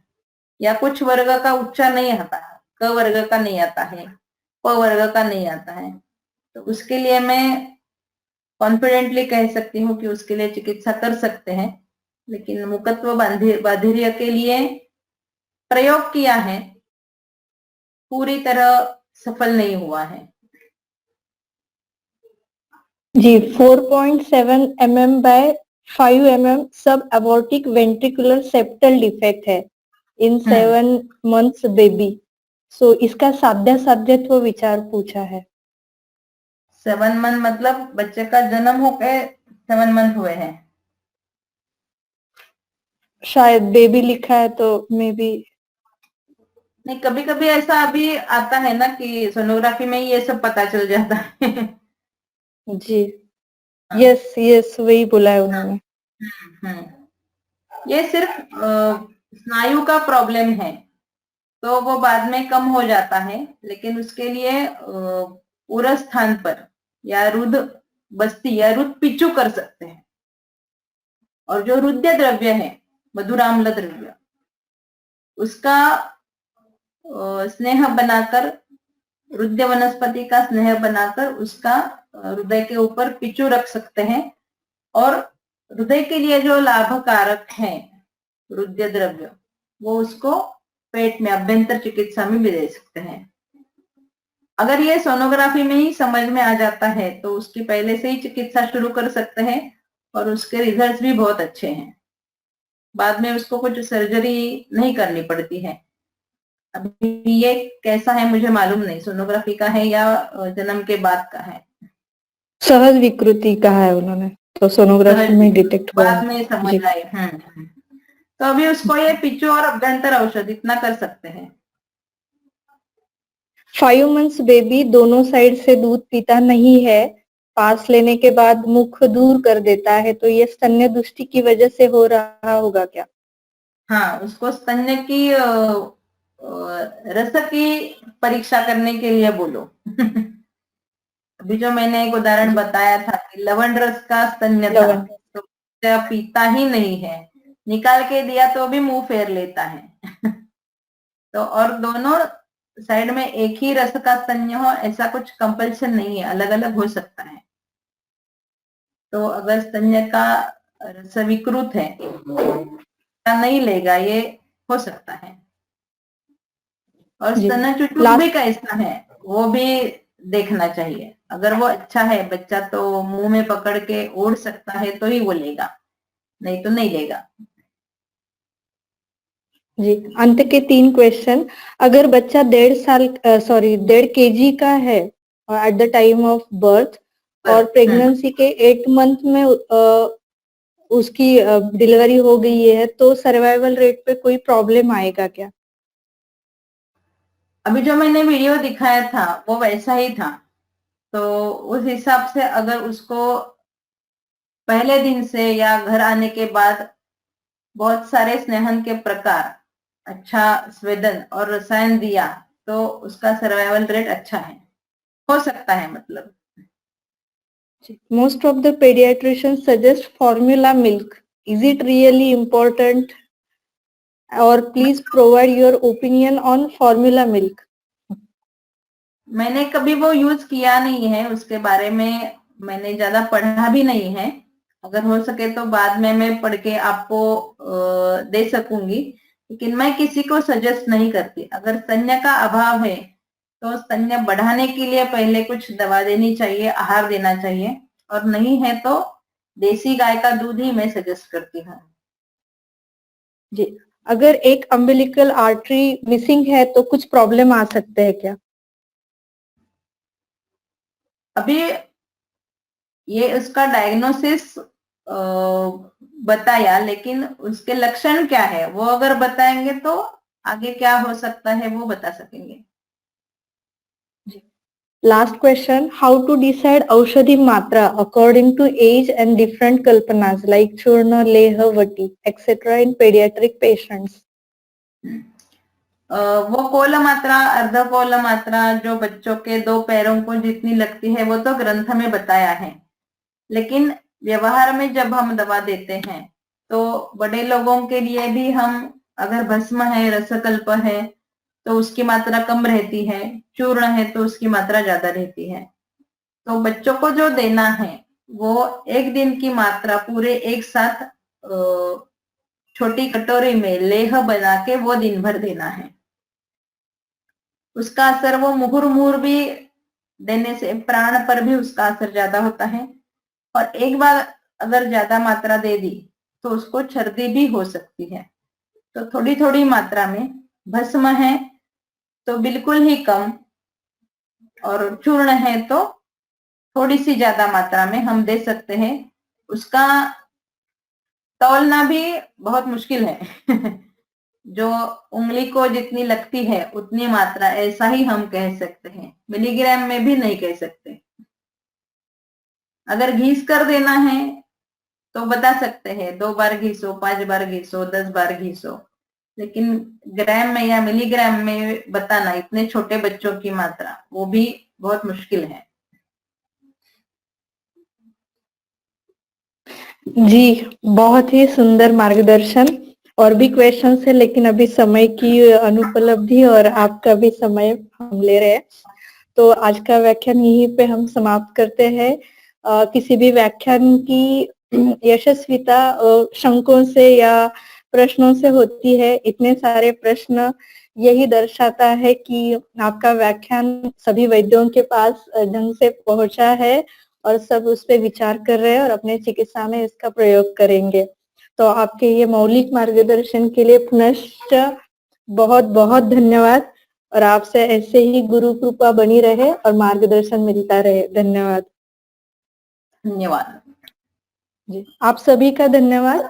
या कुछ वर्ग का उच्चार नहीं आता है, क वर्ग का नहीं आता है, प वर्ग का नहीं आता है, तो उसके लिए मैं कॉन्फिडेंटली कह सकती हूँ कि उसके लिए चिकित्सा कर सकते हैं। लेकिन मूकत्व बाधिर्य के लिए प्रयोग किया है, पूरी तरह सफल नहीं हुआ है। जी, 4.7 mm by 5 mm सब aortic ventricular septal defect है in 7 months baby. So इसका साध्यासाध्यत्व विचार पूछा है। 7 मंथ मतलब बच्चे का जन्म होके 7 मंथ हुए हैं। शायद बेबी लिखा है तो मे बी। नहीं, कभी कभी ऐसा अभी आता है ना कि सोनोग्राफी में ये सब पता चल जाता है। जी, यस यस वही बोला है उन्होंने। ये सिर्फ स्नायु का प्रॉब्लम है, तो वो बाद में कम हो जाता है, लेकिन उसके लिए उरस स्थान पर या रुध बस्ती या रुध पिचू कर सकते हैं। और जो रुद्य द्रव्य है, मधुराम्ल द्रव्य, उसका स्नेह बनाकर, रुद्य वनस्पति का स्नेह बनाकर उसका हृदय के ऊपर पिचू रख सकते हैं, और हृदय के लिए जो लाभकारक है रुद्य द्रव्य, वो उसको पेट में अभ्यंतर चिकित्सा में भी दे सकते हैं। अगर ये सोनोग्राफी में ही समझ में आ जाता है तो उसकी पहले से ही चिकित्सा शुरू कर सकते हैं, और उसके रिजल्ट्स भी बहुत अच्छे हैं। बाद में उसको कुछ सर्जरी नहीं करनी पड़ती है। अभी ये कैसा है मुझे मालूम नहीं, सोनोग्राफी का है या जन्म के बाद का है। सहज विकृति कहा है उन्होंने, तो सोनोग्राफी में डिटेक्ट हुआ बाद में समझ आए। तो अभी उसको ये पिचू और अभ्यंतर औषध इतना कर सकते हैं। 5 months बेबी दोनों साइड से दूध पीता नहीं है, पास लेने के बाद मुख दूर कर देता है, तो ये स्तन्य दृष्टि की वजह से हो रहा होगा क्या? हाँ, उसको स्तन्य की रस की परीक्षा करने के लिए बोलो। अभी जो मैंने एक उदाहरण बताया था कि लवण रस का स्तन्य था, तो बच्चा पीता ही नहीं है, निकाल के दिया तो भी मुंह फेर लेता है। तो और दोनों साइड में एक ही रस का स्तन्य हो ऐसा कुछ कंपल्शन नहीं है, अलग अलग हो सकता है। तो अगर स्तन्य का रस विकृत है, नहीं लेगा, ये हो सकता है। और स्तन चुचुक भी कैसा है वो भी देखना चाहिए। अगर वो अच्छा है बच्चा तो मुंह में पकड़ के ओढ़ सकता है तो ही वो लेगा, नहीं तो नहीं लेगा। जी, अंत के 3 क्वेश्चन। अगर बच्चा 1.5 kg का है at the time of birth और प्रेगनेंसी के 8 मंथ में उसकी डिलीवरी हो गई है, तो सर्वाइवल रेट पे कोई प्रॉब्लम आएगा क्या? अभी जो मैंने वीडियो दिखाया था वो वैसा ही था, तो उस हिसाब से अगर उसको पहले दिन से या घर आने के बाद बहुत सारे स्नेहन के प्रकार, अच्छा स्वेदन और रसायन दिया तो उसका सर्वाइवल रेट अच्छा है, हो सकता है मतलब। Most of the pediatricians suggest formula milk. Is it really important? Or please provide your opinion on formula milk. मैंने कभी वो यूज किया नहीं है, उसके बारे में मैंने ज्यादा पढ़ा भी नहीं है। अगर हो सके तो बाद में मैं पढ़ के आपको दे सकूंगी, लेकिन मैं किसी को सजेस्ट नहीं करती। अगर स्तन्य का अभाव है तो स्तन्य बढ़ाने के लिए पहले कुछ दवा देनी चाहिए, आहार देना चाहिए, और नहीं है तो देसी गाय का दूध ही मैं सजेस्ट करती हूँ। जी, अगर एक अम्बिलिकल आर्टरी मिसिंग है तो कुछ प्रॉब्लम आ सकते हैं क्या? अभी ये उसका डायग्नोसिस बताया, लेकिन उसके लक्षण क्या है वो अगर बताएंगे तो आगे क्या हो सकता है वो बता सकेंगे। Last question, how to decide औषधि मात्रा according to age and different kalpanas like churna, leha, vati, etc. in pediatric patients? वो कोल मात्रा, अर्ध कोल मात्रा जो बच्चों के 2 पैरों को जितनी लगती है वो तो ग्रंथ में बताया है, लेकिन व्यवहार में जब हम दवा देते हैं तो बड़े लोगों के लिए भी हम, अगर भस्म है, रसकल्प है तो उसकी मात्रा कम रहती है, चूर्ण है तो उसकी मात्रा ज्यादा रहती है। तो बच्चों को जो देना है वो एक दिन की मात्रा पूरे एक साथ छोटी कटोरी में लेह बना के वो दिन भर देना है। उसका असर वो मुहुर्मुहुर भी देने से प्राण पर भी उसका असर ज्यादा होता है, और एक बार अगर ज्यादा मात्रा दे दी तो उसको छर्दी भी हो सकती है। तो थोड़ी थोड़ी मात्रा में, भस्म है तो बिल्कुल ही कम, और चूर्ण है तो थोड़ी सी ज्यादा मात्रा में हम दे सकते हैं। उसका तौलना भी बहुत मुश्किल है जो उंगली को जितनी लगती है उतनी मात्रा, ऐसा ही हम कह सकते हैं, मिलीग्राम में भी नहीं कह सकते। अगर घीस कर देना है तो बता सकते हैं 2 बार घीसो, 5 बार घीसो, 10 बार घीसो, लेकिन ग्राम में या मिलीग्राम में बताना इतने छोटे बच्चों की मात्रा वो भी बहुत मुश्किल है। जी, बहुत ही सुंदर मार्गदर्शन। और भी क्वेश्चंस है लेकिन अभी समय की अनुपलब्धि और आपका भी समय हम ले रहे हैं, तो आज का व्याख्यान यहीं पे हम समाप्त करते हैं। किसी भी व्याख्यान की यशस्विता शंकों से या प्रश्नों से होती है। इतने सारे प्रश्न यही दर्शाता है कि आपका व्याख्यान सभी वैद्यों के पास ढंग से पहुंचा है और सब उस पर विचार कर रहे हैं और अपने चिकित्सा में इसका प्रयोग करेंगे। तो आपके ये मौलिक मार्गदर्शन के लिए पुनश्च बहुत बहुत धन्यवाद, और आपसे ऐसे ही गुरु कृपा बनी रहे और मार्गदर्शन मिलता रहे। धन्यवाद। धन्यवाद जी, आप सभी का धन्यवाद।